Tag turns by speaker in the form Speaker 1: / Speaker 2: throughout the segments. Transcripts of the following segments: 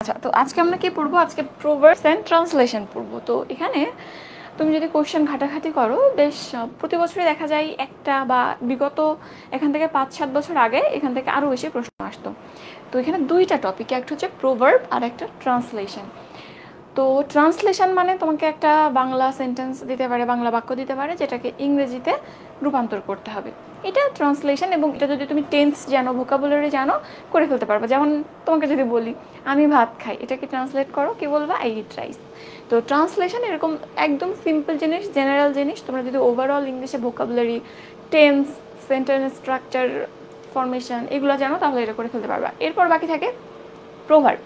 Speaker 1: আচ্ছা, তো আজকে আমরা কি পড়বো? আজকে প্রোভার্বস এন্ড ট্রান্সলেশন পড়বো। তো এখানে তুমি যদি কোশ্চেন ঘাটাঘাটি করো, বেশ প্রতি বছরই দেখা যায় একটা বা বিগত এখান থেকে 5-7 বছর আগে এখান থেকে আরও বেশি প্রশ্ন আসতো। তো এখানে দুইটা টপিক, একটা হচ্ছে প্রোভার্ব আর একটা ট্রান্সলেশন। তো ট্রান্সলেশন মানে তোমাকে একটা বাংলা সেন্টেন্স দিতে পারে, বাংলা বাক্য দিতে পারে, যেটাকে ইংরেজিতে রূপান্তর করতে হবে। এটা ট্রান্সলেশন, এবং এটা যদি তুমি টেন্স জানো, ভোকাবুলারি জানো, করে ফেলতে পারবে। যেমন তোমাকে যদি বলি আমি ভাত খাই, এটাকে ট্রান্সলেট করো, কি বলবা? I eat rice. তো ট্রান্সলেশন এরকম একদম সিম্পল জিনিস, জেনারেল জিনিস। তোমরা যদি ওভারঅল ইংলিশে vocabulary, tense, sentence structure, formation এগুলো জানো, তাহলে এটা করে ফেলতে পারবা। এরপর বাকি থাকে প্রোভার্ব।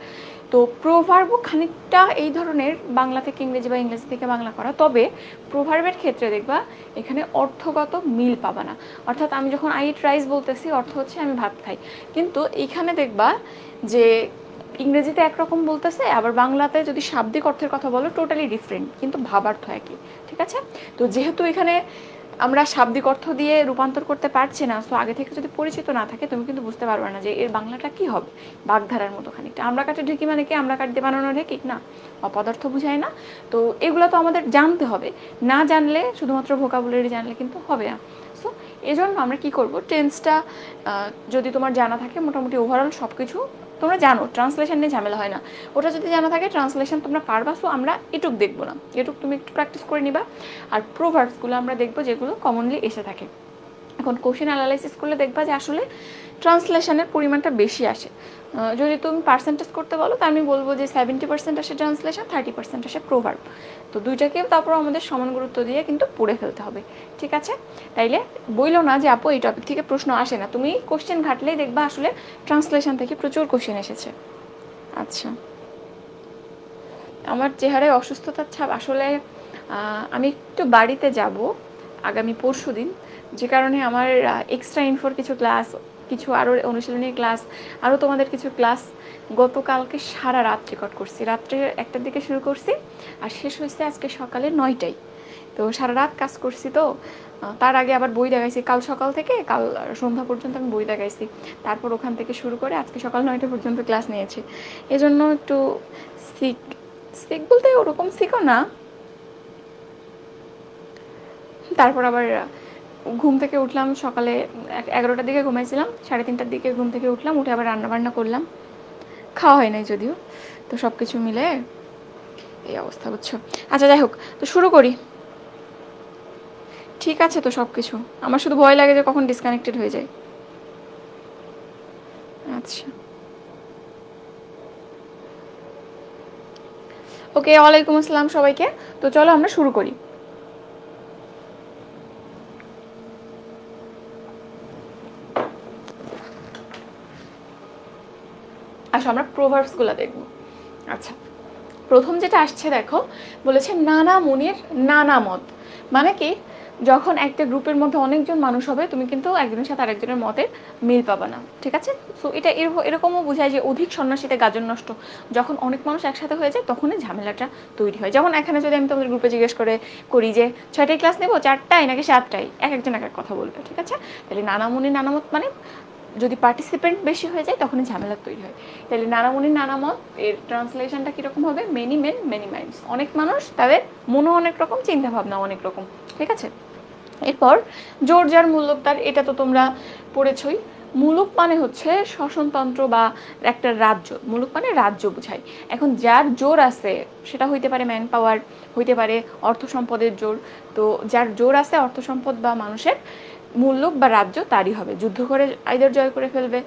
Speaker 1: তো প্রোভার্বও খানিকটা এই ধরনের, বাংলা থেকে ইংরেজি বা ইংরেজি থেকে বাংলা করা। তবে প্রোভার্বের ক্ষেত্রে দেখবা এখানে অর্থগত মিল পাবা না। অর্থাৎ আমি যখন আই ইট রাইস বলতেছি, অর্থ হচ্ছে আমি ভাত খাই, কিন্তু এইখানে দেখবা যে ইংরেজিতে একরকম বলতেছে, আবার বাংলাতে যদি শাব্দিক অর্থের কথা বলো টোটালি ডিফারেন্ট, কিন্তু ভাবার্থ একই। ঠিক আছে? তো যেহেতু এখানে আমরা শাব্দিক অর্থ দিয়ে রূপান্তর করতে পারছি না, সো আগে থেকে যদি পরিচিত না থাকে তুমি কিন্তু বুঝতে পারবে না যে এর বাংলাটা কি হবে। বাগধারার মতো খানিকটা। আমরা কাটে ঢেকি মানে কি? আমরা কাট দিয়ে বানানো ঢেকি না, অপদার্থ বুঝায় না। তো এগুলো তো আমাদের জানতে হবে, না জানলে, শুধুমাত্র ভোকাবুলারি জানলে কিন্তু হবে না। সো এজন্য আমরা কি করব, টেন্সটা যদি তোমার জানা থাকে, মোটামুটি ওভারঅল সব কিছু তোমরা জানো, ট্রান্সলেশন নিয়ে ঝামেলা হয় না। ওটা যদি জানা থাকে, ট্রান্সলেশন তোমরা পারবা। সো আমরা এটুক দেখবো না, এটুক তুমি একটু প্র্যাকটিস করে নিবা। আর প্রোভার্বসগুলো আমরা দেখবো যেগুলো কমনলি এসে থাকে। এখন কোশ্চেন অ্যানালাইসিস করলে দেখবা যে আসলে ট্রান্সলেশনের পরিমাণটা বেশি আসে। যদি তুমি পার্সেন্টেজ করতে বলো, তা আমি বলবো যে 70% আসে ট্রান্সলেশন, 30% আসে প্রোভার্ব। তো দুইটাকেও তারপর আমাদের সমান গুরুত্ব দিয়ে কিন্তু পড়ে ফেলতে হবে। ঠিক আছে? তাইলে বইলো না যে আপু এই টপিক থেকে প্রশ্ন আসে না, তুমি কোশ্চেন ঘাটলেই দেখবা আসলে ট্রান্সলেশন থেকে প্রচুর কোশ্চেন এসেছে। আচ্ছা, আমার চেহারায় অসুস্থতার ছাপ। আসলে আমি একটু বাড়িতে যাব আগামী পরশু দিন, যে কারণে আমার এক্সট্রা ইনফোর কিছু ক্লাস, কিছু আরও অনুশীলনী ক্লাস, আরও তোমাদের কিছু ক্লাস গতকালকে সারা রাত রেকর্ড করছি। রাত্রে 1টার দিকে শুরু করছি, আর শেষ হয়েছে আজকে সকালে 9টায়। তো সারা রাত কাজ করছি। তো তার আগে আবার বই দেখাইছি, কাল সকাল থেকে কাল সন্ধ্যা পর্যন্ত আমি বই দেখাইছি। তারপর ওখান থেকে শুরু করে আজকে সকাল 9টা পর্যন্ত ক্লাস নিয়েছি। এজন্য একটু সিক, সিক বলতে ওরকম সিকও না। তারপর আবার ঘুম থেকে উঠলাম সকালে 11টার দিকে ঘুমাইছিলাম, 3:30টার দিকে ঘুম থেকে উঠলাম, উঠে আবার রান্নাবান্না করলাম। খাওয়া হয় নাই যদিও। তো সব কিছু মিলে এই অবস্থা, বুঝছো? আচ্ছা, যাই হোক, তো শুরু করি। ঠিক আছে তো সব কিছু, আমার শুধু ভয় লাগে যে কখন ডিসকানেক্টেড হয়ে যায়। আচ্ছা, ওকে, ওয়ালাইকুম আসসালাম সবাইকে। তো চলো আমরা শুরু করি। আসো আমরা প্রোভার্বসগুলো দেখব। আচ্ছা, প্রথম যেটা আসছে দেখো, বলেছে নানা মুনির নানা মত। মানে কি, যখন একটা গ্রুপের মধ্যে অনেকজন মানুষ হবে, তুমি কিন্তু একজনের সাথে আরেকজনের মতের মিল পাবে না। ঠিক আছে? সো এটা এরকমও বোঝায় যে অধিক সন্ন্যাসীতে গাজন নষ্ট। যখন অনেক মানুষ একসাথে হয়ে যায়, তখনই ঝামেলাটা তৈরি হয়। যেমন এখানে যদি আমি তোমাদের গ্রুপে জিজ্ঞেস করি যে 6টায় ক্লাস নেবো, 4টায় নাকি 7টায়, এক একজন এক এক কথা বলবে। ঠিক আছে? তাহলে নানা মুনির নানা মত মানে যদি পার্টিসিপেন্ট বেশি হয়ে যায়, তখনই ঝামেলা তৈরি হয়। তাহলে নানামুনির নানামত এর ট্রান্সলেশনটা কীরকম হবে? Many men many minds. অনেক মানুষ, তাদের মনও অনেক রকম, চিন্তা ভাবনা অনেক রকম। ঠিক আছে? এরপর জোর যার মুলুক তার, এটা তো তোমরা পড়েছই। মুলুক মানে হচ্ছে শাসনতন্ত্র বা একটা রাজ্য। মুলুক মানে রাজ্য বোঝায়। এখন যার জোর আছে, সেটা হইতে পারে ম্যান পাওয়ার, হইতে পারে অর্থ সম্পদের জোর। তো যার জোর আছে অর্থ সম্পদ বা মানুষের, মুলুক বা রাজ্য তারই হবে। যুদ্ধ করে আইদার জয় করে ফেলবে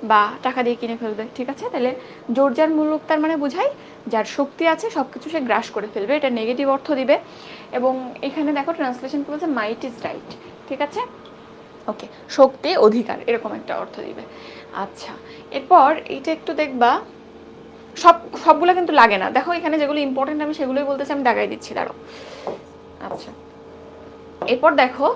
Speaker 1: বা টাকা দিয়ে কিনে ফেলবে। ঠিক আছে? তাহলে জোর যার মুলুক তার মানে বোঝায় যার শক্তি আছে সব কিছু সে গ্রাস করে ফেলবে, এটা নেগেটিভ অর্থ দিবে। এবং এখানে দেখো ট্রান্সলেশন বলছে মাইট ইজ রাইট। ঠিক আছে? ওকে, শক্তি, অধিকার, এরকম একটা অর্থ দিবে। আচ্ছা, এরপর এইটা একটু দেখবা, সবগুলো কিন্তু লাগে না। দেখো এখানে যেগুলো ইম্পর্টেন্ট আমি সেগুলোই বলতেছি, আমি দাগাই দিচ্ছি, দাঁড়ো। আচ্ছা, এরপর দেখো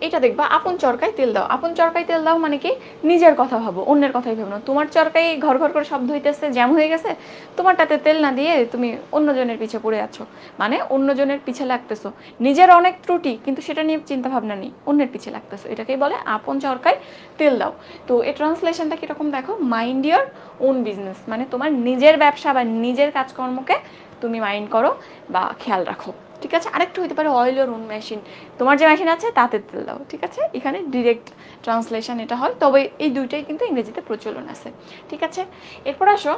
Speaker 1: এটা দেখবা আপন চরকায় তেল দাও। আপন চরকায় তেল দাও মানে কি, নিজের কথা ভাবো, অন্যের কথাই ভেবো না। তোমার চরকায় ঘর ঘর করে শব্দ হইতেছে, জ্যাম হয়ে গেছে, তোমারটাতে তেল না দিয়ে তুমি অন্যজনের পিছে পড়ে আছো, মানে অন্যজনের পিছে লাগতেছো। নিজের অনেক ত্রুটি কিন্তু সেটা নিয়ে চিন্তা ভাবনা নেই, অন্যের পিছে লাগতেছো, এটাকেই বলে আপন চরকায় তেল দাও। তো এই ট্রান্সলেশনটা কিরকম দেখো, মাইন্ড ইয়োর ওন বিজনেস, মানে তোমার নিজের ব্যবসা বা নিজের কাজকর্মকে তুমি মাইন্ড করো বা খেয়াল রাখো। ঠিক আছে, আরেকটু হইতে পারে অয়েল ইওর ওন মেশিন, তোমার যে মেশিন আছে তাতে তেল দাও। ঠিক আছে, এখানে ডিরেক্ট ট্রান্সলেশন এটা হয়, তবে এই দুইটাই কিন্তু ইংরেজিতে প্রচলন আছে। ঠিক আছে, এরপর আসো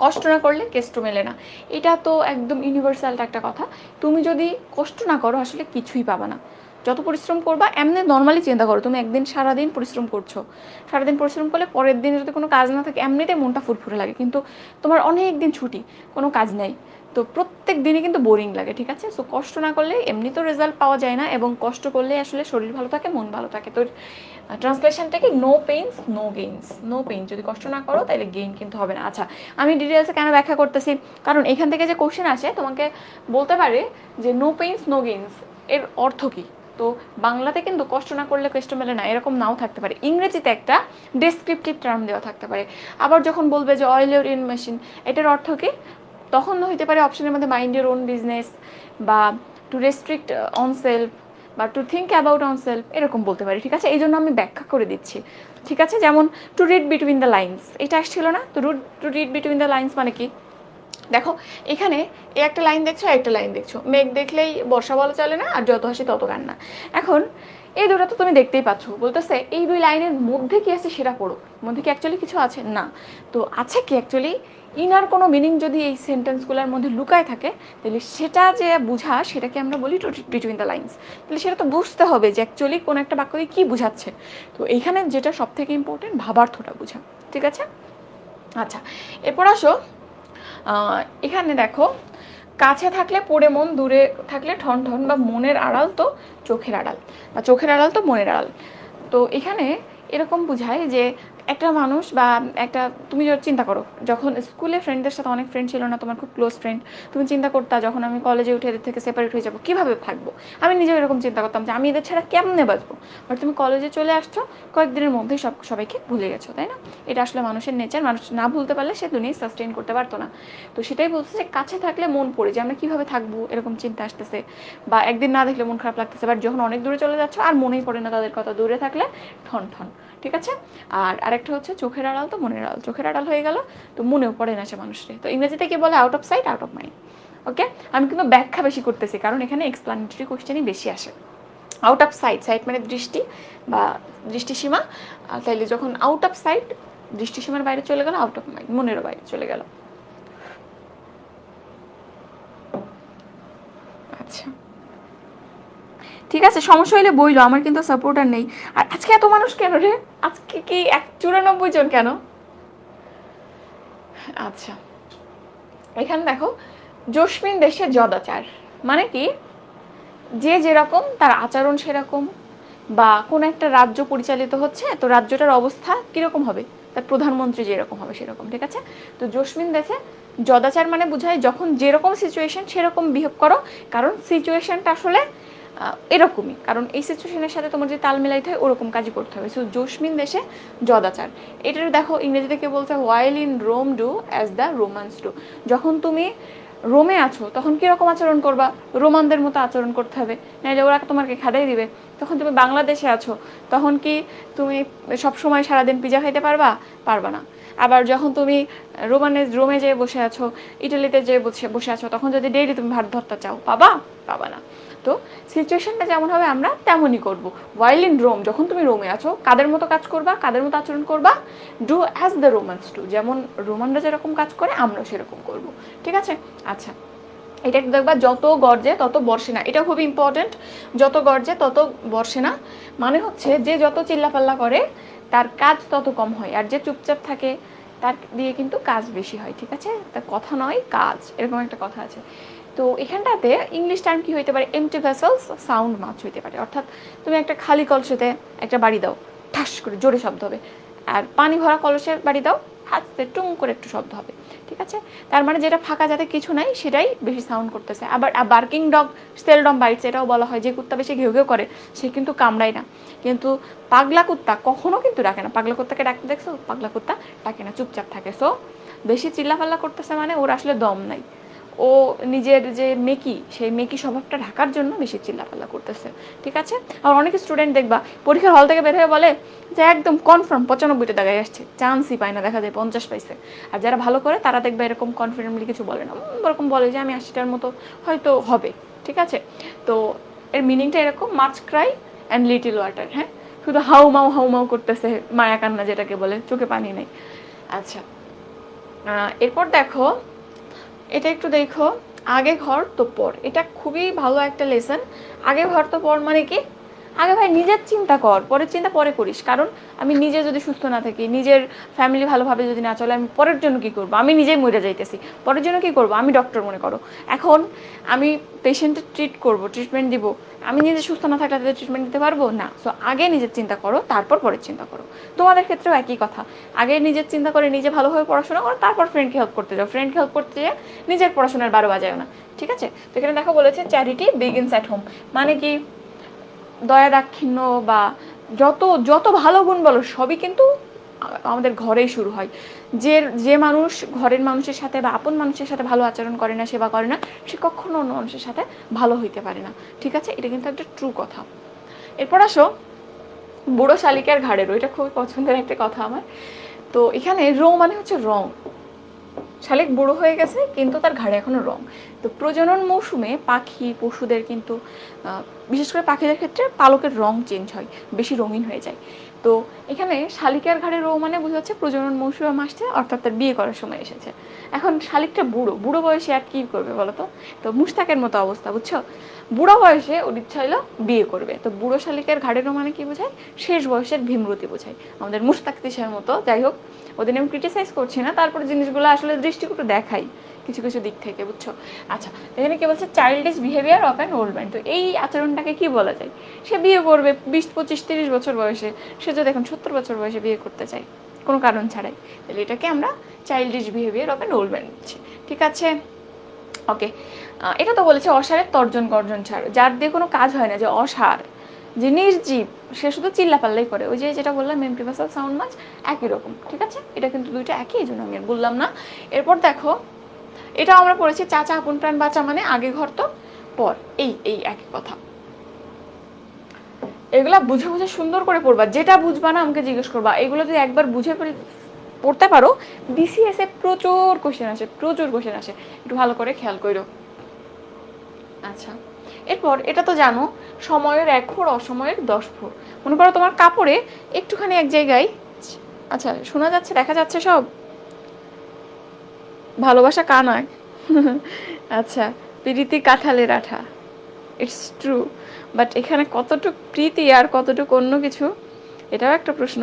Speaker 1: কষ্ট না করলে কেষ্ট মেলে না। এটা তো একদম ইউনিভার্সাল একটা কথা। তুমি যদি কষ্ট না করো আসলে কিছুই পাবা না। যত পরিশ্রম করবা, এমনি নর্মালি চিন্তা করো, তুমি একদিন সারাদিন পরিশ্রম করছো, সারাদিন পরিশ্রম করলে পরের দিন যদি কোনো কাজ না থাকে এমনিতে মনটা ফুরফুরে লাগে, কিন্তু তোমার অনেক দিন ছুটি, কোনো কাজ নেই, তো প্রত্যেক দিনই কিন্তু বোরিং লাগে। ঠিক আছে, সো কষ্ট না করলে এমনি তো রেজাল্ট পাওয়া যায় না, এবং কষ্ট করলে আসলে শরীর ভালো থাকে, মন ভালো থাকে। তো ট্রান্সলেশনটাকে no pains no gains, no pain, যদি কষ্ট না করো তাহলে গেইন কিন্তু হবে না। আচ্ছা, আমি ডিটেলসে কেন ব্যাখ্যা করতেছি, কারণ এখান থেকে যে কোশ্চেন আসে তোমাকে বলতে পারে যে নো পেইনস নো গেইনস এর অর্থ কী। তো বাংলাতে কিন্তু কষ্ট না করলে কেষ্ট মেলে না এরকম নাও থাকতে পারে, ইংরেজিতে একটা ডেসক্রিপটিভ টার্ম দেওয়া থাকতে পারে। আবার যখন বলবে যে অয়েল ইওর ইন মেশিন, এটার অর্থ কি, তখন হইতে পারে অপশনের মধ্যে মাইন্ড ইওর ওন বিজনেস, বা টু রেস্ট্রিক্ট অন সেলফ, বা to think about on self, এরকম বলতে পারি। ঠিক আছে, এই জন্য আমি ব্যাখ্যা করে দিচ্ছি। ঠিক আছে, যেমন to read between the lines, এটা আসছিল না, তো to read between the lines মানে কি, দেখো এখানে একটা লাইন দেখছো, একটা লাইন দেখছো, মেঘ দেখলেই বর্ষা বলা চলে না, আর যত হাসি তত কান্না। এখন এই দুটো তো তুমি দেখতেই পাচ্ছ, বলতেছে এই দুই লাইনের মধ্যে কি আছে সেটা পড়ো, মধ্যে কি অ্যাকচুয়ালি কিছু আছে না, তো আছে কি অ্যাকচুয়ালি ইনার কোনো মিনিং যদি এই সেন্টেন্সগুলোর মধ্যে লুকায় থাকে, তাহলে সেটা যে বুঝা সেটাকে আমরা বলি to read between the lines. তাহলে সেটা তো বুঝতে হবে যে অ্যাকচুয়ালি কোনো একটা বাক্য দিয়ে কী বুঝাচ্ছে। তো এইখানে যেটা সব থেকে ইম্পর্টেন্ট, ভাবার্থটা বোঝা। ঠিক আছে, আচ্ছা এরপর আসো, এখানে দেখো কাছে থাকলে পড়ে মন, দূরে থাকলে ঠন ঠন, বা মনের আড়াল তো চোখের আড়াল, বা চোখের আড়াল তো মনের আড়াল। তো এখানে এরকম বোঝায় যে একটা মানুষ বা একটা, তুমি চিন্তা করো যখন স্কুলে ফ্রেন্ডদের সাথে অনেক ফ্রেন্ড ছিল না, তোমার খুব ক্লোজ ফ্রেন্ড, তুমি চিন্তা করতা যখন আমি কলেজে উঠে এদের থেকে সেপারেট হয়ে যাবো কীভাবে থাকবো, আমি নিজেও এরকম চিন্তা করতাম যে আমি এদের ছাড়া কেমনে বাঁচবো। বাট তুমি কলেজে চলে আসছো, কয়েকদিনের মধ্যেই সবাইকে ভুলে গেছো, তাই না? এটা আসলে মানুষের নেচার, মানুষ না ভুলতে পারলে সে দুনিয়ায় সাস্টেইন করতে পারতো না। তো সেটাই বলছে যে কাছে থাকলে মন পড়ে যে আমরা কীভাবে থাকবো এরকম চিন্তা আসতেছে, বা একদিন না দেখলে মন খারাপ লাগতেছে, বাট যখন অনেক দূরে চলে যাচ্ছ আর মনেই পড়ে না তাদের কথা, দূরে থাকলে ঠন ঠন। ঠিক আছে, আর আরেকটা হচ্ছে চোখের আড়াল তো মনের আড়াল, চোখের আড়াল হয়ে গেল তো মনেও পড়ে না সে মানুষটি। তো ইংরেজিতে কি বলে, out of sight out of mind. Okay, আমি কিন্তু ব্যাখ্যা বেশি করতেছি কারণ এখানে এক্সপ্লানেটরি কোশ্চেনই বেশি আসে। আউট অফ সাইট, সাইট মানে দৃষ্টি বা দৃষ্টিসীমা, তাইলে যখন আউট অফ সাইট দৃষ্টিসীমার বাইরে চলে গেল, আউট অফ মাইন্ড মনেরও বাইরে চলে গেল। আচ্ছা ঠিক আছে, সমস্যা হইলে বইলো, আমার কিন্তু সাপোর্টার নেই। আর আজকে এত মানুষ কেন রে, আজকে কি 94 জন কেন? আচ্ছা এখানে দেখো, জসমিন দেশে যদাচার মানে কি, যে যেরকম তার আচরণ সেরকম, বা কোন একটা রাজ্য পরিচালিত হচ্ছে তো রাজ্যটার অবস্থা কিরকম হবে, তার প্রধানমন্ত্রী যেরকম হবে সেরকম। ঠিক আছে, তো জসমিন দেশে যদাচার মানে বোঝায় যখন যেরকম সিচুয়েশন সেরকম বিহেভ করো, কারণ সিচুয়েশনটা আসলে এরকমই, কারণ এই সিচুয়েশনের সাথে তোমার যে তাল মিলাইতে হয় ওরকম কাজই করতে হবে। সো জসমিন দেশে যদাচার, এটার দেখো ইংরেজিতে কে বলছে, while in Rome do as the Romans do, যখন তুমি রোমে আছো তখন কীরকম আচরণ করবা, রোমানদের মতো আচরণ করতে হবে, নাহলে ওরা তোমাকে খাদাই দিবে। তখন তুমি বাংলাদেশে আছো তখন কি তুমি সবসময় সারাদিন পিজা খাইতে পারবা না। আবার যখন তুমি রোমে যেয়ে বসে আছো, ইটালিতে যেয়ে বসে আছো, তখন যদি ডেইলি তুমি ভাত ভর্তা চাও পাবা না। তো সিচুয়েশনটা যেমন হবে আমরা তেমনই করবো। ওয়াইল ইন রোম, যখন তুমি রোমে আছো কাদের মতো কাজ করবা, কাদের মতো আচরণ করবা, do as the Romans do, যেমন রোমানরা যেরকম কাজ করে আমরাও সেরকম করব। ঠিক আছে, আচ্ছা এটা একটু দেখবা, যত গর্জে তত বর্ষে না, এটা খুব ইম্পর্টেন্ট। যত গর্জে তত বর্ষে না মানে হচ্ছে যে যত চিল্লাপাল্লা করে তার কাজ তত কম হয়, আর যে চুপচাপ থাকে তার দিয়ে কিন্তু কাজ বেশি হয়। ঠিক আছে, তার কথা নয় কাজ, এরকম একটা কথা আছে। তো এখানটাতে ইংলিশ টার্ম কি হইতে পারে, এমটি ভেসেলস সাউন্ড মাছ হইতে পারে, অর্থাৎ তুমি একটা খালি কলসেতে একটা বাড়ি দাও, ঠাস করে জোরে শব্দ হবে, আর পানি ভরা কলসের বাড়ি দাও আস্তে টুং করে একটু শব্দ হবে, ঠিক আছে? তার মানে যেটা ফাঁকা যাতে কিছু নাই সেটাই বেশি সাউন্ড করতেছে। আবার বার্কিং ডগ সেলডম বাইটস, এটাও বলা হয় যে কুত্তা বেশি ঘেউ ঘেউ করে সে কিন্তু কামড়ায় না। কিন্তু পাগলা কুত্তা কখনো কিন্তু ডাকে না। পাগলা কুত্তাকে ডাকতে দেখছো? পাগলা কুত্তা ডাকে না, চুপচাপ থাকে। সো বেশি চিল্লাফাল্লা করতেছে মানে ওর আসলে দম নাই, ও নিজের যে মেকি সেই মেকি স্বভাবটা ঢাকার জন্য বেশি চিল্লাপাল্লা করতেছে, ঠিক আছে? আর অনেক স্টুডেন্ট দেখবা পরীক্ষার হল থেকে বের হয়ে বলে যে একদম কনফার্ম 95টা দাগায় আসছে, চান্সই পায় না, দেখা যায় 50 পাইছে। আর যারা ভালো করে তারা দেখবে এরকম কনফিডেন্টলি কিছু বলে না, এরকম বলে যে আমি 80টার মতো হয়তো হবে, ঠিক আছে? তো এর মিনিংটা এরকম, মাছ ক্রাই অ্যান্ড লিটিল ওয়াটার। হ্যাঁ, শুধু হাউ মাউ করতেছে, মায়া কান্না যেটাকে বলে, চোখে পানি নেই। আচ্ছা, এরপর দেখো, এটা একটু দেখো, আগে ঘর তো পর। এটা খুবই ভালো একটা লেসন। আগে ঘর তো পর মানে কি? আগে ভাই নিজের চিন্তা কর, পরের চিন্তা পরে করিস। কারণ আমি নিজে যদি সুস্থ না থাকি, নিজের ফ্যামিলি ভালোভাবে যদি না চলে, আমি পরের জন্য কি করব? আমি নিজেই মরে যাইতেছি, পরের জন্য কি করব? আমি ডক্টর মনে করো, এখন আমি পেশেন্টের ট্রিট করব, ট্রিটমেন্ট দিব, আমি নিজে সুস্থ না থাকলে তাদের ট্রিটমেন্ট দিতে পারবো না। সো আগে নিজের চিন্তা করো, তারপর পরের চিন্তা করো। তোমাদের ক্ষেত্রেও একই কথা, আগে নিজের চিন্তা করে নিজে ভালোভাবে পড়াশোনা করো, তারপর ফ্রেন্ডকে হেল্প করতে যাও। ফ্রেন্ডকে হেল্প করতে যেয়ে নিজের পড়াশোনার 12 বাজায় না, ঠিক আছে? তো এখানে দেখো বলেছে চ্যারিটি বিগিনস অ্যাট হোম, মানে কি দয়া দাক্ষিণ্য বা যত যত ভালো গুণ বলো সবই কিন্তু আমাদের ঘরেই শুরু হয়। যে মানুষ ঘরের মানুষের সাথে বা আপন মানুষের সাথে ভালো আচরণ করে না, সেবা করে না, সে কখনো অন্য মানুষের সাথে ভালো হইতে পারে না, ঠিক আছে? এটা কিন্তু একটা ট্রু কথা। এরপর আসো বুড়ো শালিকার ঘাড়ের, এটা খুবই পছন্দের একটা কথা আমার। তো এখানে রো মানে হচ্ছে রং, শালিক বুড়ো হয়ে গেছে কিন্তু তার ঘাড়ে এখনো রং। তো প্রজনন মৌসুমে পাখি পশুদের কিন্তু বিশেষ করে পাখিদের ক্ষেত্রে পালকের রং চেঞ্জ হয়, বেশি রঙিন হয়ে যায়। তো এখানে শালিকার ঘাড়ে রং মানে বোঝা যাচ্ছে প্রজনন মৌসুমে আসছে, অর্থাৎ তার বিয়ে করার সময় এসেছে। এখন শালিকটা বুড়ো, বুড়ো বয়সে আর কি করবে বলো তো? তো মুস্তাকের মতো অবস্থা, বুঝছো? বুড়ো বয়সে ওর ইচ্ছা হলো বিয়ে করবে। তো বুড়ো শালিকের ঘাড়ের রং মানে কি বোঝায়? শেষ বয়সের ভীমরতি বোঝায়, আমাদের মুস্তাক তিশার মতো। যাই হোক, ওদের আমি ক্রিটিসাইজ করছি না, তারপরে জিনিসগুলো আসলে দৃষ্টিকটু দেখাই কিছু কিছু দিক থেকে, বুঝছো? আচ্ছা, এখানে কি বলছে? Childish behaviour of an old man. তো এই আচরণটাকে কি বলা যায়? সে বিয়ে করবে 20, 25, 30 বছর বয়সে, সে যদি এখন 70 বছর বয়সে বিয়ে করতে চায় কোনো কারণ ছাড়াই, তাহলে এটাকে আমরা childish behaviour of an old man বলছি, ঠিক আছে? ওকে, এটা তো বলেছে অসারের তর্জন গর্জন ছাড়, যার দিয়ে কোনো কাজ হয় না, যে অসার, যে নির্জীব, সে শুধু চিল্লাপাল্লাই করে। ওই যে যেটা বললাম এমপ্রিভাসাল সাউন্ড মাছ, একই রকম, ঠিক আছে? এটা কিন্তু দুইটা একই, এই জন্য আমি আর বললাম না। এরপর দেখো, এটাও আমরা পড়েছি, চাচা আপন প্রাণ বাঁচা মানে আগে ঘর তো পর, এই এই একই কথা। এগুলা বুঝে বুঝে সুন্দর করে পড়বা, যেটা বুঝবা না আমাকে জিজ্ঞেস করবা। এগুলো যদি একবার বুঝে পড়তে পারো, বিসিএস এ প্রচুর কোশ্চেন আসে, প্রচুর কোশ্চেন আসে, একটু ভালো করে খেয়াল করো। আচ্ছা, এরপর এটা তো জানো, সময়ের 1 ফোঁড় অসময়ের 10 ফোঁড়। মনে করো তোমার কাপড়ে একটুখানি এক জায়গায়, আচ্ছা শোনা যাচ্ছে, দেখা যাচ্ছে সব, ভালোবাসা কানায় আচ্ছা, প্রীতি কাঁঠালের আঠা, ইটস ট্রু, বাট এখানে কতটুকু প্রীতি আর কতটুকু অন্য কিছু, এটাও একটা প্রশ্ন।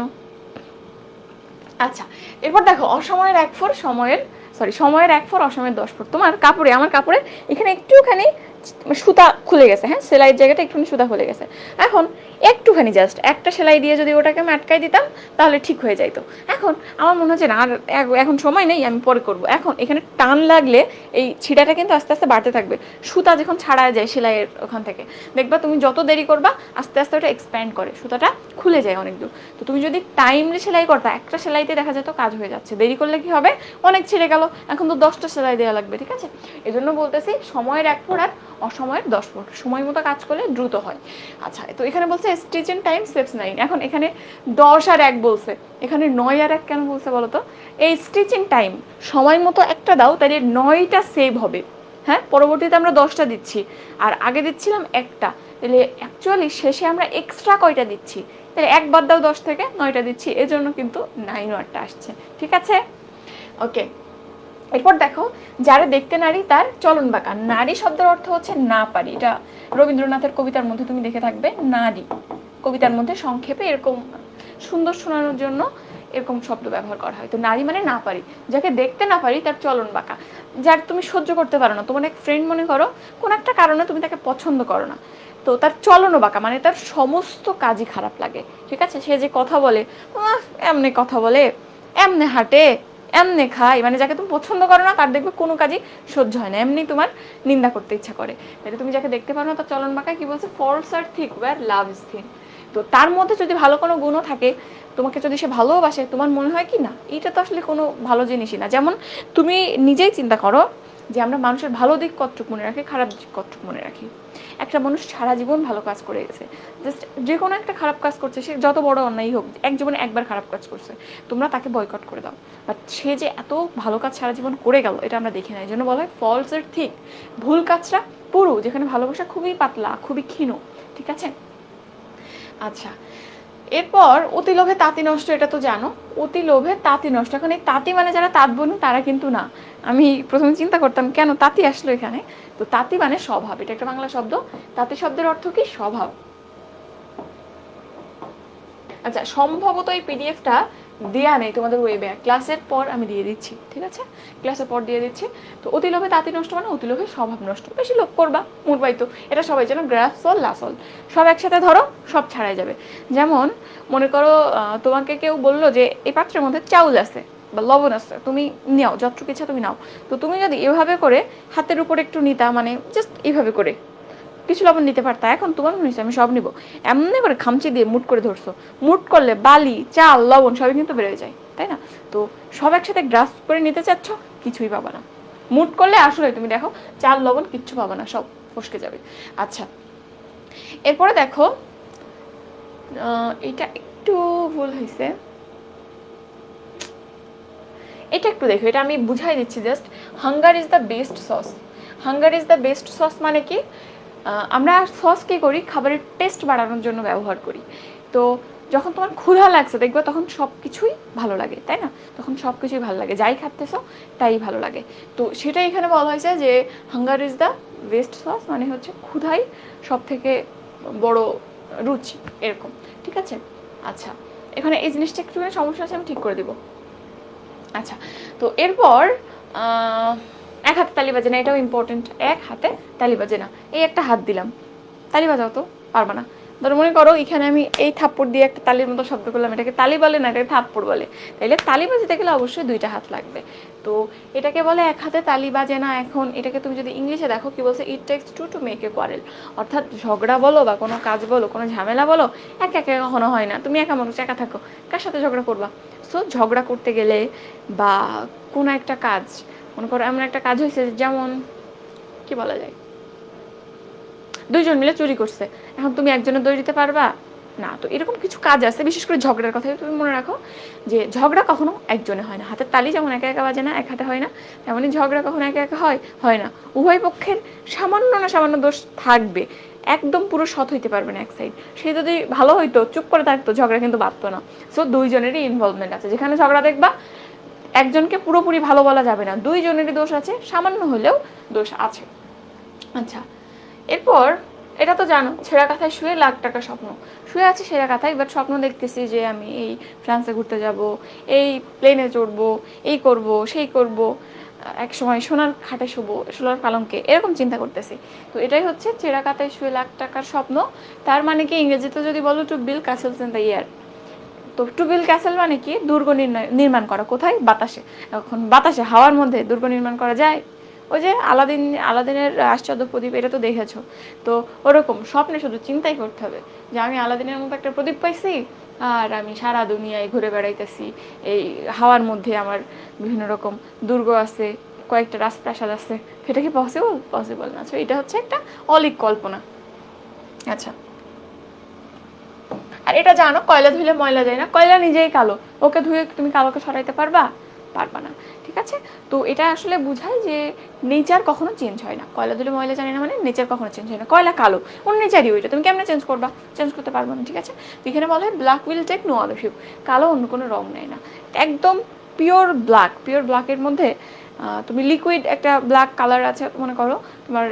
Speaker 1: আচ্ছা, এরপর দেখো, অসময়ের 1 ফোঁড় সময়ের 1 ফোঁড় অসময়ের 10 ফোঁড়। তোমার কাপড়ে, আমার কাপড়ে এখানে একটুখানি সুতা খুলে গেছে, হ্যাঁ, সেলাইয়ের জায়গাটা একটুখানি সুতা খুলে গেছে। এখন একটুখানি জাস্ট একটা সেলাই দিয়ে যদি ওটাকে আমি আটকাই দিতাম তাহলে ঠিক হয়ে যাইতো। এখন আমার মনে হচ্ছে না আর এখন সময় নেই, আমি পরে করব। এখন এখানে টান লাগলে এই ছিটাটা কিন্তু আস্তে আস্তে বাড়তে থাকবে। সুতা যখন ছাড়া যায় সেলাইয়ের ওখান থেকে, দেখবা তুমি যত দেরি করবা আস্তে আস্তে ওটা এক্সপ্যান্ড করে, সুতাটা খুলে যায় অনেক দূর। তো তুমি যদি টাইমলি সেলাই করতা, একটা সেলাইতে দেখা যেত কাজ হয়ে যাচ্ছে, দেরি করলে কি হবে? অনেক ছিঁড়ে গেল, এখন তো 10টা সেলাই দেওয়া লাগবে, ঠিক আছে? এই জন্য বলতেছি সময়ের 1 ফোঁড় আর অসময়ের 10 ফোঁড়, সময় মতো কাজ করলে দ্রুত হয়। আচ্ছা, তো এখানে বলছে স্টিচিং টাইম সেভস 9। এখন এখানে 10 আর 1 বলছে, এখানে 9 আর 1 কেন বলছে বলো তো? এই স্টিচিং টাইম সময় মতো একটা দাও, তাহলে 9টা সেভ হবে। হ্যাঁ, পরবর্তীতে আমরা 10টা দিচ্ছি আর আগে দিচ্ছিলাম একটা, তাহলে অ্যাকচুয়ালি শেষে আমরা এক্সট্রা কয়টা দিচ্ছি? তাহলে 1 বাদ দাও 10 থেকে, 9টা দিচ্ছি, এজন্য কিন্তু 9 ওয়ার্ডটা আসছে, ঠিক আছে? ওকে, এরপর দেখো, যারা দেখতে নারী তার চলন বাঁকা। নারী শব্দের অর্থ হচ্ছে না পারি, এটা রবীন্দ্রনাথের কবিতার মধ্যে তুমি দেখে থাকবে, নারী কবিতার মধ্যে সংক্ষেপে এরকম সুন্দর শোনানোর জন্য এরকম শব্দ ব্যবহার করা হয়। তো নারী মানে না পারি, যাকে দেখতে না পারি তার চলন বাঁকা, যার তুমি সহ্য করতে পারো না। তোমার এক ফ্রেন্ড মনে করো, কোন একটা কারণে তুমি তাকে পছন্দ করো না, তো তার চলনও বাঁকা, মানে তার সমস্ত কাজই খারাপ লাগে, ঠিক আছে? সে যে কথা বলে, এমনি কথা বলে, এমনি হাঁটে, এমনি খাই, মানে যাকে তুমি পছন্দ করো না তার দেখবে কোনো কাজই সহ্য হয় না, এমনি তোমার নিন্দা করতে ইচ্ছা করে। তাহলে তুমি যাকে দেখতে পারো না তার চলন বাঁকা কি বলছে, faults are thick where love is thin. তো তার মধ্যে যদি ভালো কোনো গুণও থাকে, তোমাকে যদি সে ভালোবাসে, তোমার মনে হয় কি না এটা তো আসলে কোনো ভালো জিনিসই না। যেমন তুমি নিজেই চিন্তা করো যে আমরা মানুষের ভালো দিক কতটুক মনে রাখি, খারাপ দিক কতটুক মনে রাখি। একটা মানুষ সারা জীবন ভালো কাজ করে গেছে, জাস্ট যে কোনো একটা খারাপ কাজ করছে, সে যত বড় অন্যায় হোক, এক জীবনে একবার খারাপ কাজ করছে, তোমরা তাকে বয়কট করে দাও, বাট সে যে এত ভালো কাজ সারা জীবন করে গেল এটা আমরা দেখি না। এই জন্য বলা হয় ফলস এর থিক, ভুল কাজটা পুরো, যেখানে ভালোবাসা খুবই পাতলা, খুবই ক্ষীণ। ঠিক আছে, আচ্ছা। এরপর অতি লোভে তাঁতি নষ্ট, এটা তো জানো, অতি লোভে তাঁতি নষ্ট। এখন এই তাঁতি মানে যারা তাঁত বোন তারা কিন্তু না। আমি প্রথমে চিন্তা করতাম কেন তাঁতি আসলো এখানে। তো তাঁতি মানে স্বভাব, এটা একটা বাংলা শব্দ। তাঁতি শব্দের অর্থ কি, স্বভাব। আচ্ছা, সম্ভবত এই পিডিএফটা দেয়া নেই তোমাদের ওয়েবে, ক্লাসের পর আমি দিয়ে দিচ্ছি, ঠিক আছে, ক্লাসের পর দিয়ে দিচ্ছি। তো অতি লোভে তাঁতি নষ্ট মানে অতি লোভে স্বভাব নষ্ট, বেশি লোভ করবা মুরবাই, তো এটা সবাই যেন গ্রাসল লাসল সব একসাথে ধরো, সব ছাড়াই যাবে। যেমন মনে করো তোমাকে কেউ বললো যে এই পাত্রের মধ্যে চাউল আছে বা লবণ আছে, তুমি নাও যতটুকু ইচ্ছা তুমি নাও। তো তুমি যদি এভাবে করে হাতের উপর একটু নিতা, মানে জাস্ট এইভাবে করে কিছু লবণ নিতে পারতা, এখন তোমার মনে হচ্ছে আমি সব নিব, এমনি করে খামচি দিয়ে মুট করে ধরছো, মুট করলে বালি চাল লবণ সবই কিন্তু বেড়ে যায়, তাই না? তো সব একসাথে গ্রাস করে নিতে চাচ্ছ, কিছুই পাবা না। মুট করলে আসলে তুমি দেখো চাল লবণ কিচ্ছু পাবা না, সব ফসকে যাবে। আচ্ছা, এরপরে দেখো এটা একটু ভুল হয়েছে, এটা একটু দেখো, এটা আমি বুঝাই দিচ্ছি just. Hunger is the best sauce. Hunger is the best sauce মানে কি, আমরা সস কী করি, খাবারের টেস্ট বাড়ানোর জন্য ব্যবহার করি। তো যখন তোমার ক্ষুধা লাগছে দেখবে তখন সব কিছুই ভালো লাগে, তাই না? তখন সব কিছুই ভালো লাগে, যাই খাচ্তেছো তাই ভালো লাগে। তো সেটাই এখানে বলা হয়েছে যে hunger is the best sauce, মানে হচ্ছে ক্ষুধাই সব থেকে বড় রুচি, এরকম। ঠিক আছে, আচ্ছা, এখানে এই জিনিসটা একটুখানি সমস্যা আছে, আমি ঠিক করে দেবো। আচ্ছা, তো এরপর এক হাতে তালি বাজে না, এটাও ইম্পর্টেন্ট। এক হাতে তালি বাজে না, এই একটা হাত দিলাম, তালি বাজাও তো পারবা না। ধরো মনে করো এখানে আমি এই থাপ্পড় দিয়ে একটা তালির মতো শব্দ করলাম, এটাকে তালি বলে না, এটাকে থাপ্পড় বলে। তাইলে তালি বাজাতে গেলে অবশ্যই দুইটা হাত লাগবে, তো এটাকে বলে এক হাতে তালি বাজে না। এখন এটাকে তুমি যদি ইংলিশে দেখো কি বলছে, it takes two to make a quarrel, অর্থাৎ ঝগড়া বলো বা কোনো কাজ বলো, কোনো ঝামেলা বলো, একা একা কখনো হয় না। তুমি একা মানুষ, একা থাকো, কার সাথে ঝগড়া করবা? সো ঝগড়া করতে গেলে বা কোনো একটা কাজ, মনে করো এমন একটা কাজ হয়েছে, যেমন কি বলা যায়, দুইজন মিলে চুরি করছে, এখন তুমি একজনের দোষ দিতে পারবা না। তো এরকম কিছু কাজ আছে, বিশেষ করে ঝগড়ার কথা তুমি মনে রাখো যে ঝগড়া কখনো একজনে হয় না। হাতের তালি যেমন একা একা বাজে না, এক হাতে হয় না, তেমনই ঝগড়া কখনো একা একা হয় না। উভয় পক্ষের সামান্য না সামান্য দোষ থাকবে, একদম পুরো সৎ হইতে পারবে না এক সাইড। সে যদি ভালো হইতো, চুপ করে থাকতো, ঝগড়া কিন্তু বাঁধতো না। সো দুইজনেরই ইনভলভমেন্ট আছে। যেখানে ঝগড়া দেখবা একজনকে পুরোপুরি ভালো বলা যাবে না, দুইজনেরই দোষ আছে, সামান্য হলেও দোষ আছে। আচ্ছা, এরপর এটা তো জানো, ছেঁড়া কাঁথায় শুয়ে লাখ টাকা স্বপ্ন। শুয়ে আছি ছেঁড়া কাঁথায়, বাট স্বপ্ন দেখতেছি যে আমি এই ফ্রান্সে ঘুরতে যাব, এই প্লেনে চড়বো, এই করব সেই করব, এক সময় সোনার খাটে শুবো, সোনার পালঙ্কে, এরকম চিন্তা করতেছি। তো এটাই হচ্ছে ছেঁড়া কাঁথায় শুয়ে লাখ টাকার স্বপ্ন। তার মানে কি, ইংরেজিতে যদি বলো to build castles in the air. তো টু বিল্ড ক্যাসেল মানে কি, দুর্গ নির্মাণ করা। কোথায়? বাতাসে। এখন বাতাসে, হাওয়ার মধ্যে দুর্গ নির্মাণ করা যায়? ওই যে আলাদিনের আশ্চর্য প্রদীপ, এটা তো দেখেছো। তো ওরকম স্বপ্নে শুধু চিন্তাই করতে হবে যে আমি আলাদিনের মতো একটা প্রদীপ পাইছি, আর আমি সারা দুনিয়ায় ঘুরে বেড়াইতেছি, এই হাওয়ার মধ্যে আমার বিভিন্ন রকম দুর্গ আছে, কয়েকটা রাজপ্রাসাদ আছে। সেটা কি পসিবল না। তো এটা হচ্ছে একটা অলিক কল্পনা। আচ্ছা, আর এটা জানো, কয়লা ধুলে ময়লা যায় না, কয়লা নিজেই কালো, ওকে ধুয়ে তুমি কালোকে সরাইতে পারবা না। ঠিক আছে, তো এটা আসলে বোঝায় যে নেচার কখনো চেঞ্জ হয় না। কয়লা ধুলে ময়লা জানি না মানে নেচার কখনো চেঞ্জ হয় না। কয়লা কালো, ওর নেচারই ওইটা, তুমি কেমনে চেঞ্জ করবা? চেঞ্জ করতে পারবো না। ঠিক আছে, তো এখানে বলা হয় black will take no other hue, কালো অন্য কোনো রং নেয় না, একদম পিওর ব্ল্যাকের মধ্যে তুমি লিকুইড একটা ব্ল্যাক কালার আছে, মনে করো তোমার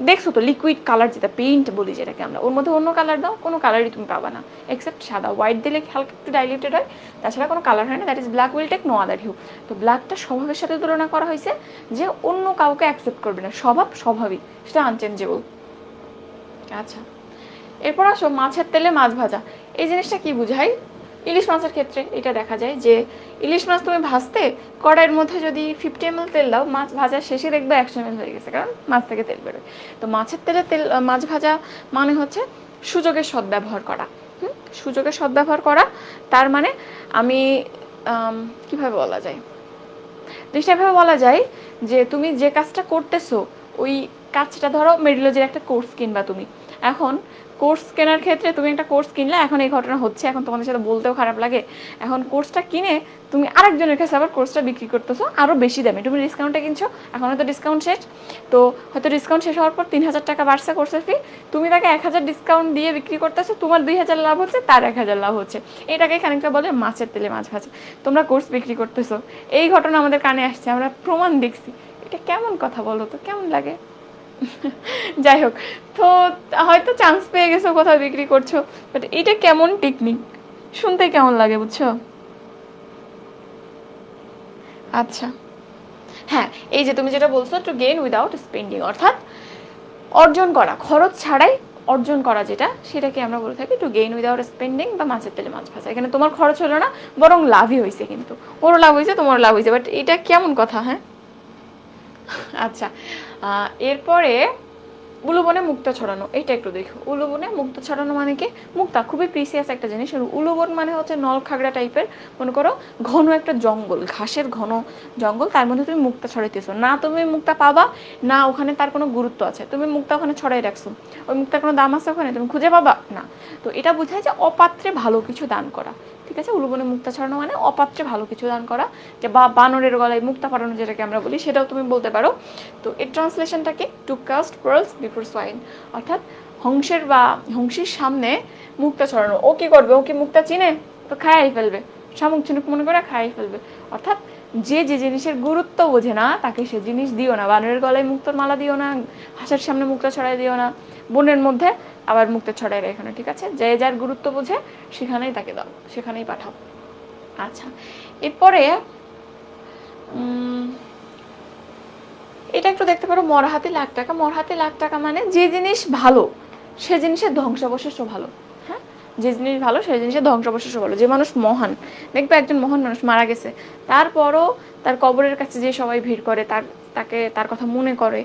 Speaker 1: দেখছো তো লিকুইড কালার, যেটা পেইন্ট বলি যেটাকে আমরা, ওর মধ্যে অন্য কালার দাও, কোনো কালারই তুমি পাবা না এক্সেপ্ট সাদা। হোয়াইট দিলে হালকা একটু ডাইলিউটেড হয়, তাছাড়া কোনো কালার হয় না। That is black will take no other hue. তো ব্ল্যাকটা স্বভাবের সাথে তুলনা করা হয়েছে যে অন্য কাউকে অ্যাকসেপ্ট করবে না, স্বভাবই, সেটা আনচেঞ্জেবল। আচ্ছা, এরপর আসো মাছের তেলে মাছ ভাজা। এই জিনিসটা কি বুঝাই? ইলিশ মাছের ক্ষেত্রে এটা দেখা যায় যে ইলিশ মাছ তুমি ভাজতে কড়াইয়ের মধ্যে যদি 50 ml তেল দাও, মাছ ভাজার শেষে দেখবে 100 ml হয়ে গেছে, কারণ মাছ থেকে তেল বেরোয়। তো মাছের তেল মাছ ভাজা মানে হচ্ছে সুযোগের সদ্ব্যবহার করা। সুযোগের সদ্ব্যবহার করা, তার মানে আমি কিভাবে বলা যায়, দৃষ্টিভাবে বলা যায় যে তুমি যে কাজটা করতেছো ওই কাজটা, ধরো মেডিলজির একটা কোর্স কিনবা তুমি, এখন কোর্স কেনার ক্ষেত্রে তুমি একটা কোর্স কিনলে, এখন এই ঘটনা হচ্ছে, এখন তোমাদের সাথে বলতেও খারাপ লাগে, এখন কোর্সটা কিনে তুমি আরেকজনের কাছে আবার কোর্সটা বিক্রি করতেছো আরও বেশি দামে, তুমি ডিসকাউন্টে কিনছো, এখন হয়তো ডিসকাউন্ট শেষ, তো হয়তো ডিসকাউন্ট শেষ হওয়ার পর 3000 টাকা বাড়ছে কোর্সের ফি, তুমি তাকে 1000 ডিসকাউন্ট দিয়ে বিক্রি করতেছো, তোমার 2000 লাভ হচ্ছে, তার 1000 লাভ হচ্ছে। এটাকে খানিকটা বলে মাছের তেলে মাছ ভাজা। তোমরা কোর্স বিক্রি করতেছো, এই ঘটনা আমাদের কানে আসছে, আমরা প্রমাণ দেখছি, এটা কেমন কথা বলো তো, কেমন লাগে? যাই হোক, তো হয়তো চান্স পেয়ে গেছো, কোথাও বিক্রি করছো, বাট এটা কেমন টেকনিক, শুনতে কেমন লাগে, বুঝছো? আচ্ছা, হ্যাঁ, এই যে তুমি যেটা বলছো টু গেইন উইদাউট স্পেন্ডিং, অর্থাৎ অর্জন করা, খরচ ছাড়াই অর্জন করা, যেটা সেটাকে আমরা বলে থাকি টু গেইন উইদাউট স্পেন্ডিং বা মাছের তেলে মাছ ভাজা। এখানে তোমার খরচ হলো না, বরং লাভই হয়েছে, কিন্তু ওরও লাভ হয়েছে, তোমারও লাভ হয়েছে, বাট এটা কেমন কথা? হ্যাঁ, আচ্ছা, এরপরে উলুবনে মুক্তা ছড়ানো, এটা একটু দেখো। উলুবনে মুক্তা ছড়ানো মানে কি? মুক্তা খুবই প্রিসিয়াস একটা জিনিস। উলুবন মানে হচ্ছে নলখাগড়া টাইপের, মনে করো ঘন একটা জঙ্গল, ঘাসের ঘন জঙ্গল, তার মধ্যে তুমি মুক্তা ছড়াইতেছো না, তুমি মুক্তা পাবা না, ওখানে তার কোনো গুরুত্ব আছে, তুমি মুক্তা ওখানে ছড়াই রাখছো, ওই মুক্তার কোনো দাম আছে ওখানে, তুমি খুঁজে পাবা না। তো এটা বোঝায় যে অপাত্রে ভালো কিছু দান করা, ঠিক আছে? উলুবনে মুক্তা ছড়ানো মানে অপাত্রে ভালো কিছু দান করা, যে বা বানরের গলায় মুক্তা পরানো যেটাকে আমরা বলি, সেটাও তুমি বলতে পারো। তো এর ট্রান্সলেশনটা কি? Two caste pearls before swine, অর্থাৎ হংসের সামনে মুক্তা ছড়ানো। ও কি করবে? ও কি মুক্তা চিনে? তো খায়াই ফেলবে, শামুক ঝিনুক মনে করে খায়াই ফেলবে। অর্থাৎ যে যে জিনিসের গুরুত্ব বোঝে না তাকে সে জিনিস দিও না। বানরের গলায় মুক্তার মালা দিও না, হাঁসের সামনে মুক্তা ছড়াই দিও না, বনের মধ্যে আবার মুক্তা ছড়াই রেখো না, ঠিক আছে? যে যার গুরুত্ব বোঝে সেখানেই তাকে দাও, সেখানেই পাঠাও। আচ্ছা, এরপরে এটা একটু দেখতে পারো, মরহাতি লাখ টাকা। মরহাতি লাখ টাকা মানে যে জিনিস ভালো সে জিনিসের ধ্বংসাবশেষও ভালো। হ্যাঁ, যে জিনিস ভালো সেই জিনিসের ধ্বংসাবশেষও ভালো। যে মানুষ মহান, দেখবে একজন মহান মানুষ মারা গেছে, তারপরও তার কবরের কাছে যে সবাই ভিড় করে, তার কথা মনে করে,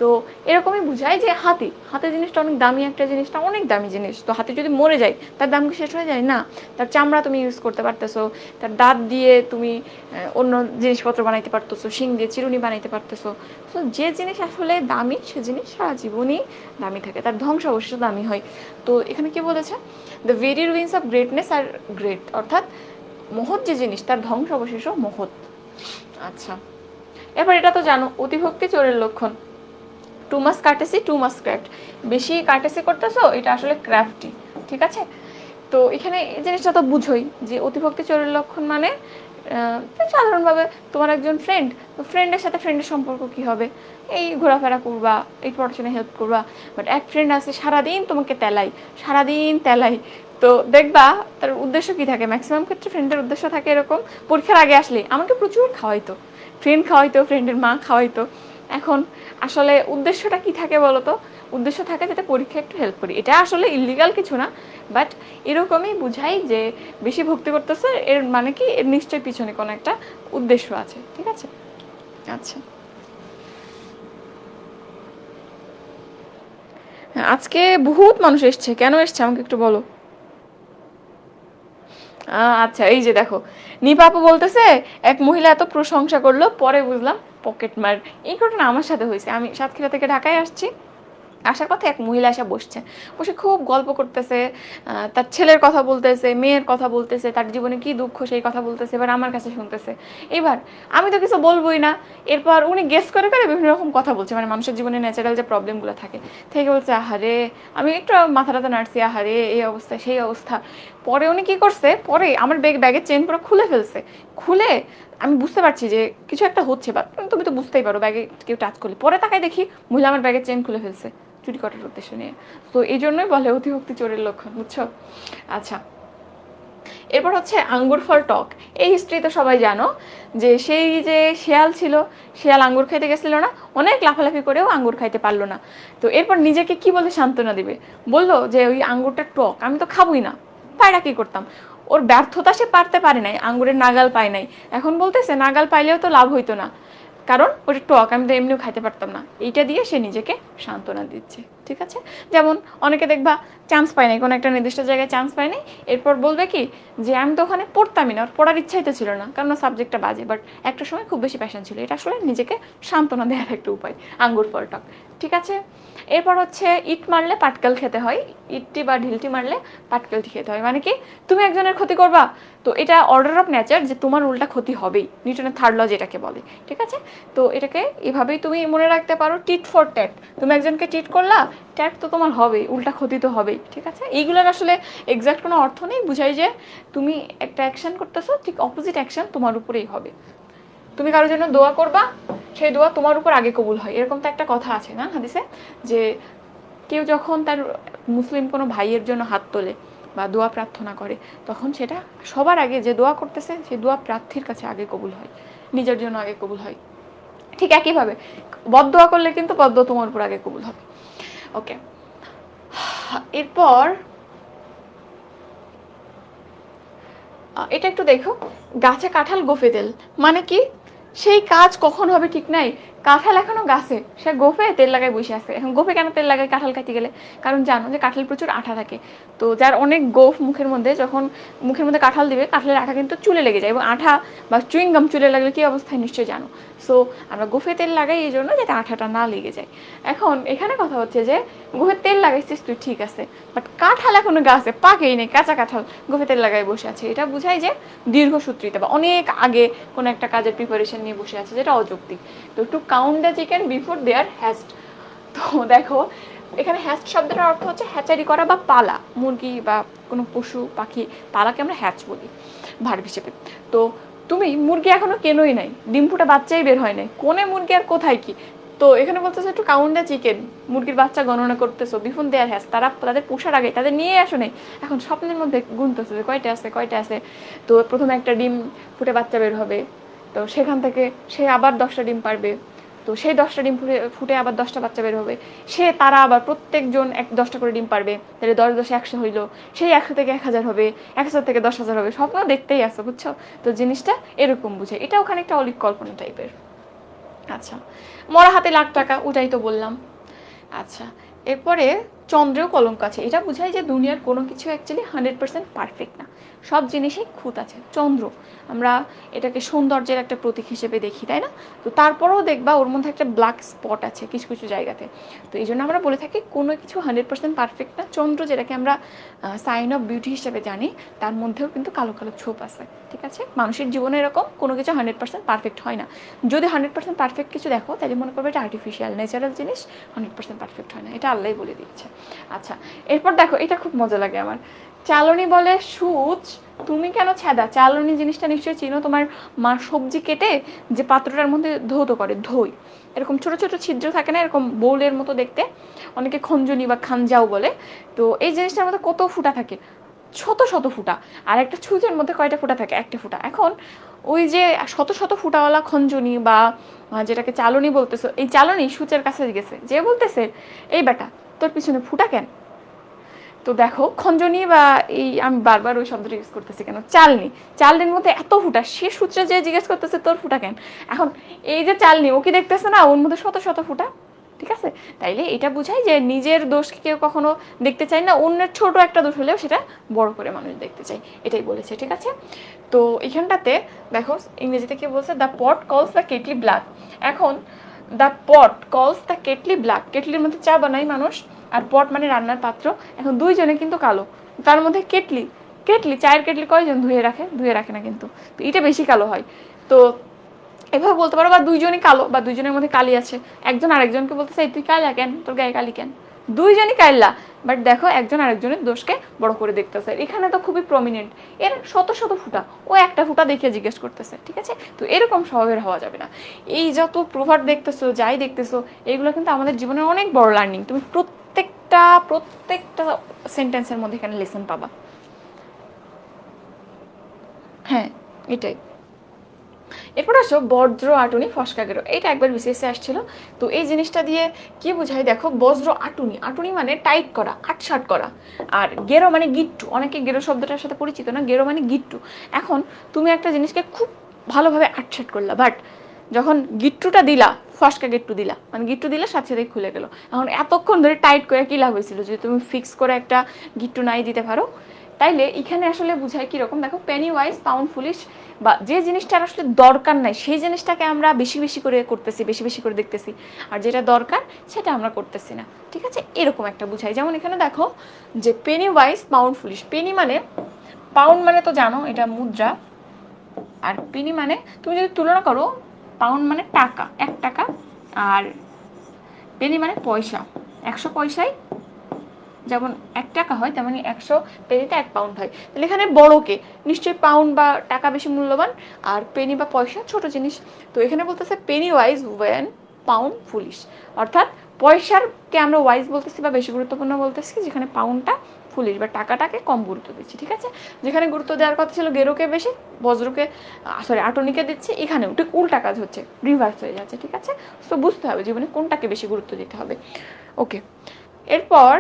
Speaker 1: তো এরকমই বুঝায় যে হাতি জিনিসটা অনেক দামি একটা জিনিসটা, অনেক দামি জিনিস। তো হাতি যদি মরে যায় তার দাম কি শেষ হয়ে যায়? না, তার চামড়া তুমি ইউজ করতে পারতেছো, তার দাঁত দিয়ে তুমি অন্য জিনিসপত্র বানাইতে পারতেছো, শিং দিয়ে চিরুনি বানাইতে পারতেছো। তো যে জিনিস আসলে দামি সে জিনিস সারা জীবনই দামি থাকে, তার ধ্বংসাবশেষও দামি হয়। তো এখানে কি বলেছে? The very ruins of greatness are great, অর্থাৎ মহৎ যে জিনিস তার ধ্বংসাবশেষও মহৎ। আচ্ছা, এবার এটা তো জানো, অতিভক্তি চোরের লক্ষণ। টু মাস কার্টেসি টু মাস ক্রাফট, বেশি কার্টেসি করতেছো, এটা আসলে ক্রাফটি, ঠিক আছে? তো এখানে এই জিনিসটা তো বুঝোই যে অতিভক্তি চোরের লক্ষণ মানে সাধারণভাবে তোমার একজন ফ্রেন্ড, তো ফ্রেন্ডের সাথে ফ্রেন্ডের সম্পর্ক কি হবে? এই ঘোরাফেরা করবা, এই পড়াশোনায় হেল্প করবা, বাট এক ফ্রেন্ড আছে সারাদিন তোমাকে সারাদিন তেলাই, তো দেখবা তার উদ্দেশ্য কি থাকে? ম্যাক্সিমাম ক্ষেত্রে ফ্রেন্ডের উদ্দেশ্য থাকে এরকম, পরীক্ষার আগে আসলে আমাকে প্রচুর খাওয়াইতো, ফ্রেন্ডের মা খাওয়াইতো। এখন আসলে উদ্দেশ্যটা কি থাকে বলো তো? উদ্দেশ্য থাকে যাতে পরীক্ষা একটু হেল্প করি, এটা আসলে ইলিগাল কিছু না, বাট এরকমই বুঝাই যে বেশি ভক্তি করতেছে, এর মানে কি এর নিশ্চয়ই পিছনে কোনো একটা উদ্দেশ্য আছে, ঠিক আছে? আচ্ছা, আজকে বহুত মানুষ এসছে, কেন এসছে আমাকে একটু বলো। আচ্ছা, এই যে দেখো, নিপাপু বলতেছে এক মহিলা এত প্রশংসা করলো, পরে বুঝলাম পকেট মার। এই ঘটনা আমার সাথে হয়েছে। আমি সাতক্ষীরা থেকে ঢাকায় আসছি, আসার পথে এক মহিলা এসে বসে খুব গল্প করতেছে, তার ছেলের কথা বলতেছে, মেয়ের কথা বলতেছে, তার জীবনে কি দুঃখ সেই কথা বলতেছে, এবার আমার কাছে শুনতেছে। এবার আমি তো কিছু বলবোই না, এরপর উনি গেস করে বিভিন্ন রকম কথা বলছে, মানে মানুষের জীবনে ন্যাচারাল যে প্রবলেমগুলো থাকে থেকে বলছে, আহারে, আমি একটু মাথাটা নাড়ছি, আহারে এই অবস্থা সেই অবস্থা। পরে উনি কি করছে, পরে আমার ব্যাগের চেন পুরো খুলে ফেলছে। খুলে আমি বুঝতে পারছি যে কিছু একটা হচ্ছে, বা তুমি তো বুঝতেই পারো ব্যাগে কেউ টাচ করলে। পরে তাকাই দেখি মহিলা আমার ব্যাগের চেন খুলে ফেলছে চুরি করার উদ্দেশ্য নিয়ে। তো এই জন্যই বলে অতিভক্তি চোরের লক্ষণ, বুঝছো? আচ্ছা, এরপর হচ্ছে আঙ্গুর ফল টক। এই হিস্ট্রি তো সবাই জানো, যে সেই যে শেয়াল ছিল, শেয়াল আঙ্গুর খাইতে গেছিল না, অনেক লাফালাফি করেও আঙ্গুর খাইতে পারলো না। তো এরপর নিজেকে কি বলে সান্ত্বনা দিবে? বললো যে ওই আঙ্গুরটা টক, আমি তো খাবোই না। পায়রা কি করতাম, ওর ব্যর্থতা সে পারতে পারে নাই, আঙ্গুরের নাগাল পায় নাই, এখন বলতেছে নাগাল পাইলেও তো লাভ হইতো না, কারণ ওটা টক, আমি তো এমনিও খাইতে পারতাম না। এইটা দিয়ে সে নিজেকে সান্ত্বনা দিচ্ছে, ঠিক আছে। যেমন অনেকে দেখবা চান্স পায় নাই, কোনো একটা নির্দিষ্ট জায়গায় চান্স পায় নাই, এরপর বলবে কি যে আমি তো ওখানে পড়তামই না, পড়ার ইচ্ছাই তো ছিল না, কারণ সাবজেক্টটা বাজে, বাট একটা সময় খুব বেশি প্যাশন ছিল। এটা আসলে নিজেকে সান্ত্বনা দেওয়ার একটা উপায়, আঙ্গুর ফল টক, ঠিক আছে। এরপর হচ্ছে ইট মারলে পাটকেল খেতে হয়, ইটটি বা ঢিলটি মারলে পাটকেলটি খেতে হয়, মানে কি তুমি একজনের ক্ষতি করবা, তো এটা অর্ডার অফ নেচার যে তোমার উল্টা ক্ষতি হবেই, নিউটনের থার্ড ল যেটাকে বলে, ঠিক আছে। তো এটাকে এভাবেই তুমি মনে রাখতে পারো, টিট ফর ট্যাট, তুমি একজনকে টিট করলা, ট্যাট তো তোমার হবেই, উল্টা ক্ষতি তো হবেই, ঠিক আছে। এইগুলোর আসলে এক্সাক্ট কোনো অর্থ নেই, বুঝাই যে তুমি একটা অ্যাকশন করতেছো, ঠিক অপোজিট অ্যাকশন তোমার উপরেই হবে। তুমি কারোর জন্য দোয়া করবা, সেই দোয়া তোমার উপর আগে কবুল হয়, এরকম তো একটা কথা আছে না হাদিসে, যে কেউ যখন তার মুসলিম কোনো ভাইয়ের জন্য হাত তোলে বা দোয়া প্রার্থনা করে, তখন সেটা সবার আগে যে দোয়া করতেছে সেই দোয়া প্রার্থীর কাছে আগে কবুল হয়, নিজের জন্য আগে কবুল হয়। ঠিক একইভাবে বদদোয়া করলে কিন্তু বদদোয়া তোমার উপর আগে কবুল হবে। ওকে, এরপর এটা একটু দেখো, গাছে কাঁঠাল গোফে তেল, মানে কি সেই কাজ কখন হবে ঠিক নাই, কাঁঠাল এখনো গাছে, সে গোফে তেল লাগায় বসে আছে। এখন গোফে কেন তেল লাগায় কাঁঠাল খাইতে গেলে, কারণ জানো যে কাঁঠাল প্রচুর আঠা থাকে, তো যার অনেক গোফ মুখের মধ্যে, যখন মুখের মধ্যে কাঁঠাল দিবে কাঁঠালের আঠা কিন্তু চুলে লেগে যায়, এবং আঠা বা চুইংগাম চুলে লাগলে কি অবস্থায় নিশ্চয়ই জানো। সো আমরা গোফে তেল লাগাই এই জন্য যাতে আঠাটা না লেগে যায়। এখন এখানে কথা হচ্ছে যে গোফে তেল লাগাইছিস তুই, ঠিক আছে, বাট কাঁঠাল এখনো গাছে পাকেই নেই, কাঁচা কাঁঠাল গোফে তেল লাগাই বসে আছে, এটা বুঝাই যে দীর্ঘসূত্রিতা বা অনেক আগে কোনো একটা কাজের প্রিপারেশন নিয়ে বসে আছে, যেটা অযৌক্তিক। তো to count the chicken before they are hatched, তো দেখো এখানে হ্যাস্ট শব্দটার অর্থ হচ্ছে হ্যাচারি করা বা পালা, মুরগি বা কোনো পশু পাখি পালাকে আমরা হ্যাচ বলি ভার্ব হিসেবে। তো তুমি মুরগি এখনো কেনই নাই, ডিম ফুটা বাচ্চাই বের হয় নাই, কোনে মুরগি আর কোথায় কি, তো এখানে বলতেছে একটু কাউন্ট দ্য চিকেন, মুরগির বাচ্চা গণনা করতেছো, বিফোর দে আর হ্যাজ, তারা তাদের পোষার আগে, তাদের নিয়ে আসো নেই, এখন স্বপ্নের মধ্যে গুনতেছে যে কয়টা আছে কয়টা আছে। তো প্রথমে একটা ডিম ফুটে বাচ্চা বের হবে, তো সেখান থেকে সে আবার 10টা ডিম পারবে, তো সেই 10টা ডিম ফুটে আবার 10টা বাচ্চা বের হবে, তারা আবার প্রত্যেকজন 10টা করে ডিম পারবে, তাহলে 10 10 100 হইলো, সেই 100 থেকে 1000 হবে, 1000 থেকে 10,000 হবে, স্বপ্ন দেখতেই আসো, বুঝছো। তো জিনিসটা এরকম বুঝে, এটাও খানিকটা অলিক কল্পনা টাইপের। আচ্ছা, মরা হাতে লাখ টাকা, ওটাই তো বললাম। আচ্ছা, এরপরে চন্দ্রেও কলঙ্ক আছে, এটা বোঝায় যে দুনিয়ার কোনো কিছু অ্যাকচুয়ালি 100% পারফেক্ট না, সব জিনিসেই খুঁত আছে। চন্দ্র আমরা এটাকে সৌন্দর্যের একটা প্রতীক হিসেবে দেখি, তাই না, তো তারপরেও দেখবা ওর মধ্যে একটা ব্ল্যাক স্পট আছে কিছু কিছু জায়গাতে, তো এই জন্য আমরা বলে থাকি কোনো কিছু 100% পারফেক্ট না। চন্দ্র যেটাকে আমরা সাইন অফ বিউটি হিসেবে জানি, তার মধ্যেও কিন্তু কালো কালো ছোপ আছে, ঠিক আছে। মানুষের জীবনে এরকম কোনো কিছু 100% পারফেক্ট হয় না, যদি 100% পারফেক্ট কিছু দেখো তাহলে মনে করবে এটা আর্টিফিশিয়াল, ন্যাচারাল জিনিস 100% পারফেক্ট হয় না, এটা আল্লাহই বলে দিচ্ছে। আচ্ছা, এরপর দেখো এটা খুব মজা লাগে আমার, চালনি বলে সুচ তুমি কেন ছেদা, চালনি জিনিসটা নিশ্চয়ই চিনো, তোমার মা সবজি কেটে যে পাত্রটার মধ্যে ধৌত করে, ধই এরকম ছোট ছোট ছিদ্র থাকে না, এরকম বোলের মতো দেখতে, অনেকে খঞ্জনি বা খানজাও বলে। তো এই জিনিসটার মধ্যে কত ফুটা থাকে, শত শত ফুটা, আর একটা ছুঁচের মধ্যে কয়টা ফুটা থাকে, একটা ফুটা। এখন ওই যে শত শত ফুটাওয়ালা খঞ্জনি বা যেটাকে চালনি বলতেছো, এই চালনি সূচের কাছে গেছে, যে বলতেছে এই বেটা তোর পিছনে ফুটা কেন। তো দেখো খঞ্জনি বা এই আমি বারবার ওই শব্দটা ইউজ করতেছি কেন, চালনি, চালনির মধ্যে এত ফুটা, সে সূত্রে যে জিজ্ঞেস করতেছে তোর ফুটা কেন। এখন এই যে চালনি, ও কি দেখতেছে না ওর মধ্যে শত শত ফুটা, ঠিক আছে। তাইলে এটা বোঝায় যে নিজের দোষকে কেউ কখনো দেখতে চায় না, অন্যের ছোট একটা দোষ হলেও সেটা বড় করে মানুষ দেখতে চায়, এটাই বলেছে, ঠিক আছে। তো এখানটাতে দেখো ইংরেজিতে কি বলছে, দ্য পট কলস দ্য কেটলি ব্ল্যাক। এখন দ্য পট কলস দ্য কেটলি ব্ল্যাক, কেটলির মধ্যে চা বানায় মানুষ, আর পট মানে রান্নার পাত্র, এখন দুইজনে কিন্তু কালো, তার মধ্যে কেটলি, চায়ের কেটলি কয়জন ধুয়ে রাখে, ধুয়ে রাখে না কিন্তু, তো এটা বেশি কালো হয়। তো এভাবে বলতে পারো, বা দুইজনই কালো বা দুইজনের মধ্যে কালি আছে, একজন আরেকজনকে বলতেছে তুই কালা কেন, তোর গায়ে কালি কেন, দুইজনই কাইল্লা, বাট দেখো একজন আরেকজনের দোষকে বড় করে দেখতেছে। এখানে তো খুবই প্রমিনেন্ট, এর শত শত ফুটা, ও একটা ফুটা দেখিয়ে জিজ্ঞেস করতেছে, ঠিক আছে। তো এরকম স্বভাবের হওয়া যাবে না। এই যত প্রভাব দেখতেছো, যাই দেখতেছো, এগুলো কিন্তু আমাদের জীবনের অনেক বড় লার্নিং, তুমি প্রত্যেকটা সেন্টেন্সের মধ্যে এখানে লেসন পাবা। হ্যাঁ, এটাই। এরপর আসো বজ্র আটুনি ফসকা গেরো, এটা একবার বিসিএসে আসছিল। তো এই জিনিসটা দিয়ে কি বোঝায় দেখো, বজ্র আটুনি, আটুনি মানে টাইট করা, আটসাট করা, আর গেরো মানে গিট্টু। অনেকে গেরো শব্দটার সাথে পরিচিত না, গেরো মানে গিট্টু। এখন তুমি একটা জিনিসকে খুব ভালোভাবে আটসাট করলা, বাট যখন গিট্টুটা দিলা, ফসকা গিট্টু দিলা, মানে গিট্টু দিলে সাথে সাথে খুলে গেল। এখন এতক্ষণ ধরে টাইট করে কি লাভ হয়েছিল যদি তুমি ফিক্স করে একটা গিট্টু নাই দিতে পারো। তাইলে এখানে আসলে বুঝায় কিরকম দেখো, পেনি ওয়াইজ পাউন্ড ফুলিশ, বা যে জিনিসটার আসলে দরকার নাই সেই জিনিসটাকে আমরা বেশি বেশি করে করতেছি, বেশি বেশি করে দেখতেছি, আর যেটা দরকার সেটা আমরা করতেছি না। ঠিক আছে, এরকম একটা বুঝাই। যেমন এখানে দেখো যে Penney wise pound foolish, Penney মানে, পাউন্ড মানে তো জানো এটা মুদ্রা, আর পেনি মানে তুমি যদি তুলনা করো, পাউন্ড মানে টাকা, 1 টাকা, আর পেনি মানে পয়সা, 100 পয়সায় যেমন 1 টাকা হয়, তেমনি 100 পেনিতে 1 পাউন্ড হয়। তাহলে এখানে বড়কে নিশ্চয়ই পাউন্ড বা টাকা বেশি মূল্যবান, আর পেনি বা পয়সা ছোট জিনিস। তো এখানে বলতেছে penny wise when pound foolish, অর্থাৎ পয়সারকে আমরা ওয়াইজ বলতেছি বা বেশি গুরুত্বপূর্ণ বলতেছি, যেখানে পাউন্ডটা ফুলিশ বা টাকাটাকে কম গুরুত্ব দিচ্ছি। ঠিক আছে, যেখানে গুরুত্ব দেওয়ার কথা ছিল গেরোকে বেশি, বজ্রকে আটনিকে দিচ্ছে, এখানেও ঠিক উল্টা কাজ হচ্ছে, রিভার্স হয়ে যাচ্ছে। ঠিক আছে, তো বুঝতে হবে জীবনে কোনটাকে বেশি গুরুত্ব দিতে হবে। ওকে, এরপর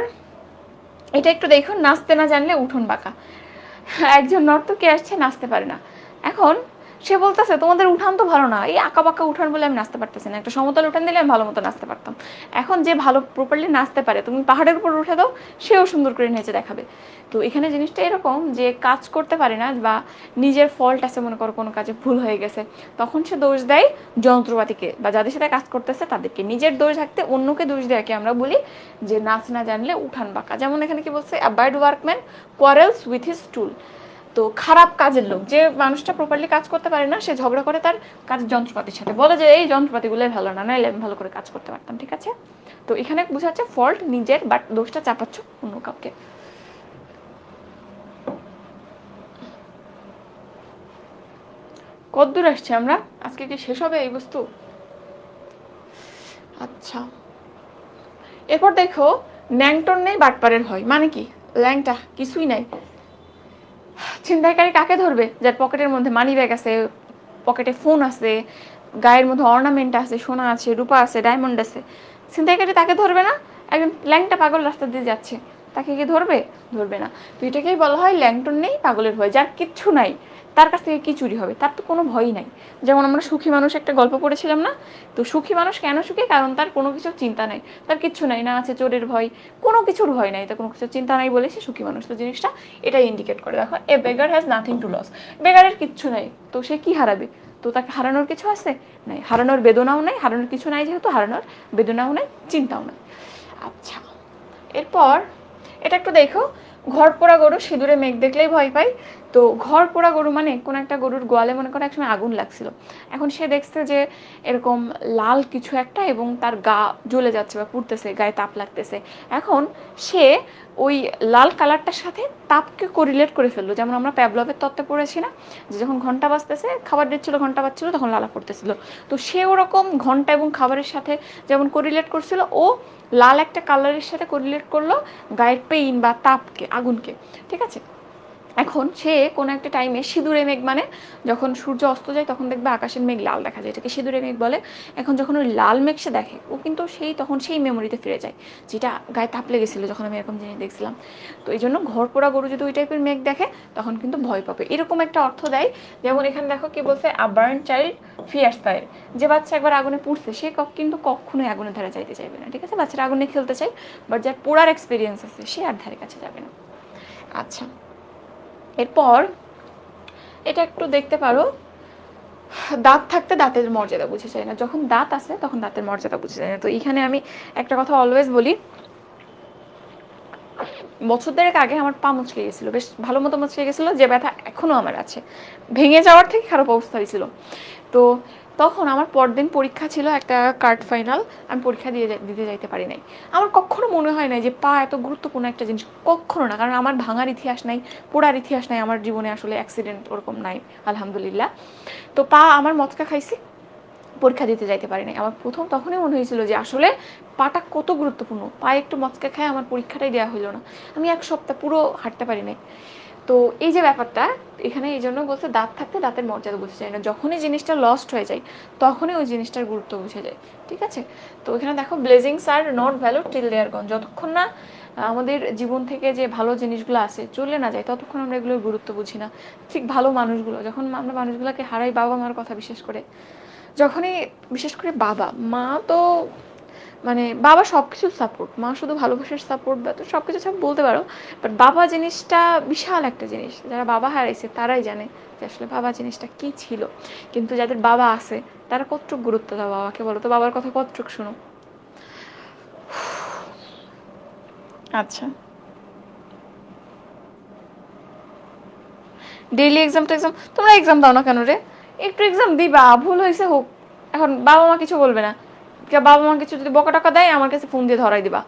Speaker 1: এটা একটু দেখুন, নাচতে না জানলে উঠোন বাঁকা। একজন নর্তকী আসছে, নাচতে পারে না। এখন সে বলতেছে তোমাদের উঠান তো ভালো না, এই আঁকা বাঁকা উঠান বলে আমি নাচতে পারতেছি না, একটা সমতল উঠান দিলে আমি ভালো মতো নাচতে পারতাম। এখন যে ভালো প্রপারলি নাচতে পারে, তুমি পাহাড়ের উপর উঠে দাও, সেও সুন্দর করে নেচে দেখাবে। তো এখানে জিনিসটা এরকম যে কাজ করতে পারে না, বা নিজের ফল্ট আছে, মনে করো কোনো কাজে ভুল হয়ে গেছে, তখন সে দোষ দেয় যন্ত্রপাতিকে বা যাদের সাথে কাজ করতেছে তাদেরকে। নিজের দোষ থাকতে অন্যকে দোষ দেওয়াকে আমরা বলি যে নাচ না জানলে উঠান বাঁকা। যেমন এখানে কি বলছে, a bad workman quarrels with his tool. তো খারাপ কাজের লোক, যে মানুষটা প্রপারলি কাজ করতে পারে না, সে ঝগড়া করে তার কাজের যন্ত্রপাতির সাথে, বলে যে এই যন্ত্রপাতিগুলোই ভালো না, নাহলে আমি ভালো করে কাজ করতে পারতাম। ঠিক আছে, তো এখানে বোঝাচ্ছে ফল্ট নিজের, বাট দোষটা চাপাচ্ছ অন্য কাউকে। কতদূর আসছে আমরা, আজকে কি শেষ হবে এই বস্তু? আচ্ছা, এরপর দেখো, ন্যাংটন নেই বাটপারের ভয়, মানে কি? ল্যাংটা কিছুই নাই, ছিনতাইকারী কাকে ধরবে? যার পকেটের মধ্যে মানি ব্যাগ আছে, পকেটে ফোন আছে, গায়ের মধ্যে অর্নামেন্ট আছে, সোনা আছে, রূপা আছে, ডায়মন্ড আছে। ছিনতাইকারী তাকে ধরবে না? একজন ল্যাংটা পাগল রাস্তা দিয়ে যাচ্ছে, তাকে কি ধরবে? ধরবে না। তো এটাকেই বলা হয় ল্যাংটন নেই পাগলের ভয়। যার কিচ্ছু নাই, তার কাছ থেকে কি চুরি হবে? তার তো কোনো ভয়ই নাই। যেমন আমরা সুখী মানুষ একটা গল্প পড়েছিলাম না? তো সুখী মানুষ কেন সুখী? কারণ তার কোনো কিছুর চিন্তা নাই, তার কিচ্ছু নাই, না আছে চোরের ভয়, কোনো কিছুর ভয় নাই, তার কোনো কিছুর চিন্তা নাই বলে সে সুখী মানুষ। তো জিনিসটা এটাই ইন্ডিকেট করে। দেখো, এ বেগার হ্যাজ নাথিং টু লস, বেগারের কিচ্ছু নাই, তো সে কি হারাবে? তো তাকে হারানোর কিছু আছে? নাই, হারানোর বেদনাও নাই, হারানোর কিছু নাই, যেহেতু হারানোর বেদনাও নাই, চিন্তাও নাই। আচ্ছা, এরপর এটা একটু দেখো, ঘর পোড়া গরু সিঁদুরে মেঘ দেখলেই ভয় পাই। তো ঘর পোড়া গরু মানে কোন একটা গরুর গোয়ালে মনে করো একসময় আগুন লাগছিল, এখন সে দেখছে যে এরকম লাল কিছু একটা, এবং তার গা জ্বলে যাচ্ছে বা পুড়তেছে, গায়ে তাপ লাগতেছে। এখন সে ওই লাল কালারটার সাথে তাপকে কোরিলেট করে ফেললো। যেমন আমরা প্যাভলভের তত্ত্বে পড়েছি না, যে যখন ঘন্টা বাজতেছে, খাবার দিচ্ছিল, ঘন্টা বাজছিল, তখন লালা পড়তেছিল। তো সে ওরকম ঘন্টা এবং খাবারের সাথে যেমন কোরিলেট করছিল, ও লাল একটা কালারের সাথে কোরিলেট করলো গায়ের পেইন বা তাপকে, আগুনকে। ঠিক আছে, এখন সে কোনো একটা টাইমে সিঁদুরে মেঘ, মানে যখন সূর্য অস্ত যায় তখন দেখবে আকাশের মেঘ লাল দেখা যায়, এটাকে সিঁদুরে মেঘ বলে। এখন যখন ওই লাল মেঘ সে দেখে, ও কিন্তু তখন সেই মেমোরিতে ফিরে যায়, যেটা গায়ে তাপ লেগেছিল যখন আমি এরকম জিনিস দেখছিলাম। তো এই জন্য ঘর পোড়া গরু যদি ওই টাইপের মেঘ দেখে, তখন কিন্তু ভয় পাবে, এরকম একটা অর্থ দেয়। যেমন এখানে দেখো কি বলছে, আ বার্ন চাইল্ড ফিয়ার্স ফায়ার, যে বাচ্চা একবার আগুনে পুড়ছে সে কিন্তু কখনোই আগুনের ধারে যাইতে চাইবে না। ঠিক আছে, বাচ্চারা আগুনে খেলতে চাই, বাট যার পোড়ার এক্সপিরিয়েন্স আছে সে আর ধারে কাছে যাবে না। আচ্ছা, এরপর এটা একটু দেখতে পারো, দাঁত থাকতে দাঁতের মর্যাদা বুঝে যায় না, যখন দাঁত আছে তখন দাঁতের মর্যাদা বুঝে যায় না। তো এখানে আমি একটা কথা অলওয়েজ বলি, বছর দেড়েক আগে আমার পা মুচকে গেছিলো, বেশ ভালো মতো মুচকে গেছিলো, যে ব্যথা এখনও আমার আছে, ভেঙে যাওয়ার থেকে খারাপ অবস্থা হয়েছিল। তো তখন আমার পরদিন পরীক্ষা ছিল, একটা কার্ড ফাইনাল, আমি পরীক্ষা দিতে যাইতে পারি নাই। আমার কখনো মনে হয় না যে পা এত গুরুত্বপূর্ণ একটা জিনিস, কখনো না, কারণ আমার ভাঙার ইতিহাস নাই, পোড়ার ইতিহাস নাই, আমার জীবনে আসলে অ্যাক্সিডেন্ট ওরকম নাই আলহামদুলিল্লাহ। তো পা আমার মচকা খাইছি, পরীক্ষা দিতে যাইতে পারি নাই। আমার প্রথম তখনই মনে হয়েছিল যে আসলে পাটা কত গুরুত্বপূর্ণ, পায়ে একটু মচকা খায় আমার পরীক্ষাটাই দেওয়া হলো না, আমি 1 সপ্তাহ পুরো হাঁটতে পারি নাই। তো তো এই যে ব্যাপারটা এখানে এই জন্য বলছে দাঁত থাকতে দাঁতের মর্যাদা বুঝে যায় না, যখনই জিনিসটা লস্ট হয়ে যায় তখনই ওই জিনিসটার গুরুত্ব বুঝে যায়, ঠিক আছে। তো এখানে দেখো blessings are not value till they are gone, যতক্ষণ না আমাদের জীবন থেকে যে ভালো জিনিসগুলো আছে চলে না যায় ততক্ষণ আমরা এগুলোর গুরুত্ব বুঝি না। ঠিক ভালো মানুষগুলো যখন আমরা মানুষগুলোকে হারাই, বাবা মার কথা বিশেষ করে, যখনই বিশেষ করে বাবা মা তো মানে বাবা সব কিছু সাপোর্ট, মা শুধু ভালোবাসার সাপোর্ট বা তো সব কিছু সব বলতে পারো, বাট বাবা জিনিসটা বিশাল একটা জিনিস, যারা বাবা হারাইছে তারাই জানে যে আসলে বাবা জিনিসটা কি ছিল। কিন্তু যাদের বাবা আছে তারা কতটুকু গুরুত্ব দাও বাবাকে, বলো তো বাবার কথা কতটুকু শোনো। আচ্ছা, ডেইলি এক্সাম তো এক্সাম, তোমরা এক্সাম দাও না কেন রে? একটু এক্সাম দিবা, ভুল হয়েছে হোক, এখন বাবা মা কিছু বলবে না, বাবা মা কিছু যদি বকা টাকা দেয় আমার কাছে ফোন দিয়ে ধরাই দিবা,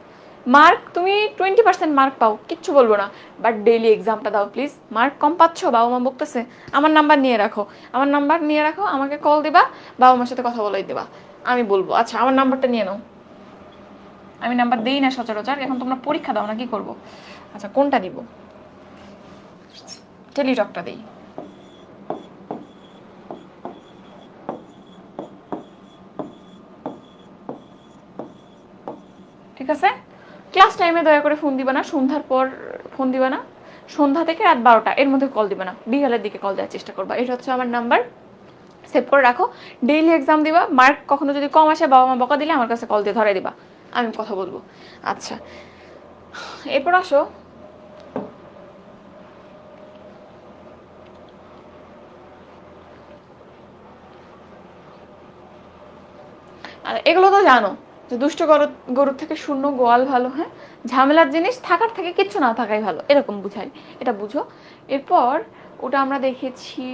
Speaker 1: মার্ক তুমি 20% মার্ক পাও, কিচ্ছু বলবো না, বাট ডেইলি এক্সামটা দাও প্লিজ। মার্ক কম পাচ্ছ, বাবা মা বকতেছে, আমার নাম্বার নিয়ে রাখো, আমার নাম্বার নিয়ে রাখো, আমাকে কল দিবা, বাবা মার সাথে কথা বলাই দিবা, আমি বলবো। আচ্ছা আমার নাম্বারটা নিয়ে নাও, আমি নাম্বার দেই না সচরাচর, এখন তোমরা পরীক্ষা দাও না কি করবো। আচ্ছা কোনটা দিব, টেলিটকটা দিই। ঠিক আছে, ক্লাস টাইমে দয়া করে ফোন দিবা না, সন্ধ্যার পর ফোন দিবা না, সন্ধ্যা থেকে রাত 12টা এর মধ্যে কল দিবা না, বিকালের দিকে কল দেওয়ার চেষ্টা করবা, এটা হচ্ছে আমার নাম্বার, সেভ করে রাখো। ডেইলি এক্সাম দিবা, মার্ক কখনো যদি কম আসে বাবা মা বকা দিলে আমার কাছে কল দিয়ে ধরে দিবা, আমি কথা বলবো। আচ্ছা এরপর আসো, আর এগুলো তো জানো যে দুষ্ট গরুর থেকে শূন্য গোয়াল ভালো, হ্যাঁ ঝামেলার জিনিস থাকার থেকে কিচ্ছু না থাকাই ভালো, এরকম বুঝাই, এটা বুঝো। এরপর ওটা আমরা দেখেছি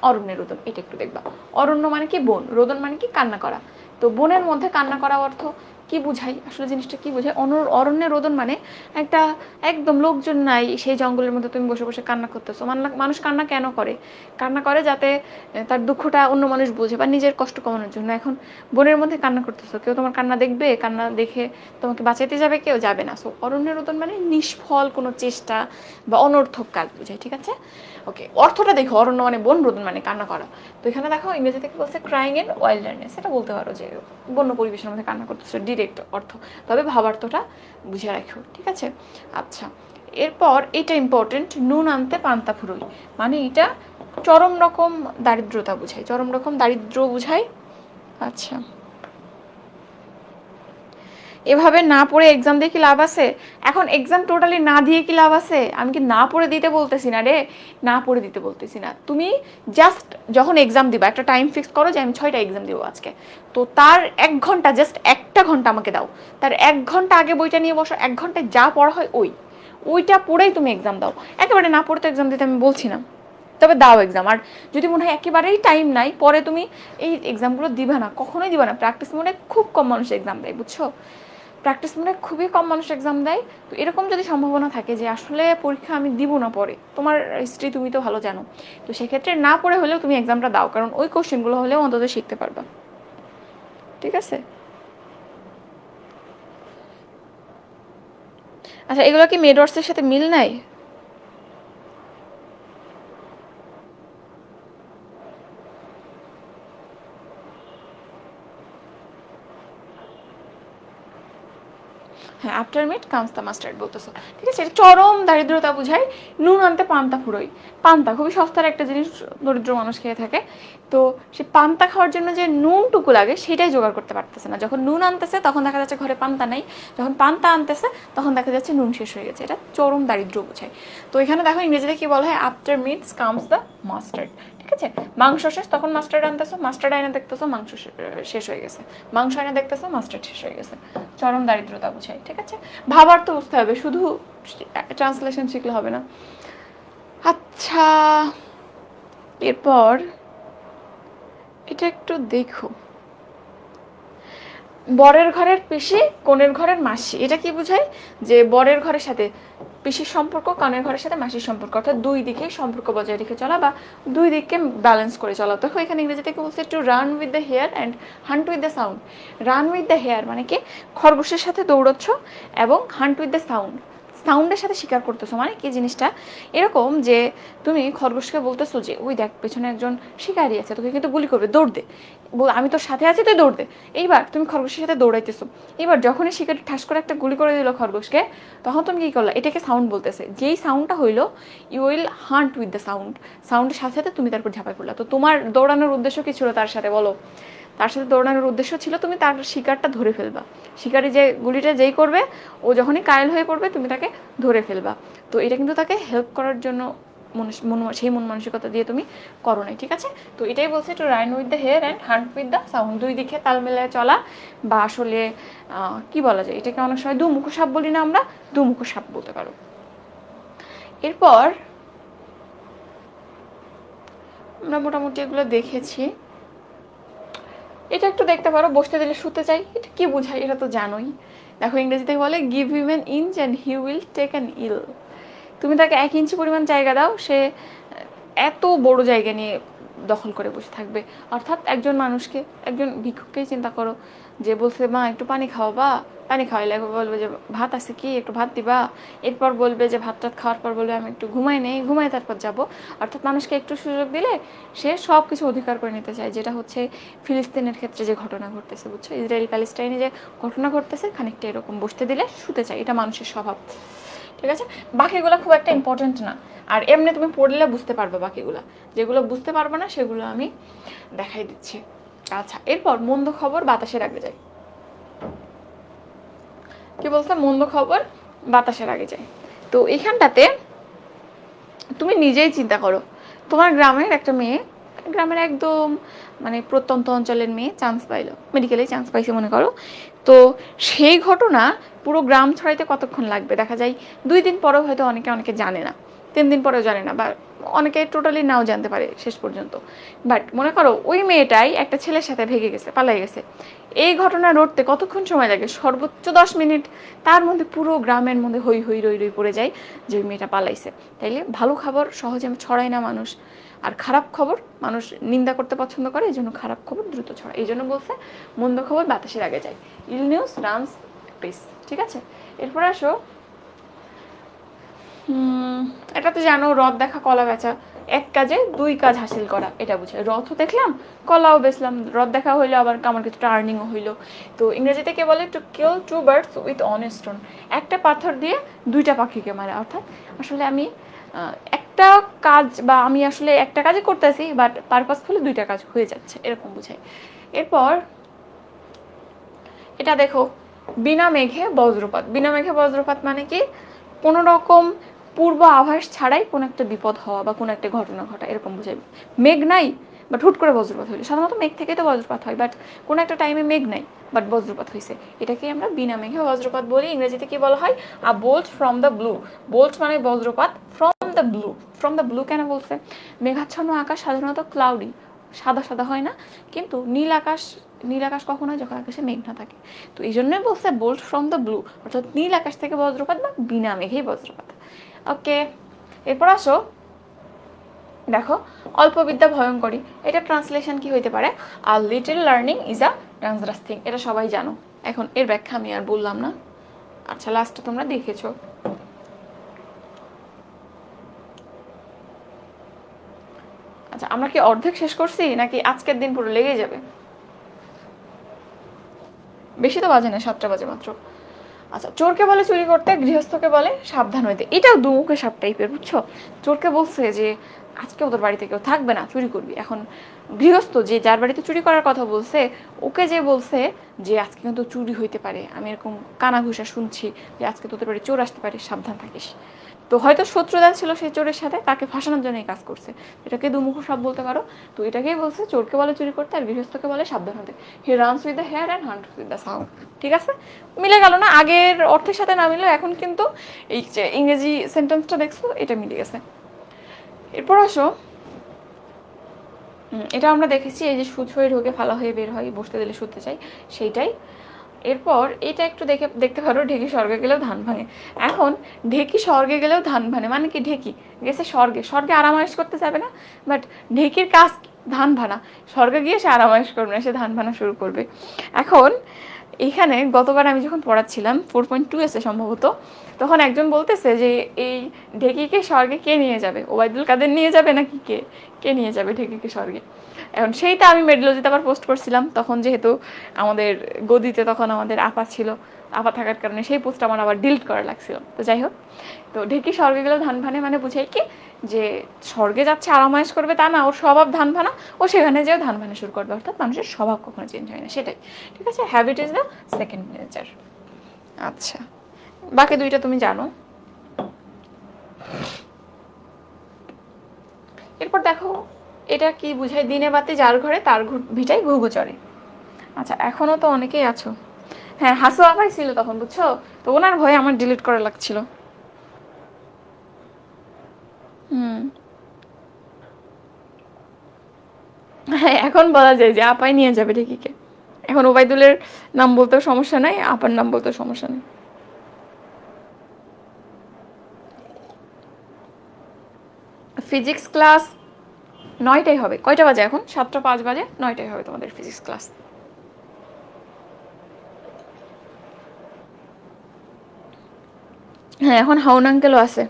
Speaker 1: অরণ্যের রোদন, এটা একটু দেখবা। অরণ্য মানে কি বন, রোদন মানে কি কান্না করা, তো বনের মধ্যে কান্না করা অর্থ কি বুঝাই, আসলে জিনিসটা কি বোঝায়? অরণ্যের রোদন মানে একটা একদম লোকজন নাই সেই জঙ্গলের মধ্যে তুমি বসে বসে কান্না করতেছো। মানুষ কান্না কেন করে? কান্না করে যাতে তার দুঃখটা অন্য মানুষ বুঝে বা নিজের কষ্ট কমানোর জন্য। এখন বনের মধ্যে কান্না করতেছো, কেউ তোমার কান্না দেখবে? কান্না দেখে তোমাকে বাঁচাইতে যাবে? কেউ যাবে না। সো অরণ্যের রোদন মানে নিষ্ফল কোনো চেষ্টা বা অনর্থক কাজ বোঝায়, ঠিক আছে। ওকে, অর্থটা দেখো, অরণ্য মানে বন, রোদন মানে কান্না করা। তো এখানে দেখো ইংরেজি থেকে বলছে ক্রাইং ইন ওয়াইল্ডারনেস, এটা বলতে পারো যে বন্য পরিবেশের মধ্যে কান্না করতেছে, ডিরেক্ট অর্থ, তবে ভাবার্থটা বুঝে রাখো, ঠিক আছে। আচ্ছা এরপর এটা ইম্পর্টেন্ট, নুন আনতে পান্তা ফুরোই, মানে এটা চরম রকম দারিদ্রতা বুঝায়, চরম রকম দারিদ্র বুঝায়। আচ্ছা এভাবে না পড়ে এক্সাম দিয়ে কি লাভ আছে? এখন এক্সাম টোটালি না দিয়ে কি লাভ আছে? আমি কি না পড়ে দিতে বলতেছি না রে, না পড়ে দিতে বলতেছি না। তুমি জাস্ট যখন এক্সাম দিবা একটা টাইম ফিক্স করো যে আমি 6টা এক্সাম দিব আজকে, তো তার 1 ঘন্টা, জাস্ট 1টা ঘন্টা আমাকে দাও, তার 1 ঘন্টা আগে বইটা নিয়ে বসো, 1 ঘন্টায় যা পড়া হয় ওইটা পড়েই তুমি এক্সাম দাও। একেবারে না পড়তে এক্সাম দিতে আমি বলছি না, তবে দাও এক্সাম। আর যদি মনে হয় একেবারেই টাইম নাই, পরে তুমি এই এক্সামগুলো দিবা না, কখনোই দিবা না। প্র্যাকটিস মোডে খুব কম মানুষ এক্সাম দেয়, বুঝছো, প্র্যাকটিস মোডে খুবই কম মানুষ এক্সাম দেয়। তো এরকম যদি সম্ভাবনা থাকে যে আসলে পরীক্ষা আমি দিব না পরে, তোমার হিস্ট্রি তুমি তো ভালো জানো, তো সেক্ষেত্রে না পড়ে হলেও তুমি এক্সামটা দাও, কারণ ওই কোশ্চেনগুলো হলেও অন্তত শিখতে পারবা, ঠিক আছে। আচ্ছা এগুলো কি মেডওয়ার্সের সাথে মিল নাই? হ্যাঁ, after meat comes the mustard বলতেছো, ঠিক আছে। এটা চরম দারিদ্রতা বুঝায়। নুন আনতে পান্তা ফুরোই, পান্তা খুবই সস্তার একটা জিনিস, দরিদ্র মানুষ খেয়ে থাকে। তো সে পান্তা খাওয়ার জন্য যে নুনটুকু লাগে সেটাই জোগাড় করতে পারতেছে না। যখন নুন আনতেছে তখন দেখা যাচ্ছে ঘরে পান্তা নেই, যখন পান্তা আনতেছে তখন দেখা যাচ্ছে নুন শেষ হয়ে গেছে। এটা চরম দারিদ্র বোঝায়। তো এখানে দেখো ইংরেজিতে কি বলা হয়, after meets comes the mustard, ঠিক আছে। মাংস শেষ, তখন মাস্টার্ড আনতেছো, মাস্টার্ড আইনে দেখতেছো মাংস শেষ হয়ে গেছে, মাংস আইনে দেখতেছো মাস্টার্ড শেষ হয়ে গেছে, চরম দারিদ্রতা বোঝায়, ঠিক আছে। ভাবার তো বুঝতে হবে, শুধু ট্রান্সলেশন শিখলে হবে না। আচ্ছা এরপর এটা একটু দেখো, বরের ঘরের পিসি কনের ঘরের মাসি, এটা কি বোঝায়? যে বরের ঘরের সাথে পিসির সম্পর্ক, কনের ঘরের সাথে মাসির সম্পর্ক, অর্থাৎ দুই দিকেই সম্পর্ক বজায় রেখে চলা বা দুই দিককে ব্যালেন্স করে চলা। তো এখানে ইংরেজি থেকে বলছে to run with the hare and hunt with the sound. Run with the hare মানে কি খরগোশের সাথে দৌড়চ্ছ, এবং হান্ট উইথ দ্য সাউন্ড, সাউন্ডের সাথে স্বীকার করতেছো, মানে কি জিনিসটা এরকম যে তুমি খরগোশকে বলতেছো যে ওই দেখ পেছনে একজন শিকারি আছে, তোকে কিন্তু গুলি করবে, দৌড় দে, আমি তোর সাথে আছি, তুই দৌড় দে। এইবার তুমি খরগোশের সাথে দৌড়াইতেছো, এবার যখনই শিকারি ঠাস করে একটা গুলি করে দিল খরগোশকে, তখন তুমি কি করলা, এটাকে সাউন্ড বলতেছে। যেই সাউন্ডটা হইলো you will hunt with the sound, সাউন্ডের সাথে সাথে তুমি তারপর ঝাঁপাই পড়লা। তো তোমার দৌড়ানোর উদ্দেশ্য কি ছিল তার সাথে, বলো? তার সাথে দৌড়ানোর উদ্দেশ্য ছিল তুমি তার শিকারটা ধরে ফেলবা। শিকারি যে গুলিটা যেই করবে, ও যখনই কায়েল হয়ে পড়বে তুমি তাকে ধরে ফেলবা। তো এটা কিন্তু তাকে হেল্প করার জন্য সেই মন মানসিকতা দিয়ে তুমি করো নাই, ঠিক আছে? তো এটাই বলছে to run with the hare and hunt with the sound, দুই দিকে তাল মেলায় চলা, বা আসলে কি বলা যায়, এটাকে অনেক সময় দুমুখো সাপ বলি না আমরা, দুমুখো সাপ বলতে পারো। এরপর আমরা মোটামুটি এগুলো দেখেছি। এটা একটু দেখতে পারো, বসতে দিলে শুতে চাই, এটা কি বোঝায় এটা তো জানোই। দেখো ইংরেজিতে বলে give him an inch and he will take an ell. তুমি তাকে 1 ইঞ্চি পরিমাণ জায়গা দাও, সে এত বড় জায়গা নিয়ে দখল করে বসে থাকবে। অর্থাৎ একজন মানুষকে, একজন ভিক্ষুককেই চিন্তা করো, যে বলছে মা একটু পানি খাওয়াবা, পানি খাওয়াইলে বলবে যে ভাত আছে কি, একটু ভাত দিবা, এরপর বলবে যে ভাত টাত খাওয়ার পর বলবে আমি একটু ঘুমাই নেই, ঘুমাই তারপর যাব। অর্থাৎ মানুষকে একটু সুযোগ দিলে সে সব কিছু অধিকার করে নিতে চায়, যেটা হচ্ছে ফিলিস্তিনের ক্ষেত্রে যে ঘটনা ঘটতেছে, বুঝছো, ইসরায়েল প্যালেস্টাইনে যে ঘটনা ঘটতেছে, খানিকটা এরকম, বসতে দিলে শুতে চায়, এটা মানুষের স্বভাব, ঠিক আছে? বাকিগুলো খুব একটা ইম্পর্টেন্ট না, আর এমনি তুমি পড়লে বুঝতে পারবে। বাকিগুলো যেগুলো বুঝতে পারবে না সেগুলো আমি দেখাই দিচ্ছি। আচ্ছা, এরপর মন্দ খবর বাতাসের আগে যায়। কি বলছে, মন্দ খবর বাতাসের আগে যায়। তো এখানটাতে তুমি নিজেই চিন্তা করো, তোমার গ্রামের একটা মেয়ে, গ্রামের একদম মানে প্রত্যন্ত অঞ্চলের মেয়ে চান্স পাইলো, মেডিকেলে চান্স পাইছে মনে করো। তো সেই ঘটনা পুরো গ্রাম ছড়াইতে কতক্ষণ লাগবে? দেখা যায় 2 দিন পরেও হয়তো অনেকে জানে না, 3 দিন পরেও জানে না, বা অনেকে টোটালি নাও জানতে পারে শেষ পর্যন্ত। বাট মনে করো ওই মেয়েটাই একটা ছেলের সাথে ভেগে গেছে, পালাই গেছে, এই ঘটনা রটতে কতক্ষণ সময় লাগে? সর্বোচ্চ 10 মিনিট। তার মধ্যে পুরো গ্রামের মধ্যে হই হই রই রই পড়ে যায় যে ওই মেয়েটা পালাইছে। তাইলে ভালো খবর সহজে ছড়ায় না মানুষ, আর খারাপ খবর মানুষ নিন্দা করতে পছন্দ করে, এই জন্য খারাপ খবর দ্রুত ছড়ায়। এই জন্য বলছে মন্দ খবর বাতাসের আগে যায়, ইল নিউজ রানস পেস, ঠিক আছে? এরপর আসো, এটা তো জানো, রথ দেখা কলা বেচা, এক কাজে 2 কাজ হাসিল করা, এটা বুঝায়। রথও দেখলাম, কলাও বেচলাম, রথ দেখা হইলো, আবার আমার কিছুটা আর্নিংও হইলো। তো ইংরেজিতে কে বলে to kill 2 birds with one stone, একটা পাথর দিয়ে 2টা পাখিকে মারে। অর্থাৎ আসলে আমি একটা কাজ, বা আমি আসলে একটা কাজই করতেছি, বাট পারপাসফুলি 2টা কাজ হয়ে যাচ্ছে, এরকম বুঝায়। এরপর এটা দেখো, বিনা মেঘে বজ্রপাত। বিনা মেঘে বজ্রপাত মানে কি, কোনো রকম পূর্ব আভাস ছাড়াই কোনো একটা বিপদ হওয়া বা কোনো একটা ঘটনা ঘটা, এরকম বুঝাই। মেঘ নাই বাট হুট করে বজ্রপাত হইলো, সাধারণত মেঘ থেকেই তো বজ্রপাত হয়, বাট কোনো একটা টাইমে মেঘ নাই বাট বজ্রপাত হয়েছে, এটাকেই আমরা বিনা মেঘে বজ্রপাত বলি। ইংরেজিতে কি বলা হয়, a bolt from the blue. Bolt মানে বজ্রপাত, from the blue. From the blue কেন বলছে? মেঘাচ্ছন্ন আকাশ সাধারণত ক্লাউডি, সাদা সাদা হয় না, কিন্তু নীল আকাশ কখন হয়? যখন আকাশে মেঘ না থাকে। তো এই জন্যই বলছে বোল্ট ফ্রম দ্য ব্লু, অর্থাৎ নীল আকাশ থেকে বজ্রপাত বা বিনা মেঘেই বজ্রপাত। ওকে, এরপর আসো, দেখো অল্প বিদ্যা ভয়ঙ্করী, এটা ট্রান্সলেশন কি হইতে পারে? আর little learning is a dangerous thing, এটা সবাই জানো। এখন এর ব্যাখ্যা আমি আর বললাম না। আচ্ছা, লাস্টটা তোমরা দেখেছো। আচ্ছা, আমরা কি অর্ধেক শেষ করছি নাকি আজকের দিন পুরো লেগে যাবে? বেশি তো বাজে না, 7টা বাজে মাত্র। আচ্ছা, চোরকে বলে চুরি করতে, গৃহস্থকে বলে সাবধান হইতে। এটাও দুমুখে সাপ টাইপের, বুঝছো? চোরকে বলছে যে আজকে ওদের বাড়িতে কেউ থাকবে না, চুরি করবি। এখন গৃহস্থ যে যার বাড়িতে চুরি করার কথা বলছে, ওকে যে বলছে যে আজকে কিন্তু চুরি হইতে পারে, আমি এরকম কানা ঘুষা শুনছি যে আজকে তোদের বাড়ি চোর আসতে পারে, সাবধান থাকিস। তো হয়তো শত্রুতা ছিল সেই চোরের সাথে, তাকে ফাঁসানোর জন্য এই কাজ করছে, এটাকে দুমুখ সাপ বলতে পারো। তো এটাকেই বলছে চোরকে বলে চুরি করতে আর গৃহস্থকে বলে সাবধান হতে। He runs with the hare and hunts with the sound. ঠিক আছে, মিলে গেল না? আগের অর্থের সাথে না মিলে এখন কিন্তু এই যে ইংরেজি সেন্টেন্সটা দেখছো, এটা মিলে গেছে। এরপর আসো, এটা আমরা দেখেছি, এই যে সুচ হয়ে ঢোকে, ফালা হয়ে বের হয়, বসতে দিলে শুতে চাই, সেইটাই। এরপর এটা একটু দেখতে পারো, ঢেকি স্বর্গে গেলেও ধান ভাঙে। এখন ঢেকি স্বর্গে গেলেও ধান ভাঙে মানে কি? ঢেকি গেছে স্বর্গে আরামায়েশ করতে যাবে না, বাট ঢেকির কাজ ধান ভানা, স্বর্গে গিয়ে সে আরামায়েশ করবে না, সে ধান ভানা শুরু করবে। এখন এইখানে গতবার আমি যখন পড়াচ্ছিলাম 4.2 এসে সম্ভবত, তখন একজন বলতেছে যে এই ঢেকিকে স্বর্গে কে নিয়ে যাবে, ওবায়দুল কাদের নিয়ে যাবে নাকি কে কে নিয়ে যাবে ঢেকিকে স্বর্গে। এখন সেইটা আমি মেডলজিতে আবার পোস্ট করছিলাম, তখন যেহেতু আমাদের গদিতে তখন আমাদের আপা ছিল, আপা থাকার কারণে সেই পোস্টটা আমার আবার ডিলিট করা লাগছিল। তো যাই হোক, তো ঢেকি স্বর্গে গেলেও ধান ভানে মানে বুঝাই কি যে স্বর্গে যাচ্ছে আরামায়েশ করবে তা না, ওর স্বভাব ধান ভানা, ও সেখানে যেও ধান ভানা শুরু করবে, অর্থাৎ মানুষের স্বভাব কখনো চেঞ্জ হয় না, সেটাই। ঠিক আছে, habit is the second nature. আচ্ছা, বাকি দুইটা তুমি জানো। এরপর দেখো এটা কি বুঝায়, দিনে বাতি যার ঘরে তার ভিটাই ঘুঘু চড়ে। আচ্ছা, এখনো তো অনেকেই আছো। হ্যাঁ, হাসু আপাই ছিল তখন, বুঝছো, তো ওনার ভয়ে আমার ডিলিট করা লাগছিল। হুম, হ্যাঁ, এখন বলা যায় যে আপাই নিয়ে যাবে ঢেকিকে। এখন ওবায়দুলের নাম বলতেও সমস্যা নাই, আপার নাম বলতেও সমস্যা নেই। ফিজিক্স ক্লাস 9টায় হবে। কয়টা বাজে এখন? 7টা 5 বাজে। 9টায় হবে তোমাদের ফিজিক্স ক্লাস। হ্যাঁ, এখন হাউন আঙ্কেলও আছে।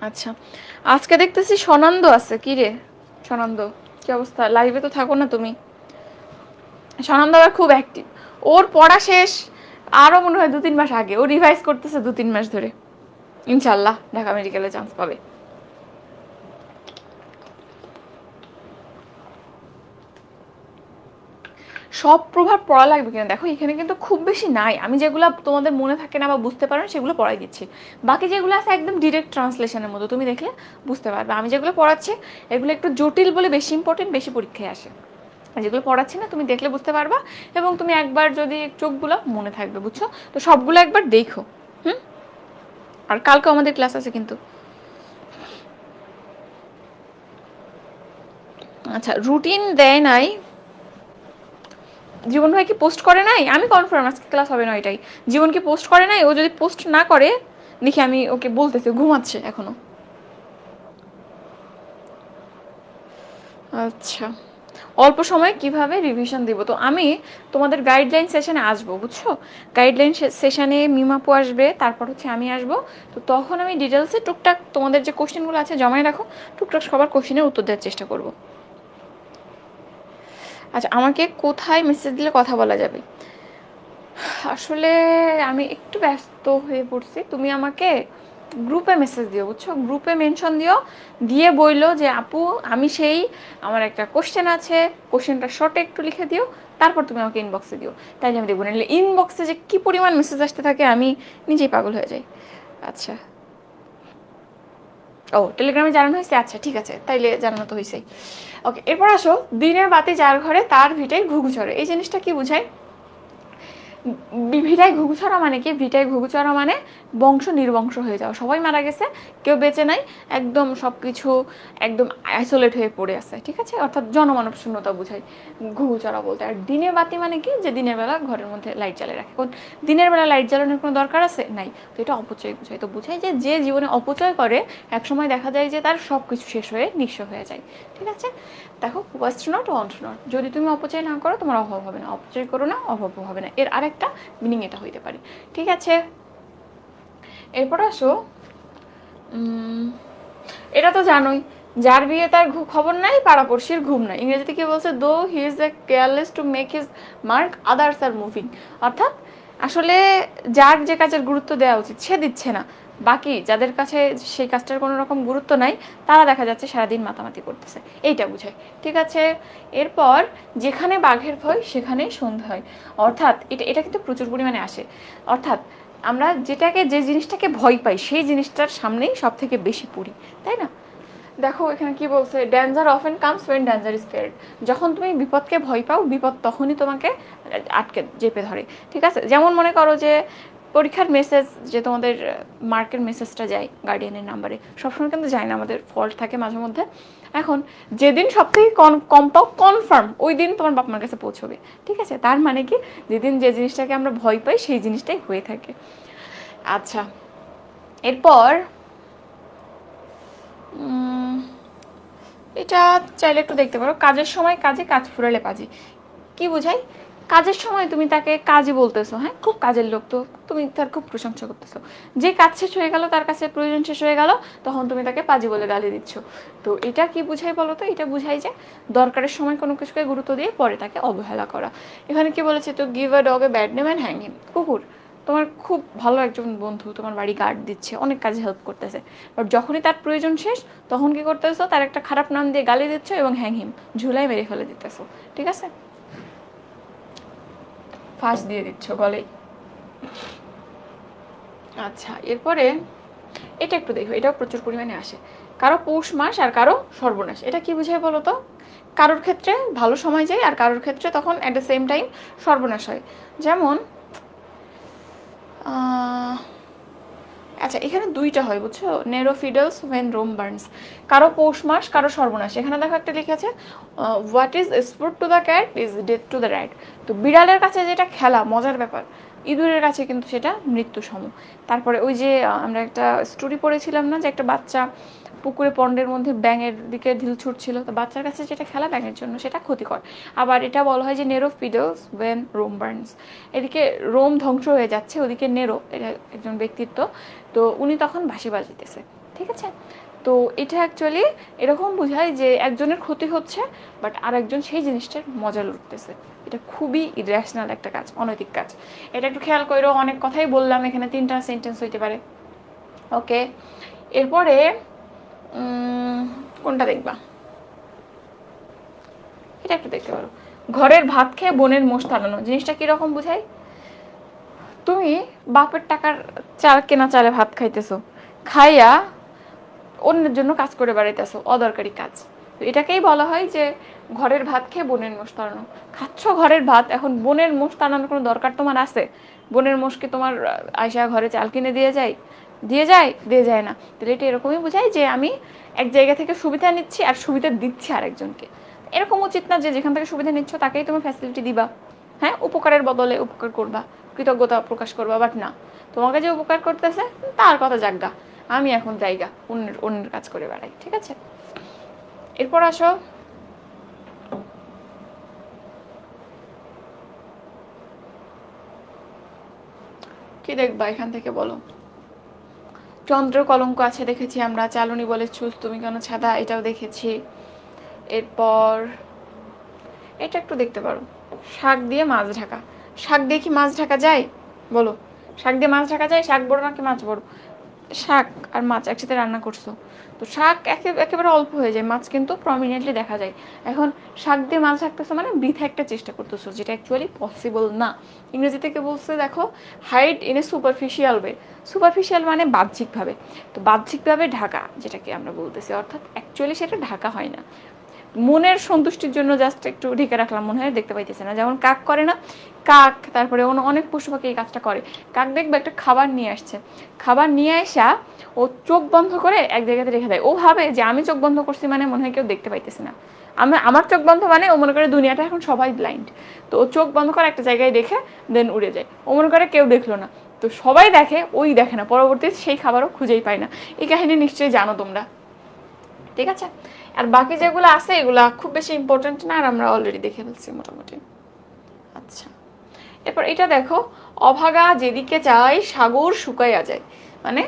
Speaker 1: আচ্ছা, আজকে দেখতেছি সনন্দ আছে। কি রে সনন্দ, কি অবস্থা? লাইভে তো থাকো না তুমি। সনন্দ আবার খুব অ্যাক্টিভ, ওর পড়া শেষ আরও মনে হয় 2-3 মাস আগে, ও রিভাইজ করতেছে 2-3 মাস ধরে। ইনশাল্লাহ ঢাকা মেডিকেলে চান্স পাবে। সব প্রভাব পড়া লাগবে কিনা দেখো, এখানে কিন্তু খুব বেশি নাই, আমি যেগুলো তোমাদের মনে থাকে না বা বুঝতে পারো সেগুলো পড়াই দিচ্ছি। বাকি যেগুলো আছে একদম ডিরেক্ট ট্রান্সলেশনের মতো, তুমি দেখলে বুঝতে পারবে। আমি যেগুলো পড়াচ্ছি এগুলো একটু জটিল বলে বেশি ইম্পর্টেন্ট, বেশি পরীক্ষায় আসে। আর যেগুলো পড়াচ্ছি না তুমি দেখলে বুঝতে পারবা, এবং তুমি একবার যদি চোখগুলো মনে থাকবে, বুঝছো, তো সবগুলো একবার দেখো। হুম, আর কালকে আমাদের ক্লাস আছে কিন্তু। আচ্ছা, রুটিন দেয় নাই, জীবন ভাই কি পোস্ট করে নাই? আমি কনফার্ম আজকে ক্লাস হবে না এটাই। জীবন কি পোস্ট করে নাই? ও যদি পোস্ট না করে দেখি আমি ওকে বলতেছি, ঘুমাচ্ছে এখনো। আচ্ছা, অল্প সময়ে কিভাবে রিভিশন দিব, তো আমি তোমাদের গাইডলাইন সেশনে আসবো, বুঝছো। গাইডলাইন সেশনে মিমাপু আসবে, তারপর হচ্ছে আমি আসবো। তো তখন আমি ডিটেলসে টুকটাক তোমাদের যে কোশ্চেনগুলো আছে জমায় রাখো, টুকটাক সবার কোশ্চেনের উত্তর দেওয়ার চেষ্টা করব। আচ্ছা, আমাকে কোথায় মেসেজ দিলে কথা বলা যাবে? আসলে আমি একটু ব্যস্ত হয়ে পড়ছি, তুমি আমাকে গ্রুপে মেসেজ দিও, বুঝছো, গ্রুপে মেনশন দিও, দিয়ে বইলো যে আপু আমি সেই, আমার একটা কোশ্চেন আছে, কোশ্চেনটা শর্টে একটু লিখে দিও, তারপর তুমি আমাকে ইনবক্সে দিও। তাইলে আমি দেখবো, নাহলে ইনবক্সে যে কী পরিমাণ মেসেজ আসতে থাকে আমি নিজেই পাগল হয়ে যাই। আচ্ছা, ও টেলিগ্রামে জানানো হয়েছে, আচ্ছা ঠিক আছে, তাইলে জানানো তো হয়েছেই। ওকে, এরপর আসো, দিনের বাতি যার ঘরে তার ভিটায় ঘুঘু চড়ে, এই জিনিসটা কি বোঝায়? ভিটায় ঘুঘু ছড়া মানে কি? ভিটায় ঘুঘু ছড়া মানে বংশ নির্বংশ হয়ে যাওয়া, সবাই মারা গেছে, কেউ বেঁচে নাই, একদম সব কিছু একদম আইসোলেট হয়ে পড়ে আছে, ঠিক আছে, অর্থাৎ জনমানব শূন্যতা বোঝায় ঘুঘু চড়া বলতে। আর দিনের বাতি মানে কি? যে দিনের বেলা ঘরের মধ্যে লাইট জ্বালিয়ে রাখে। কোন দিনের বেলা লাইট জ্বালানোর কোনো দরকার আছে? নাই। তো এটা অপচয় বোঝায়। তো বোঝায় যে যে জীবনে অপচয় করে একসময় দেখা যায় যে তার সব কিছু শেষ হয়ে নিঃস্ব হয়ে যায়, ঠিক আছে। দেখো, ওয়াস্ট নট ওয়ান্ট নট, যদি তুমি অপচয় না করো তোমার অভাব হবে না, অপচয় করো না অভাবও হবে না, এর আরেকটা মিনিং এটা হইতে পারে, ঠিক আছে। এরপর আসো, এটা তো জানোই, যার বিয়ে তার খবর নাই, পাড়াপড়শির ঘুম নাই। ইংরেজিতে কি বলছে? দো he is a careless to make his mark, others are moving. অর্থাৎ আসলে যার যে কাজের গুরুত্ব দেওয়া উচিত সে দিচ্ছে না, বাকি যাদের কাছে সেই কাজটার কোনো রকম গুরুত্ব নাই তারা দেখা যাচ্ছে সারাদিন মাতামাতি করতেছে, এইটা বুঝায়, ঠিক আছে। এরপর যেখানে বাঘের ভয় সেখানেই সন্ধ্যা হয়, অর্থাৎ এটা এটা কিন্তু প্রচুর পরিমাণে আসে। অর্থাৎ আমরা যেটাকে, যে জিনিসটাকে ভয় পাই সেই জিনিসটার সামনেই সব থেকে বেশি পড়ি, তাই না? দেখো এখানে কি বলছে, danger often comes when danger is feared. যখন তুমি বিপদকে ভয় পাও, বিপদ তখনই তোমাকে আটকে চেপে ধরে, ঠিক আছে। যেমন মনে করো যে পরীক্ষার মেসেজ, যে তোমাদের মার্কের মেসেজটা যায় গার্ডিয়ানের নাম্বারে, সবসময় কিন্তু যায় না, আমাদের ফল্ট থাকে মাঝে মধ্যে। এখন যেদিন সব থেকে কম পাও কনফার্ম, ওই দিন তোমার বাপ মার কাছে পৌঁছবে, ঠিক আছে। তার মানে কি, যেদিন যে জিনিসটাকে আমরা ভয় পাই সেই জিনিসটাই হয়ে থাকে। আচ্ছা, এরপর এটা চাইলে একটু দেখতে পারো, কাজের সময় কাজে, কাজ ফুরালে পাজি। কি বোঝায়? কাজের সময় তুমি তাকে কাজই বলতেছো, হ্যাঁ খুব কাজের লোক, তো তুমি তার খুব প্রশংসা করতেছো। যে কাজ শেষ হয়ে গেল, তার কাছে প্রয়োজন শেষ হয়ে গেল, তখন তুমি তাকে পাজি বলে গালি দিচ্ছ। তো এটা কি বুঝাই বলো তো? এটা বুঝাই যে দরকারের সময় কোনো কিছুকে গুরুত্ব দিয়ে পরে তাকে অবহেলা করা। এখানে কি বলেছে? তো give a dog a bad name and hang him. কুকুর তোমার খুব ভালো একজন বন্ধু, তোমার বাড়ি গার্ড দিচ্ছে, অনেক কাজে হেল্প করতেছে, বাট যখনই তার প্রয়োজন শেষ তখন কি করতেছো? তার একটা খারাপ নাম দিয়ে গালি দিচ্ছ এবং হ্যাং হিম, ঝুলাই মেরে ফেলে দিতেছো। ঠিক আছে, ফাঁস দিয়ে দিচ্ছ গলেই। আচ্ছা, এরপরে এটা একটু দেখো, এটাও প্রচুর পরিমাণে আসে। কারো পৌষ মাস আর কারো সর্বনাশ। এটা কি বুঝায় বলো তো? কারোর ক্ষেত্রে ভালো সময় যায় আর কারোর ক্ষেত্রে তখন অ্যাট দ্য সেম টাইম সর্বনাশ হয়। যেমন আচ্ছা, এখানে দুইটা হয় বুঝছো, নেরো ফিডলস ওয়েন রোম বার্নস। কারো পৌষ মাস, কারো সর্বনাশ। এখানে দেখো একটা লিখেছে, what is sport to the cat is death to the rat. তো বিড়ালের কাছে যেটা খেলা, মজার ব্যাপার, ইঁদুরের কাছে কিন্তু সেটা মৃত্যু সম। তারপরে ওই যে আমরা একটা স্টোরি পড়েছিলাম না, যে একটা বাচ্চা পুকুরে পন্ডের মধ্যে ব্যাঙের দিকে ঢিল ছুটছিল, তো বাচ্চার কাছে যেটা খেলা ব্যাঙের জন্য সেটা ক্ষতিকর। আবার এটা বলা হয় যে নেরো ফিডলস ওয়েন রোম বার্নস। এদিকে রোম ধ্বংস হয়ে যাচ্ছে, ওদিকে নেরো, এটা একজন ব্যক্তিত্ব, তো উনি তখন বাঁশি বাজিতেছে। ঠিক আছে, তো এটা অ্যাকচুয়ালি এরকম বোঝায় যে একজনের ক্ষতি হচ্ছে বাট আরেকজন সেই জিনিসটার মজা লুটতেছে। এটা খুবই ইরেশনাল একটা কাজ, অনৈতিক কাজ। এটা একটু খেয়াল করো, অনেক কথাই বললাম, এখানে 3টা সেন্টেন্স হইতে পারে। ওকে, এরপরে কোনটা দেখবা? এটা একটু দেখতে পারো, ঘরের ভাত খেয়ে বোনের মোষ টানানো। জিনিসটা কিরকম বুঝায়? তুমি বাপের টাকার চাল, কেনা চালে ভাত খাইতেছো, খাইয়া অন্যের জন্য কাজ করে বেড়াইতেছো, অদরকারি কাজ। তো এটাকেই বলা হয় যে ঘরের ভাত খেয়ে বোনের মোষ তাড়ানো। খাচ্ছ ঘরের ভাত, এখন বোনের মোষ তাড়ানোর কোনো দরকার তোমার আছে? বোনের মোষকে তোমার আয়সা ঘরে চাল কিনে দিয়ে যায়? দিয়ে যায় না। তাহলে এটা এরকমই বোঝায় যে আমি এক জায়গা থেকে সুবিধা নিচ্ছি আর সুবিধা দিচ্ছি আরেকজনকে। এরকম উচিত না যে যেখান থেকে সুবিধা নিচ্ছ তাকেই তুমি ফ্যাসিলিটি দিবা। হ্যাঁ, উপকারের বদলে উপকার করবা, কৃতজ্ঞতা প্রকাশ করবা, বাট না, তোমাকে যে উপকার করতেছে তার কথা জাগা, আমি এখন জায়গা অন্যের কাজ করে বেড়াই। ঠিক আছে, এরপর আসো, কি দেখবা এখান থেকে বলো? চন্দ্র কলঙ্ক আছে দেখেছি আমরা, চালনি বলে ছুস, তুমি কেন ছাদা, এটাও দেখেছি। এরপর এটা একটু দেখতে পারো, শাক দিয়ে মাছ ঢাকা। শাক দিয়ে কি মাছ ঢাকা যায় বলো? শাক দিয়ে মাছ ঢাকা যায়? শাক বড় নাকি মাছ বড়? শাক আর মাছ একসাথে রান্না করছো, তো শাক একেবারে অল্প হয়ে যায়, মাছ কিন্তু প্রমিনেন্টলি দেখা যায়। এখন শাক দিয়ে মাছ ঢাকতেছো মানে বৃথা একটা চেষ্টা করতেছো, যেটা অ্যাকচুয়ালি পসিবল না। ইংরেজি থেকে বলছে দেখো, hide in a superficial way. Superficial মানে বাহ্যিকভাবে, তো বাহ্যিকভাবে ঢাকা যেটাকে আমরা বলতেছি, অর্থাৎ অ্যাকচুয়ালি সেটা ঢাকা হয় না, মনের সন্তুষ্টির জন্য জাস্ট একটু ঢেকে রাখলাম, মনে হয় দেখতে পাইতেছে না। যেমন কাক করে না, কাক, তারপরে অনেক পশু পাখি এই কাজটা করে। কাক দেখবে একটা খাবার নিয়ে আসছে, খাবার নিয়ে আসা ও চোখ বন্ধ করে এক জায়গাতে রেখে দেয়। ও ভাবে যে আমি চোখ বন্ধ করছি মানে মনে হয় কেউ দেখতে পাইতেছে না, আমার চোখ বন্ধ মানে ও মনে করে দুনিয়াটা এখন সবাই ব্লাইন্ড। তো ও চোখ বন্ধ করে একটা জায়গায় রেখে দেন উড়ে যায়, ও মনে করে কেউ দেখলো না। তো সবাই দেখে, ওই দেখে না, পরবর্তীতে সেই খাবারও খুঁজেই পায় না। এই কাহিনী নিশ্চয়ই জানো তোমরা। ঠিক আছে, আর বাকি যেগুলো আছে এগুলা খুব বেশি ইম্পর্টেন্ট না, আর আমরা অলরেডি দেখে ফেলছি মোটামুটি। আচ্ছা, এরপর এটা দেখো, অভাগা যেদিকে যায় সাগর শুকাইয়া যায়। মানে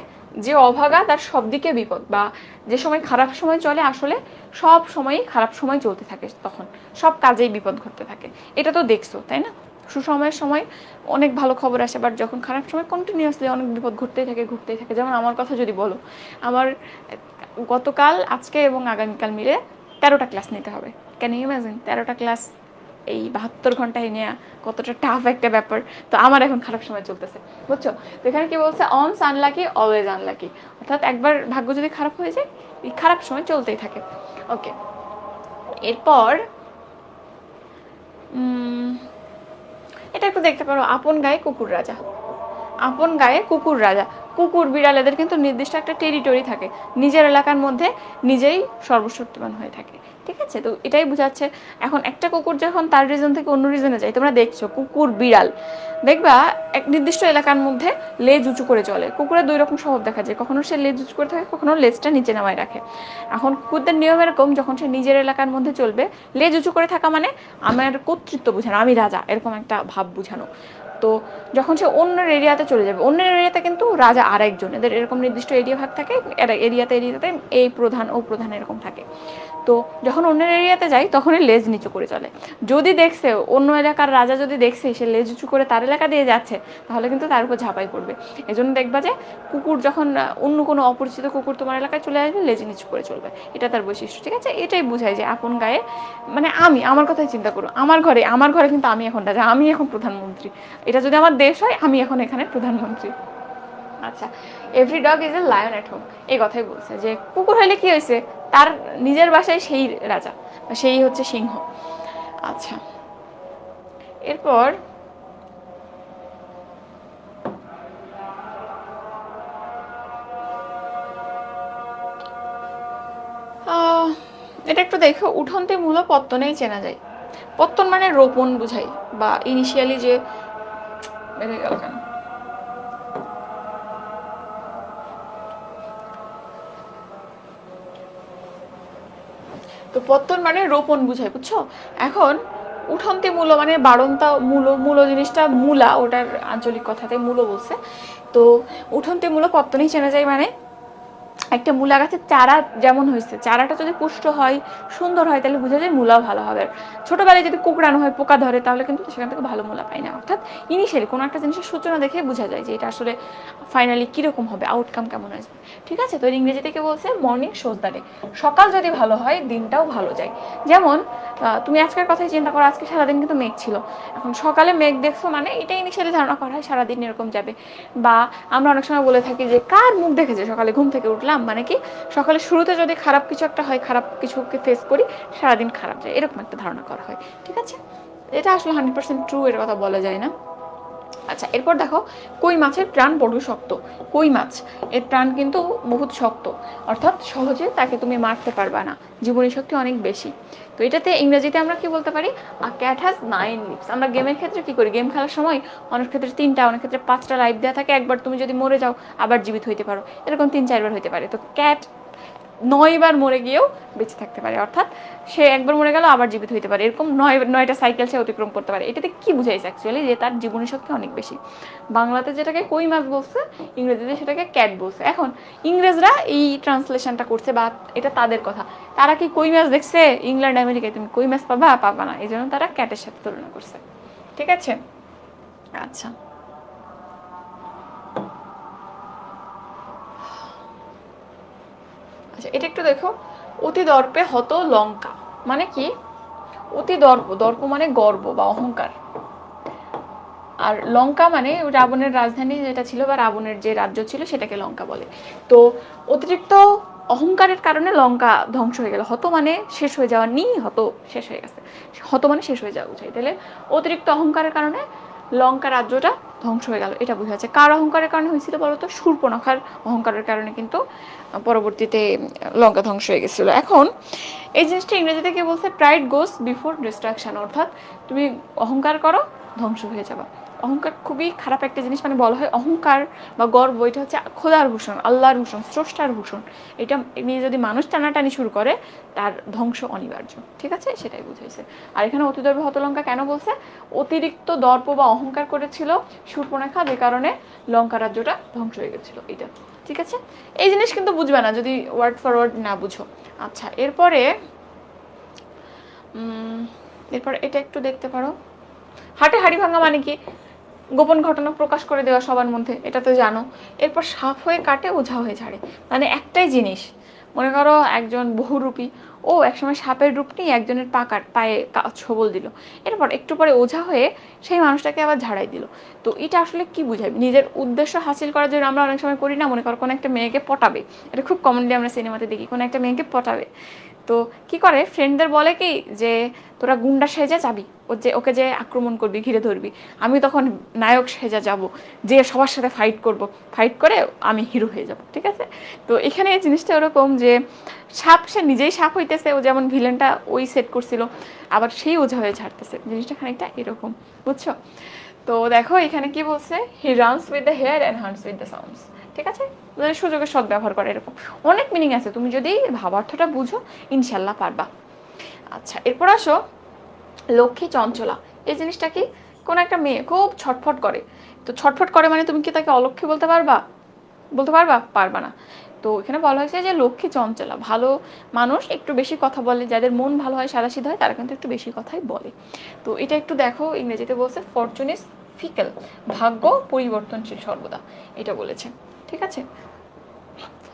Speaker 1: যে অভাগা তার সব দিকে বিপদ, বা যে সময় খারাপ সময় চলে আসলে সব সময়ই খারাপ সময় চলতে থাকে, তখন সব কাজেই বিপদ ঘটতে থাকে। এটা তো দেখছো তাই না? সুসময়ের সময় অনেক ভালো খবর আসে, বাট যখন খারাপ সময় কন্টিনিউয়াসলি অনেক বিপদ ঘটতেই থাকে। যেমন আমার কথা যদি বলো, আমার গতকাল, আজকে এবং আগামীকাল মিলে 13টা ক্লাস নিতে হবে। ক্যান ইউ ইমাজিন 13টা ক্লাস এই 72 ঘন্টায় নেওয়া কতটা টাফ একটা ব্যাপার। তো আমার এখন খারাপ সময় চলতেছে, বুঝছো? তো এখানে কি বলছে, অনস আনলাকি অলওয়েজ আনলাকি, অর্থাৎ একবার ভাগ্য যদি খারাপ হয়ে যায়, এই খারাপ সময় চলতেই থাকে। ওকে, এরপর এটা একটু দেখতে পারো, আপন গায়ে কুকুর রাজা। আপন গায়ে কুকুর রাজা, কুকুর বিড়াল এদের কিন্তু নির্দিষ্ট একটা টেরিটরি থাকে, নিজের এলাকার মধ্যে নিজেই সর্বশক্তিমান হয়ে থাকে, ঠিক আছে। তো এটাই বোঝাচ্ছে। এখন একটা কুকুর যখন তার রিজন থেকে অন্য রিজনে যায়, তোমরা দেখছো কুকুর বিড়াল দেখবা এক নির্দিষ্ট এলাকার মধ্যে লেজ উঁচু করে চলে। কুকুরের দুই রকম স্বভাব দেখা যায়, কখনো সে লেজ উঁচু করে থাকে, কখনো লেজটা নিচে নামায় রাখে। এখন কুকুরদের নিয়ম এরকম, যখন সে নিজের এলাকার মধ্যে চলবে, লেজ উঁচু করে থাকা মানে আমার কর্তৃত্ব বোঝানো, আমি রাজা, এরকম একটা ভাব বোঝানো। তো যখন সে অন্যের এরিয়াতে চলে যাবে, অন্যের এরিয়াতে কিন্তু রাজা আরেকজন, এদের এরকম নির্দিষ্ট এরিয়া ভাগ থাকে, এরিয়াতে এই প্রধান ও প্রধান এরকম থাকে। তো যখন অন্যের এরিয়াতে যায় তখনই লেজ নিচু করে চলে। যদি দেখছে অন্য এলাকার রাজা যদি দেখছে সে লেজ উঁচু করে তার এলাকা দিয়ে যাচ্ছে, তাহলে কিন্তু তার উপর ঝাঁপাই পড়বে। এজন্য দেখবা যে কুকুর যখন অন্য কোনো অপরিচিত কুকুর তোমার এলাকায় চলে আসবে, লেজ নিচু করে চলবে, এটা তার বৈশিষ্ট্য, ঠিক আছে। এটাই বোঝায় যে আপন গায়ে, মানে আমি আমার কথাই চিন্তা করো, আমার ঘরে কিন্তু আমি এখন রাজা, আমি এখন প্রধানমন্ত্রী। এটা যদি আমার দেশ হয়, আমি এখন এখানে প্রধানমন্ত্রী। আচ্ছা, every dog is a lion at home, এই কথাই বলছে যে কুকুর হলে কি হয়েছে, তার নিজের বাসায় সেই রাজা, সেই হচ্ছে সিংহ। আচ্ছা, এরপর এটা একটু দেখো, উঠন্তে মূল পত্তনেই চেনা যায়। পত্তন মানে রোপণ বুঝাই, বা ইনিশিয়ালি যে বেড়ে গেল কেন, তো পত্তন মানে রোপণ বুঝায়, বুঝছো। এখন উঠন্তি মূল মানে বাড়ন্তা মূল জিনিসটা মূলা, ওটার আঞ্চলিক কথাতে মূল বলছে। তো উঠন্তি মূল পত্তনেই চেনা যায় মানে একটা মূলা গাছের চারা যেমন হয়েছে, চারাটা যদি পুষ্ট হয়, সুন্দর হয়, তাহলে বোঝা যায় মূলাও ভালো হবে। ছোটবেলায় যদি কুকড়ানো হয়, পোকা ধরে, তাহলে কিন্তু সেখান থেকে ভালো মূলা পাই না। অর্থাৎ ইনিশিয়ালি কোনো একটা জিনিসের সূচনা দেখে বোঝা যায় যে এটা আসলে ফাইনালি কীরকম হবে, আউটকাম কেমন আসবে, ঠিক আছে। তো ইংরেজি থেকে বলছে মর্নিং শোজ দ্য ডে, সকাল যদি ভালো হয় দিনটাও ভালো যায়। যেমন তুমি আজকের কথাই চিন্তা করো, আজকে সারাদিন কিন্তু মেঘ ছিল, এখন সকালে মেঘ দেখছো মানে এটা ইনিশিয়ালি ধারণা করা হয় সারাদিন এরকম যাবে। বা আমরা অনেক সময় বলে থাকি যে কার মুখ দেখেছে সকালে ঘুম থেকে উঠলাম, মানে কি সকালে শুরুতে যদি খারাপ কিছু একটা হয়, খারাপ কিছুকে ফেস করি, সারাদিন খারাপ যায়, এরকম একটা ধারণা করা হয়, ঠিক আছে। এটা আসলে 100% ট্রু, এর কথা বলা যায় না। আচ্ছা, এরপর দেখো, কই মাছের প্রাণ বড় শক্ত। কই মাছ এর প্রাণ কিন্তু বহুত শক্ত, অর্থাৎ সহজে তাকে তুমি মারতে পারবা না, জীবনী শক্তি অনেক বেশি। তো এটাতে ইংরেজিতে আমরা কি বলতে পারি, আ ক্যাট হ্যাজ 9 লিভস। আমরা গেমের ক্ষেত্রে কি করি, গেম খেলার সময় অনেক ক্ষেত্রে 3টা, অনেক ক্ষেত্রে 5টা লাইফ দেওয়া থাকে, একবার তুমি যদি মরে যাও আবার জীবিত হইতে পারো, এরকম 3-4 বার হইতে পারে। তো ক্যাট 9 বার মরে গিয়েও বেঁচে থাকতে পারে, অর্থাৎ সে একবার মরে গেল আবার জীবিত হইতে পারে, এরকম 9টা সাইকেল সে অতিক্রম করতে পারে। এটাতে কি বুঝাইছে অ্যাকচুয়ালি, যে তার জীবনী শক্তি অনেক বেশি। বাংলাতে যেটাকে কই মাছ বলছে, ইংরেজিতে সেটাকে ক্যাট বলছে। এখন ইংরেজরা এই ট্রান্সলেশনটা করছে, বা এটা তাদের কথা, তারা কি কই মাছ দেখছে ইংল্যান্ড আমেরিকায়, তুমি কই মাছ পাবা না, এই জন্য তারা ক্যাটের সাথে তুলনা করছে, ঠিক আছে। আচ্ছা, আচ্ছা, এটা একটু দেখো, অতি দর্পে হত লঙ্কা মানে কি, অতি দর্প মানে গর্ব বা অহংকার, আর লঙ্কা মানে রাবণের রাজধানী যেটা ছিল, বা রাবণের যে রাজ্য ছিল সেটাকে লঙ্কা বলে। তো অতিরিক্ত অহংকারের কারণে লঙ্কা ধ্বংস হয়ে গেল। হত মানে শেষ হয়ে যাওয়া, হত শেষ হয়ে গেছে, হত মানে শেষ হয়ে যাওয়া বুঝাই। তাহলে অতিরিক্ত অহংকারের কারণে লঙ্কা রাজ্যটা ধ্বংস হয়ে গেল, এটা বোঝা যাচ্ছে। কার অহংকারের কারণে হয়েছিল বলতো, শূর্পণখার অহংকারের কারণে কিন্তু পরবর্তীতে লঙ্কা ধ্বংস হয়ে গেছিল। এখন এই জিনিসটা ইংরেজিতে কি বলছে, প্রাইড গোস বিফোর ডিস্ট্রাকশন, অর্থাৎ তুমি অহংকার করো, ধ্বংস হয়ে যাবা। অহংকার খুবই খারাপ একটা জিনিস, মানে বলা হয় অহংকার বা গর্ব এটা হচ্ছে খোদার ভূষণ, আল্লাহর ভূষণ, স্রষ্টার ভূষণ। এটা নিয়ে যদি মানুষ টানাটানি শুরু করে, তার ধ্বংস অনিবার্য, ঠিক আছে, সেটাই বুঝাইছে। আর এখানে অতিদর্প হতলঙ্কা কেন বলছে, অতিরিক্ত দর্প বা অহংকার করেছিল শূর্পণখা, যে কারণে লঙ্কা রাজ্যটা ধ্বংস হয়ে গেছিল, এটা, ঠিক আছে। এই জিনিস কিন্তু বুঝবে না যদি ওয়ার্ড ফর ওয়ার্ড না বুঝো। আচ্ছা, এরপরে এটা একটু দেখতে পারো, হাটে হাড়ি ভাঙা মানে কি, গোপন ঘটনা প্রকাশ করে দেওয়া সবার মধ্যে, এটা তো জানো। এরপর সাপ হয়ে কাটে, ওঝা হয়ে ঝাড়ে, মানে একটাই জিনিস, মনে করো একজন বহুরূপী, ও একসময় সাপের রূপ নিয়ে একজনের পায়ে ছবল দিল, এরপর একটু পরে ওঝা হয়ে সেই মানুষটাকে আবার ঝাড়াই দিল। তো এটা আসলে কি বুঝাবে, নিজের উদ্দেশ্য হাসিল করার জন্য আমরা অনেক সময় করি না, মনে করো কোনো একটা মেয়েকে পটাবে, এটা খুব কমনলি আমরা সিনেমাতে দেখি, কোনো একটা মেয়েকে পটাবে, তো কি করে ফ্রেন্ডদের বলে কি যে তোরা গুন্ডা সেজে যাবি, ওকে যে আক্রমণ করবি, ঘিরে ধরবি, আমি তখন নায়ক সেজে যাব, যে সবার সাথে ফাইট করব, ফাইট করে আমি হিরো হয়ে যাব, ঠিক আছে। তো এখানে এই জিনিসটা ওরকম যে সাপ, সে নিজেই সাপ হইতেছে, ও যেমন ভিলেনটা ওই সেট করছিল, আবার সেই ওঝা হয়ে ছাড়তেছে, জিনিসটা খানিকটা এরকম, বুঝছো। তো দেখো এখানে কি বলছে, he runs with the hare and hunts with the sounds, ঠিক আছে, সুযোগের সদ ব্যবহার করে, এরকম অনেক মিনিং আছে, তুমি যদি ভাবার্থটা বুঝো ইনশাল্লাহ পারবা। আচ্ছা এরপর আসো লক্ষ্মী চঞ্চলা। এই জিনিসটা কি, কোন একটা মেয়ে খুব ছটফট করে, তো ছটফট করে মানে তুমি কি তাকে অলক্ষ্মী বলতে পারবা? বলতে পারবা? পারবা না। তো এখানে বলা হয়েছে যে লক্ষ্মী চঞ্চলা, ভালো মানুষ একটু বেশি কথা বলে, যাদের মন ভালো হয়, সাদাসিধা হয়, তারা কিন্তু একটু বেশি কথাই বলে। তো এটা একটু দেখো, ইংরেজিতে বলছে ফরচুন ইজ ফিকেল, ভাগ্য পরিবর্তনশীল সর্বদা, এটা বলেছে, ঠিক আছে।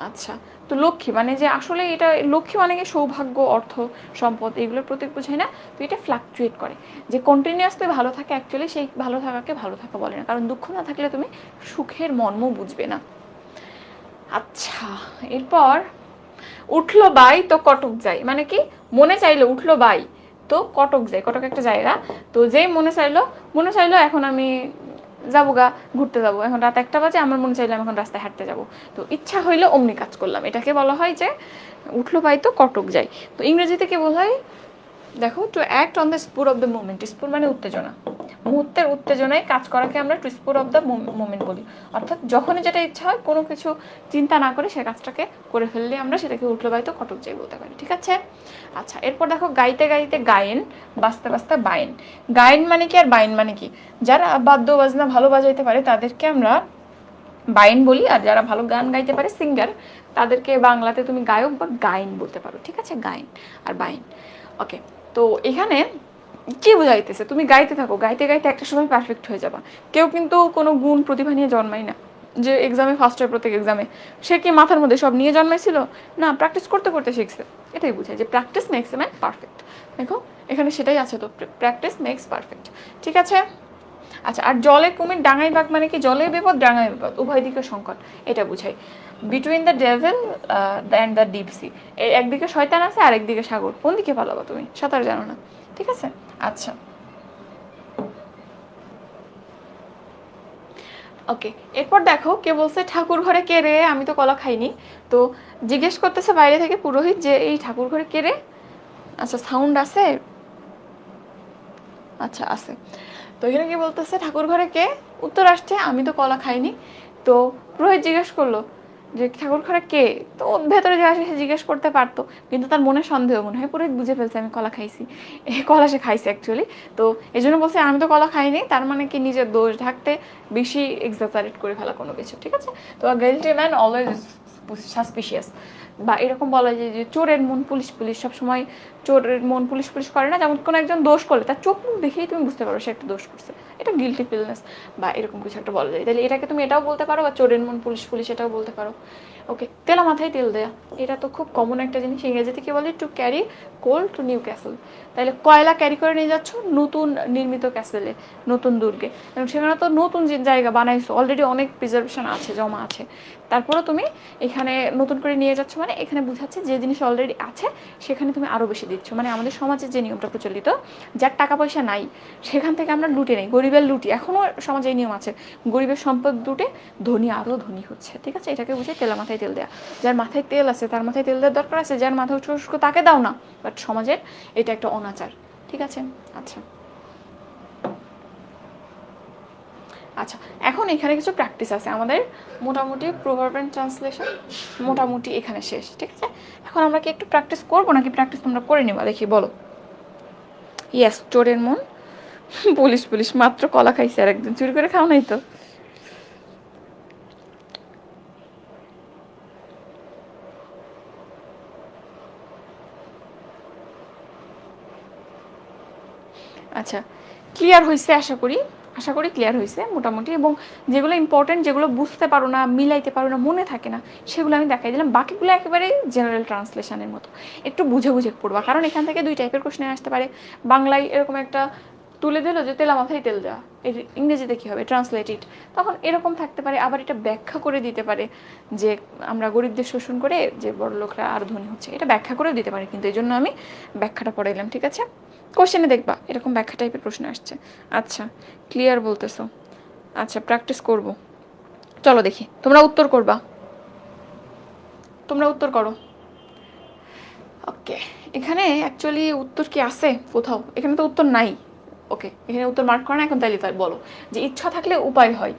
Speaker 1: আচ্ছা, তো লক্ষ্মী মানে যে আসলে এটা, লক্ষ্মী মানে কি সৌভাগ্য, অর্থ, সম্পদ, এগুলোর প্রতীক বোঝায় না। তো এটা ফ্লাকচুয়েট করে, যে কন্টিনিউয়াসলি ভালো থাকে, অ্যাকচুয়ালি সেই ভালো থাকাকে ভালো থাকা বলে না, কারণ দুঃখ না থাকলে তুমি সুখের মর্ম বুঝবে না। আচ্ছা এরপর উঠলো বাই তো কটক যাই, মানে কি মনে চাইলো উঠলো বাই তো কটক যাই, কটক একটা জায়গা, তো যেই মনে চাইলো এখন আমি যাবো গা ঘুরতে যাবো, এখন রাত 1টা বাজে, আমার মনে চাইলো আমি এখন রাস্তায় হাঁটতে যাবো, তো ইচ্ছা হইলো অমনি কাজ করলাম, এটাকে বলা হয় যে উঠলো বাই তো কটক যাই। তো ইংরেজিতে কি বলা হয়, দেখো to act on the spur of the moment, spur মানে উত্তেজনা, মুহূর্তের উত্তেজনায় কাজ করাকে আমরা to spur of the moment বলি, অর্থাৎ যখনই যেটা ইচ্ছা হয় কোনো কিছু চিন্তা না করে সে কাজটাকে করে ফেললে আমরা সেটাকে উঠলো বাইতো কটক যাই বলতে পারি, ঠিক আছে। আচ্ছা এরপর দেখো গাইতে গাইতে গায়েন, বাজতে বাজতে বায়েন। গায়েন মানে কি আর বায়েন মানে কি, যারা বাদ্য বাজনা ভালো বাজাইতে পারে তাদেরকে আমরা বায়েন বলি, আর যারা ভালো গান গাইতে পারে সিঙ্গার, তাদেরকে বাংলাতে তুমি গায়ক বা গায়েন বলতে পারো, ঠিক আছে, গায়েন আর বায়েন। ওকে, তো এখানে কি বোঝাইতেছে, তুমি গাইতে থাকো, গাইতে গাইতে একটা সময় পারফেক্ট হয়ে যাবা। কেউ কিন্তু কোনো গুণ প্রতিভা নিয়ে জন্মায় না, যে এক্সামে ফার্স্ট হয় প্রত্যেক এক্সামে, সে কি মাথার মধ্যে সব নিয়ে জন্মাইছিল না, প্র্যাকটিস করতে করতে শিখছে। এটাই বোঝায় যে practice makes a man perfect. দেখো এখানে সেটাই আছে, তো প্র্যাকটিস মেক্স পারফেক্ট, ঠিক আছে। আচ্ছা, আর জলে কুমির ডাঙাই বাঘ মানে কি, জলে বিপদ ডাঙায় বিপদ, উভয় দিকে সংকট, এটা বুঝাই। Between the devil and the deep sea, একদিকে শয়তান আছে আর একদিকে সাগর, কোন দিকে পালাবা তুমি, সাঁতার জানো না, ঠিক আছে। আচ্ছা ওকে, এরপর দেখো কে বলছে ঠাকুর ঘরে কে রে, আমি তো কলা খাইনি। তো জিজ্ঞেস করতেছে বাইরে থেকে পুরোহিত যে এই ঠাকুর ঘরে কে রে। আচ্ছা সাউন্ড আছে, আচ্ছা আছে। তো এখানে কি বলতেছে ঠাকুর ঘরে কে, উত্তর আসছে আমি তো কলা খাইনি। তো পুরোহিত জিজ্ঞেস করলো যে ঠাকুর ঘরে কে, তো ওর ভেতরে যে আসে সে জিজ্ঞেস করতে পারতো, কিন্তু তার মনে সন্দেহ, মনে হয় পুরোহিত বুঝে ফেলছে আমি কলা খাইছি, কলা সে খাইছে অ্যাকচুয়ালি। তো এই জন্য বলছে আমি তো কলা খাইনি, তার মানে কি নিজের দোষ ঢাকতে বেশি এক্সাজারেট করে ফেলা কোনো কিছু, ঠিক আছে। তো গিল্টি ম্যান অলওয়েজ সাসপিশিয়াস, বা এরকম বলা যায় যে চোরের মন পুলিশ পুলিশ, সবসময় চোরের মন পুলিশ পুলিশ করে না, যেমন কোনো একজন দোষ করলে তার চোখ মুখ দেখেই তুমি বুঝতে পারো সে একটা দোষ করছে, এটা গিল্টি ফিলনেস বা এরকম কিছু একটা বলা যায়। তাহলে এটাকে তুমি এটাও বলতে পারো, বা চোরের মন পুলিশ পুলিশ এটাও বলতে পারো। ওকে, তেলা মাথায় তেল দেয়া, এটা তো খুব কমন একটা জিনিস, ইংরেজিতে কি বলে to carry coal to Newcastle, তাহলে কয়লা ক্যারি করে নিয়ে যাচ্ছ নতুন নির্মিত ক্যাসেলে, নতুন দুর্গে, এবং সেখানে তো নতুন যে জায়গা বানাইছো, অলরেডি অনেক প্রিজার্ভেশন আছে, জমা আছে, তারপরে তুমি এখানে নতুন করে নিয়ে যাচ্ছ, মানে এখানে বোঝাচ্ছে যে জিনিস অলরেডি আছে সেখানে তুমি আরও বেশি দিচ্ছ। মানে আমাদের সমাজে যে নিয়মটা প্রচলিত, যার টাকা পয়সা নাই সেখান থেকে আমরা লুটে নেই, গরিবের লুটি, এখনও সমাজে এই নিয়ম আছে, গরিবের সম্পদ লুটে ধনী আরও ধনী হচ্ছে, ঠিক আছে। এটাকে বুঝে তেলা মাথায় তেল দেওয়া, যার মাথায় তেল আছে তার মাথায় তেল দেওয়ার দরকার আছে, যার মাথা উস্কো তাকে দাও না, বাট সমাজের এটা একটা অনাচার, ঠিক আছে। আচ্ছা আচ্ছা, এখন এখানে কিছু প্র্যাকটিস আছে আমাদের, মোটামুটি প্রভার্ব এন্ড ট্রান্সলেশন মোটামুটি এখানে শেষ, ঠিক আছে। এখন আমরা কি একটু প্র্যাকটিস করবো নাকি প্র্যাকটিস তোমরা করে নেবা, দেখি বলো। ইয়েস, চোরের মন পুলিশ পুলিশ, মাত্র কলা খাইছে আর একদিন চুরি করে খাও নাই তো। আচ্ছা ক্লিয়ার হয়েছে আশা করি ক্লিয়ার হয়েছে মোটামুটি, এবং যেগুলো ইম্পর্টেন্ট, যেগুলো বুঝতে পারো না, মিলাইতে পারো না, মনে থাকে না, সেগুলো আমি দেখাই দিলাম, বাকিগুলো একেবারে জেনারেল ট্রান্সলেশনের মতো, একটু বুঝে বুঝে পড়বা, কারণ এখান থেকে 2 টাইপের কোশ্চেন আসতে পারে। বাংলায় এরকম একটা তুলে দিল যে তেলা মাথায় তেল দেওয়া, এর ইংরেজিতে কী হবে? ট্রান্সলেট ইট। তখন এরকম থাকতে পারে, আবার এটা ব্যাখ্যা করে দিতে পারে যে আমরা গরিবদের শোষণ করে যে বড় লোকরা আরও ধনী হচ্ছে, এটা ব্যাখ্যা করেও দিতে পারে, কিন্তু এই জন্য আমি ব্যাখ্যাটা পড়াইলাম। ঠিক আছে, কোশ্চেনে দেখবা এরকম ব্যাখ্যা টাইপের প্রশ্ন আসছে। আচ্ছা ক্লিয়ার বলতেছো, আচ্ছা প্র্যাকটিস করব। চলো দেখি তোমরা উত্তর করবা, তোমরা উত্তর করো। ওকে, এখানে অ্যাকচুয়ালি উত্তর কি আছে কোথাও? এখানে তো উত্তর নাই। ওকে, এখানে উত্তর মার্ক করে না। এখন তাহলে তাই বলো যে ইচ্ছা থাকলে উপায় হয়।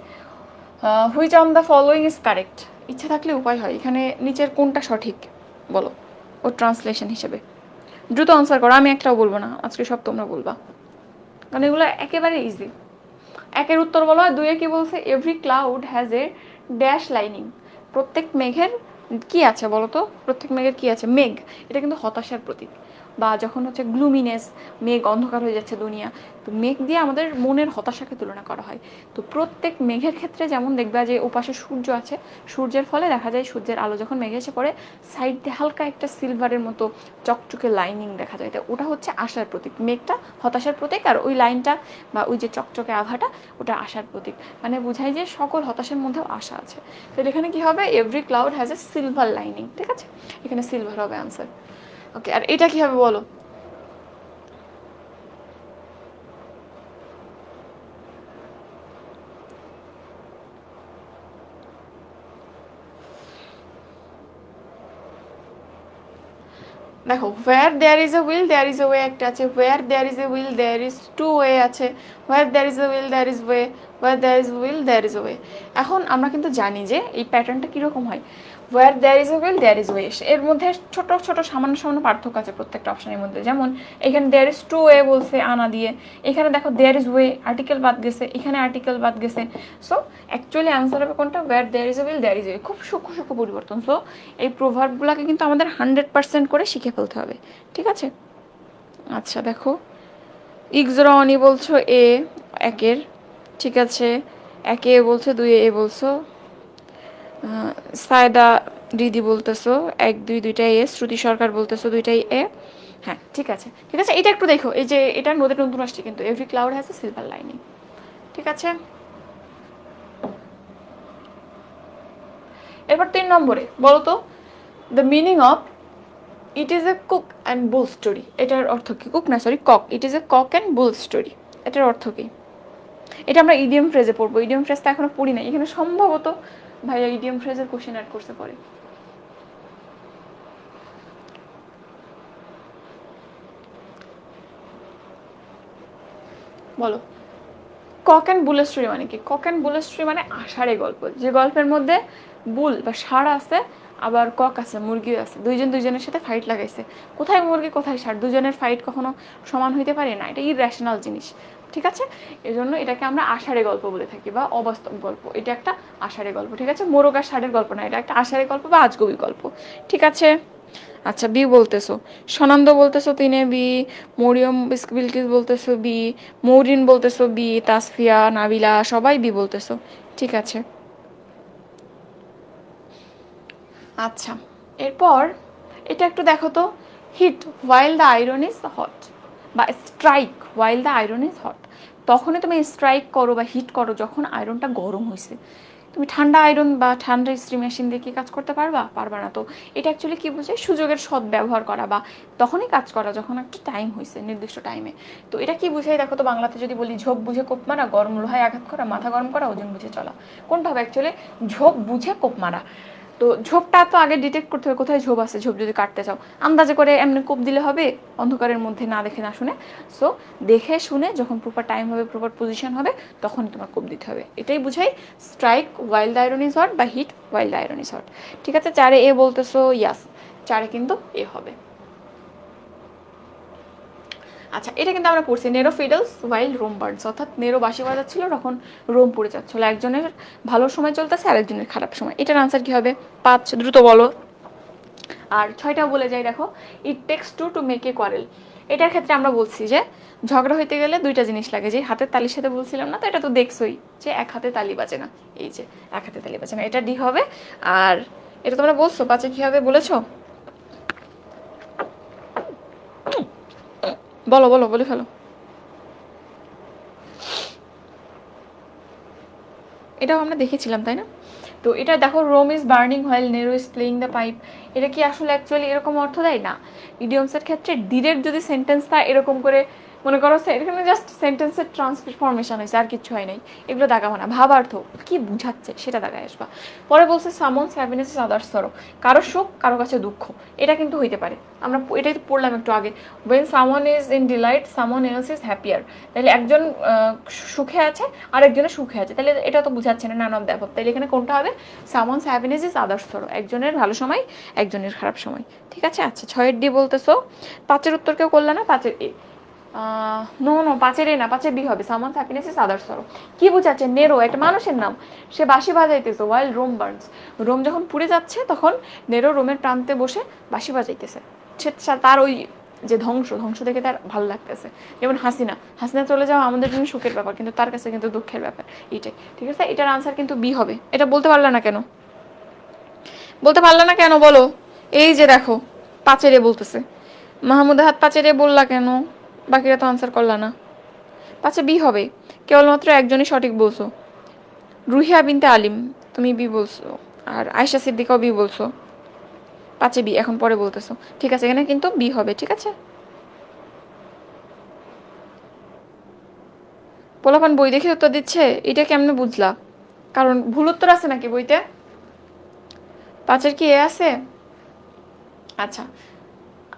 Speaker 1: Which on the following is correct? ইচ্ছা থাকলে উপায় হয়, এখানে নিচের কোনটা সঠিক বলো ও ট্রান্সলেশন হিসেবে। দ্রুত আনসার করো, আমি একটাও বলবো না, আজকে সব তোমরা বলবা, কারণ এগুলো একেবারে ইজি। একের উত্তর বলো। আর দুইয়ে কি বলছে? Every cloud has a dash lining. প্রত্যেক মেঘের কি আছে বলো তো? প্রত্যেক মেঘের কি আছে? মেঘ, এটা কিন্তু হতাশার প্রতীক। বা যখন হচ্ছে গ্লুমিনেস, মেঘ অন্ধকার হয়ে যাচ্ছে দুনিয়া, তো মেঘ দিয়ে আমাদের মনের হতাশাকে তুলনা করা হয়। তো প্রত্যেক মেঘের ক্ষেত্রে যেমন দেখবা যে ওপাশে সূর্য আছে, সূর্যের ফলে দেখা যায় সূর্যের আলো যখন মেঘে এসে পড়ে সাইড দিয়ে হালকা একটা সিলভারের মতো চকচকে লাইনিং দেখা যায়, তো ওটা হচ্ছে আশার প্রতীক। মেঘটা হতাশার প্রতীক, আর ওই লাইনটা বা ওই যে চকচকে আভাটা ওটা আশার প্রতীক। মানে বোঝায় যে সকল হতাশার মধ্যেও আশা আছে। তো এখানে কি হবে? Every cloud has a silver lining. ঠিক আছে, এখানে সিলভার হবে আনসার। ওকে, আর এটা কি হবে বলো? দেখো, where there is a will there is a way একটা আছে, where there is a will there is two way আছে, where there is a will there is way, where there is a will there is a way। এখন আমরা কিন্তু জানি যে এই প্যাটার্নটা কীরকম হয়। where there is a will there is way, এর মধ্যে ছোট ছোট সামান্য সামান্য পার্থক্য আছে প্রত্যেকটা অপশনের মধ্যে। যেমন এখানে there is two way বলছে আনা দিয়ে, এখানে দেখো there is way আর্টিকেল বাদ গেছে, এখানে আর্টিকেল বাদ গেছে। সো অ্যাকচুয়ালি আনসার হবে কোনটা? where there is a will there is a way। খুব সূক্ষ্ম সূক্ষ্ম পরিবর্তন। সো এই প্রভাবগুলোকে কিন্তু আমাদের 100% করে শিখে ফেলতে হবে। ঠিক আছে, আচ্ছা দেখো, ইগজরনি বলছো এ একের, ঠিক আছে, একে এ বলছো, দুইয়ে এ বলছো, সায়দা দিদি বলতেছো এক দুই দুইটাই এ, শ্রুতি সরকার বলতেছো দুইটাই এ। হ্যাঁ ঠিক আছে, ঠিক আছে, এটা একটু দেখো, এই যে এটা নদীর নতুন আসছে কিন্তু every cloud has a silver lining. ঠিক আছে, এবার 3 নম্বরে বলো তো, the meaning of it is a cook and bull story. এটার অর্থ কি? কুক না, sorry, cock. It is a cock and bull story, এটার অর্থ কি? এটা আমরা ইডিয়াম ফ্রেজে পড়বো। ইডিয়াম ফ্রেজটা এখনো পড়ি না, এখানে সম্ভবত ভাইয়া ইডিয়াম ফ্রেজের কোশ্চেন অ্যাড করতে পারে। বলো, কক অ্যান্ড বুলের স্টোরি মানে কি? কক অ্যান্ড বুলের স্টোরি মানে আষাঢ়ে গল্প, যে গল্পের মধ্যে বুল বা ষাঁড় আছে, আবার কক আছে, মুরগিও আছে, দুইজন দুইজনের সাথে ফাইট লাগাইছে। কোথায় মুরগি কোথায় ষাঁড়, দুজনের ফাইট কখনো সমান হইতে পারে না, এটা ইররেশনাল জিনিস। ঠিক আছে, এজন্য এটাকে আমরা আষাঢ়ে গল্প বলে থাকি বা অবাস্তব গল্প। এটা একটা আষাঢ়ে গল্প। ঠিক আছে, মোরগ আর ষাঁড়ের গল্প না, এটা একটা আষাঢ়ে গল্প বা আজগুবি গল্প। ঠিক আছে, আচ্ছা বি বলতেছো, সনন্দ বলতেছো তিনে বি, মরিয়ম বিলকিস বলতেছো বি, মৌরিন বলতেছো বি, তাসফিয়া নাবিলা সবাই বি বলতেছো। ঠিক আছে, আচ্ছা এরপর এটা একটু দেখো তো, hit while the iron is hot, বা strike while the iron is hot. তখনই তুমি স্ট্রাইক করো বা হিট করো যখন আয়রনটা গরম হয়েছে। তুমি ঠান্ডা আয়রন বা ঠান্ডা ইস্ত্রি মেশিন দিয়ে কি কাজ করতে পারবা? পারবা না। তো এটা অ্যাকচুয়ালি কী বোঝায়? সুযোগের সৎ ব্যবহার করা বা তখনই কাজ করা যখন একটা টাইম হয়েছে, নির্দিষ্ট টাইমে। তো এটা কি বোঝায় দেখো তো, বাংলাতে যদি বলি ঝোপ বুঝে কোপ মারা, গরম লোহায় আঘাত করা, মাথা গরম করা, ওজন বুঝে চলা। কোনটা হবে অ্যাকচুয়ালি? ঝোপ বুঝে কোপ মারা। তো ঝোপটা তো আগে ডিটেক্ট করতে হবে কোথায় ঝোপ আছে। ঝোপ যদি কাটতে চাও আন্দাজে করে এমনি কোপ দিলে হবে? অন্ধকারের মধ্যে না দেখে না শুনে। সো দেখে শুনে যখন প্রপার টাইম হবে, প্রপার পজিশন হবে, তখনই তোমার কোপ দিতে হবে। এটাই বুঝাই strike while the iron is hot বা hit while the iron is hot. ঠিক আছে, 4-এ এ বলতেছো, ইয়াস 4-এ কিন্তু এ হবে। আচ্ছা, এটা কিন্তু আমরা পড়ছি, নেরো ফিডলস ওয়াইল রোম বার্ডস, অর্থাৎ নেরো বাঁশি বাজাচ্ছিল তখন রোম পড়ে যাচ্ছিল। একজনের ভালো সময় চলতেছে আর একজনের খারাপ সময়। এটার আনসার কি হবে? 5, দ্রুত বলো। আর 6টাও বলে যাই, দেখো, it takes two to make a quarrel. এটার ক্ষেত্রে আমরা বলছি যে ঝগড়া হইতে গেলে 2টা জিনিস লাগে, যে হাতের তালির সাথে বলছিলাম না, তো এটা তো দেখছোই যে এক হাতে তালি বাজে না, এই যে এক হাতে তালি বাজে না, এটা ডি হবে। আর এটা তোমরা বলছো 5-এ কি হবে বলেছো? বলো বলো, বলে ফেলো। এটাও আমরা দেখেছিলাম তাই না? তো এটা দেখো, Rome is burning while Nero is playing the pipe, এটা কি আসলে অ্যাকচুয়ালি এরকম অর্থ দেয় না? ইডিয়মসের ক্ষেত্রে ডিরেক্ট যদি সেন্টেন্সটা এরকম করে মনে করো, এখানে জাস্ট সেন্টেন্সের ট্রান্সফরমেশন হয়েছে, আর কিছু হয় নাই, এগুলো দাগাবো না, ভাবার্থ কি বুঝাচ্ছে সেটা দাগায় আসবা। পরে বলছে সামন্স হ্যাপিনেস ইজ আদার্স সরো, কারো সুখ কারো কাছে দুঃখ, এটা কিন্তু হইতে পারে। আমরা এটাই তো পড়লাম একটু আগে, when someone is in delight someone else is happier, তাহলে একজন সুখে আছে আর একজনের সুখে আছে, তাহলে এটা তো বুঝাচ্ছে না নান অফ দ্য অ্যাবভ, তাহলে এখানে কোনটা হবে? সামন্স হ্যাপিনেস ইজ আদার্স সরো, একজনের ভালো সময় একজনের খারাপ সময়। ঠিক আছে, আচ্ছা 6-এর ডি বলতেছো। 5-এর উত্তর কেউ করলে না? 5-এর এ, নো নো 5-এর এ না, 5-এর বি হবে, সামন্স হ্যাপিনেস ইজ আদার্স সরো। কি বুঝাচ্ছে? নেরো একটা মানুষের নাম, সে বাঁশি বাজাইতেছে ওয়াইল রোম বার্নস, রোম যখন পুড়ে যাচ্ছে তখন নেরো রোমের প্রান্তে বসে বাঁশি বাজাইতেছে, তার ওই যে ধ্বংস দেখে তার ভালো লাগতেছে। যেমন হাসিনা চলে যাওয়া আমাদের জন্য সুখের ব্যাপার, কিন্তু তার কাছে কিন্তু দুঃখের ব্যাপার, এইটাই। ঠিক আছে, এটার আনসার কিন্তু বি হবে। এটা বলতে পারলে না কেন? বলতে পারলে না কেন বলো? এই যে দেখো 5-এর এ বলতেছে, মাহমুদা হাত 5-এর এ বললা কেন? বাকিরা তো আনসার করলা না। 5-এ বি হবে, কেবলমাত্র একজনই সঠিক বলছো, রুহিয়া বিনতে আলিম, তুমি বি বলছো, আর আয়েশা সিদ্দিকাও বি বলছো। 5-এ বি, এখন পরে বলতেছো। ঠিক আছে, এখানে কিন্তু বি হবে। ঠিক আছে, পোলাপান বই দেখে উত্তর দিচ্ছে, এটা কেমনে বুঝলা? কারণ ভুল উত্তর আছে নাকি বইতে? 5-এর কি এ আছে? আচ্ছা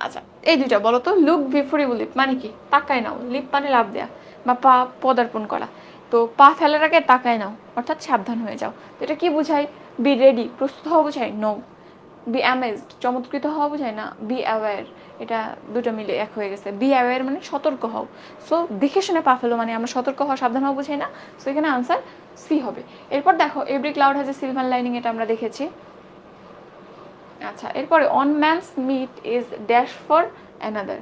Speaker 1: আচ্ছা, এই দুইটা বলো তো। লুক বিফোর ইউ লিপ মানে কি? তাকায় নাও, লিপ মানে লাভ দেয়া বা পা পদার্পণ করা, তো পা ফেলার আগে তাকায় নাও, অর্থাৎ সাবধান হয়ে যাও। তো এটা কি বুঝায়? বি রেডি, প্রস্তুত হওয়া বোঝায়? নো। বি অ্যামেজড, চমৎকৃত হওয়া বোঝায় না। বি অ্যাওয়্যার, এটা দুটো মিলে এক হয়ে গেছে। বি অ্যাওয়্যার মানে সতর্ক হও, সো দেখে শুনে পা ফেলো মানে আমরা সতর্ক হওয়া সাবধান হওয়া বোঝাই না, সো এখানে আনসার সি হবে। এরপর দেখো, every cloud has a silver lining, এটা আমরা দেখেছি। আচ্ছা, এরপরে on man's meat is dash for another,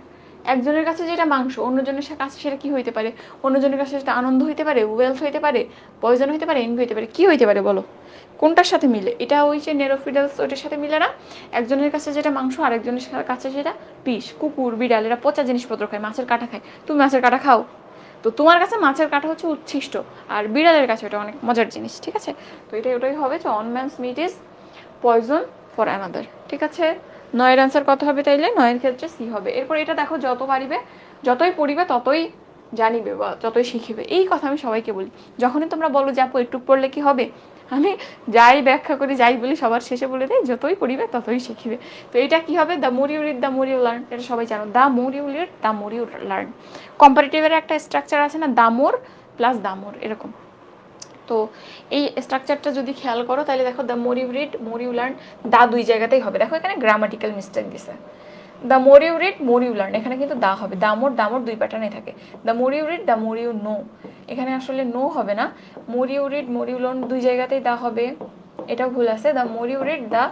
Speaker 1: একজনের কাছে যেটা মাংস অন্যজনের কাছে সেটা কি হইতে পারে? অন্যজনের কাছে সেটা আনন্দ হইতে পারে, ওয়েলথ হইতে পারে, পয়জন হইতে পারে, এনভি হইতে পারে, কি হইতে পারে বলো? কোনটার সাথে মিলে? এটা ওই যে নেরোফিডালস, ওইটার সাথে মিলে না? একজনের কাছে যেটা মাংস আর একজনের কাছে সেটা বিষ। কুকুর বিড়াল এরা পচা জিনিসপত্র খায়, মাছের কাঁটা খায়, তুমি মাছের কাঁটা খাও? তো তোমার কাছে মাছের কাঁটা হচ্ছে উচ্ছিষ্ট, আর বিড়ালের কাছে ওটা অনেক মজার জিনিস। ঠিক আছে, তো ওটাই হবে যে on man's meat is poison for another. ঠিক আছে, 9-এর আনসার কত হবে তাইলে? 9-এর ক্ষেত্রে সি হবে। এরপর এটা দেখো, যতই পড়িবে ততই জানিবে বা যতই শিখিবে, এই কথা আমি সবাইকে বলি। যখনই তোমরা বলো যে আপু একটু পড়লে কি হবে, আমি যাই ব্যাখ্যা করি যাই বলি সবার শেষে বলে দেয় যতই পড়িবে ততই শিখিবে। তো এটা কি হবে? The more you read the more you learn, এটা সবাই জানো। The more you read the more you learn, কম্পারেটিভের একটা স্ট্রাকচার আছে না, the more plus the more, এরকম। তো এই স্ট্রাকচারটা যদি খেয়াল করো তাহলে দেখো, the more you read more you learn, the দুই জায়গাতেই হবে। দেখো এখানে গ্রামাটিক্যাল মিস্টেক দিছে, the more you read more you learn, এখানে কিন্তু দা হবে, দামোর দুই প্যাটার্নে থাকে। The more you read the more you know, এখানে আসলে নো হবে না, more you read more you learn দুই জায়গাতেই দা হবে, এটা ভুল আছে। The more you read the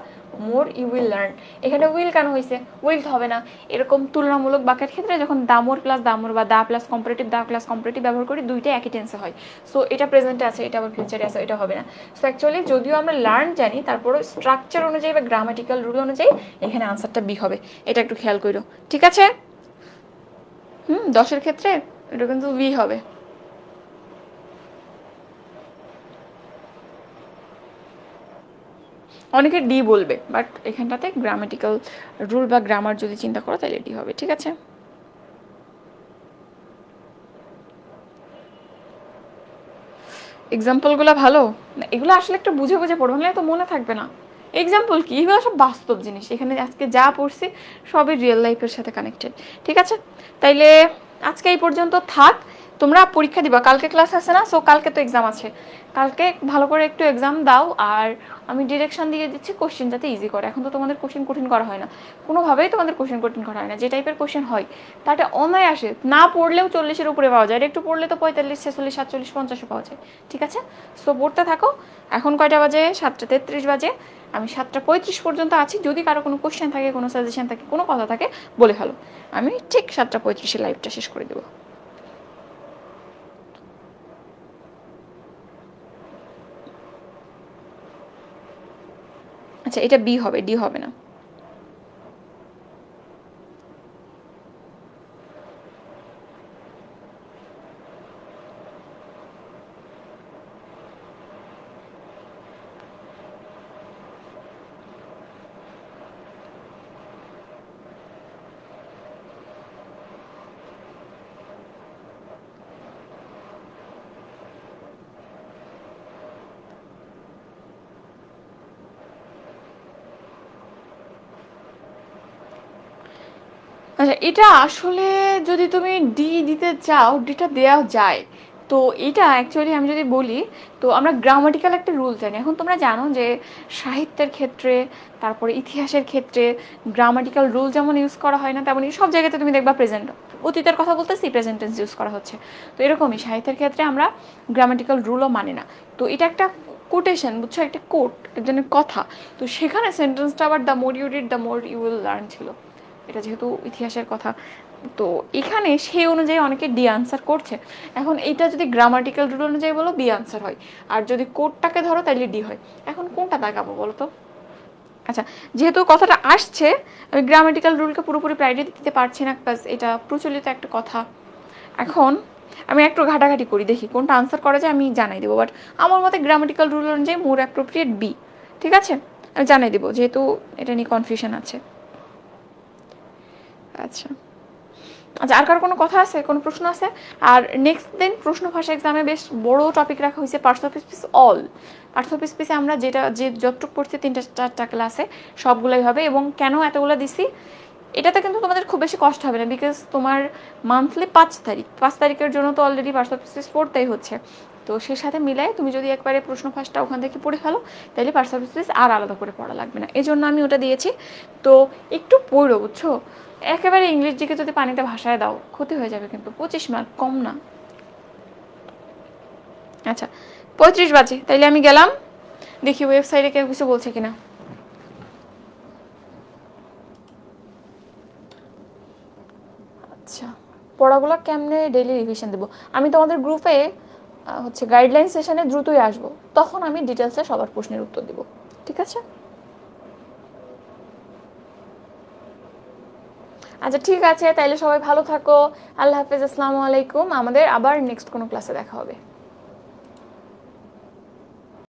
Speaker 1: more you will learn, এখানে উইল কেন হয়েছে? উইল হবে না। এরকম তুলনামূলক বাক্যের ক্ষেত্রে যখন দামোর প্লাস দামোর বা দা প্লাস কম্পারেটিভ ব্যবহার করি, দুইটাই একই টেন্সে হয়। সো এটা প্রেজেন্টে আছে, এটা আবার ফিউচারে আছে, এটা হবে না। সো অ্যাকচুয়ালি যদিও আমরা লার্ন জানি, তারপরও স্ট্রাকচার অনুযায়ী বা গ্রামাটিক্যাল রুল অনুযায়ী এখানে আনসারটা বি হবে, এটা একটু খেয়াল করো। ঠিক আছে, 10-এর ক্ষেত্রে এটা কিন্তু বি হবে। অনেকে ডি বলবে, বাট এখানটাতে গ্রামাটিক্যাল রুল বা গ্রামার যদি চিন্তা করো তাহলে ডি হবে। ঠিক আছে, এক্সাম্পলগুলো ভালো, এগুলো আসলে একটু বুঝে বুঝে পড়ো, নাহলে তো মনে থাকবে না। এক্সাম্পল কি? এগুলো সব বাস্তব জিনিস, এখানে আজকে যা পড়ছি সবই রিয়েল লাইফের সাথে কানেক্টেড। ঠিক আছে, তাইলে আজকে এই পর্যন্ত থাক। তোমরা পরীক্ষা দিবা, কালকে ক্লাস আছে না? সো কালকে তো এক্সাম আছে, কালকে ভালো করে একটু এক্সাম দাও। আর আমি ডিরেকশন দিয়ে দিচ্ছি কোশ্চেন যাতে ইজি করে। এখন তো তোমাদের কোশ্চেন কঠিন করা হয় না, কোনোভাবেই তোমাদের কোশ্চেন কঠিন করা হয় না। যে টাইপের কোশ্চেন হয় তাটা অনায়াসে না পড়লেও 40-এর উপরে পাওয়া যায়, আর একটু পড়লে তো 45, 46, 47, 50 পাওয়া যায়। ঠিক আছে, সো পড়তে থাকো। এখন কয়টা বাজে? 7:33 বাজে। আমি 7:35 পর্যন্ত আছি, যদি কারো কোনো কোশ্চেন থাকে, কোনো সাজেশন থাকে, কোনো কথা থাকে বলে ফেলো, আমি ঠিক 7:35 লাইভটা শেষ করে দেবো। আচ্ছা, এটা বি হবে, ডি হবে না। আচ্ছা, এটা আসলে যদি তুমি ডি দিতে চাও, ডিটা দেওয়া যায়। তো এটা অ্যাকচুয়ালি আমি যদি বলি, তো আমরা গ্রামাটিক্যাল একটা রুল জানি। এখন তোমরা জানো যে সাহিত্যের ক্ষেত্রে, তারপরে ইতিহাসের ক্ষেত্রে গ্রামাটিক্যাল রুল যেমন ইউজ করা হয় না, তেমনই সব জায়গাতে তুমি দেখবা প্রেজেন্ট, অতীতের কথা বলতেছি, প্রেজেন্ট টেন্স ইউজ করা হচ্ছে। তো এরকমই সাহিত্যের ক্ষেত্রে আমরা গ্রামাটিক্যাল রুলও মানি না। তো এটা একটা কোটেশন, বুঝছো, একটা কোট, একজনের কথা। তো সেখানে সেন্টেন্সটা আবার the more you read the more you will learn ছিল। এটা যেহেতু ইতিহাসের কথা, তো এখানে সেই অনুযায়ী অনেকে ডি আনসার করছে। এখন এটা যদি গ্রামাটিক্যাল রুল অনুযায়ী বলো, বি আনসার হয়, আর যদি কোডটাকে ধরো তাহলে ডি হয়। এখন কোনটা দাগাবো বলো তো? আচ্ছা, যেহেতু কথাটা আসছে, আমি গ্রামাটিক্যাল রুলকে পুরোপুরি প্রায়োরিটি দিতে পারছি না, প্লাস এটা প্রচলিত একটা কথা। এখন আমি একটু ঘাটাঘাটি করি, দেখি কোনটা আনসার করা যায়, আমি জানাই দেবো। বাট আমার মতে গ্রামাটিক্যাল রুল অনুযায়ী মোর অ্যাপ্রোপ্রিয়েট বি। ঠিক আছে, আমি জানাই দেবো, যেহেতু এটা নিয়ে কনফিউশন আছে। আচ্ছা আচ্ছা, আর কার কোনো কথা আছে, কোনো প্রশ্ন আছে? আর নেক্সট দিন প্রশ্ন ভাষা এক্সামে বেশ বড় টপিক রাখা হয়েছে, parts of speech all. Parts of স্পিচে আমরা যতটুকু পড়ছি 3-4টা ক্লাসে সবগুলোই হবে। এবং কেন এতগুলো দিছি, এটাতে কিন্তু তোমাদের খুব বেশি কষ্ট হবে না, বিকজ তোমার মান্থলি 5 তারিখের জন্য তো অলরেডি পার্টস অফ স্পিচ পড়তেই হচ্ছে। তো সেই সাথে মিলাই তুমি যদি একবারে প্রশ্ন ফাঁসটা ওখান থেকে পড়ে ফেলো, তাহলে পার্টস অফ স্পিচ আর আলাদা করে পড়া লাগবে না, এই জন্য আমি ওটা দিয়েছি। তো একটু পড়ো, বুঝছো, একেবারে ইংলিশ দিকে যদি পানিতে ভাষায় দাও ক্ষতি হয়ে যাবে, কিন্তু 25 মার্ক কম না। আচ্ছা, 35 বাজে, তাইলে আমি গেলাম, দেখি ওয়েবসাইটে কেউ কিছু বলছে কিনা। আচ্ছা, পড়াগুলো কেমনে ডেইলি রিভিশন দেবো? আমি তোমাদের গ্রুপে হচ্ছে গাইডলাইন সেশনে দ্রুতই আসবো, তখন আমি ডিটেলসে সবার প্রশ্নের উত্তর দেবো। ঠিক আছে? আচ্ছা ঠিক আছে, তাইলে সবাই ভালো থাকো। আল্লাহ হাফেজ, আসসালামু আলাইকুম। আমাদের আবার নেক্সট কোনো ক্লাসে দেখা হবে।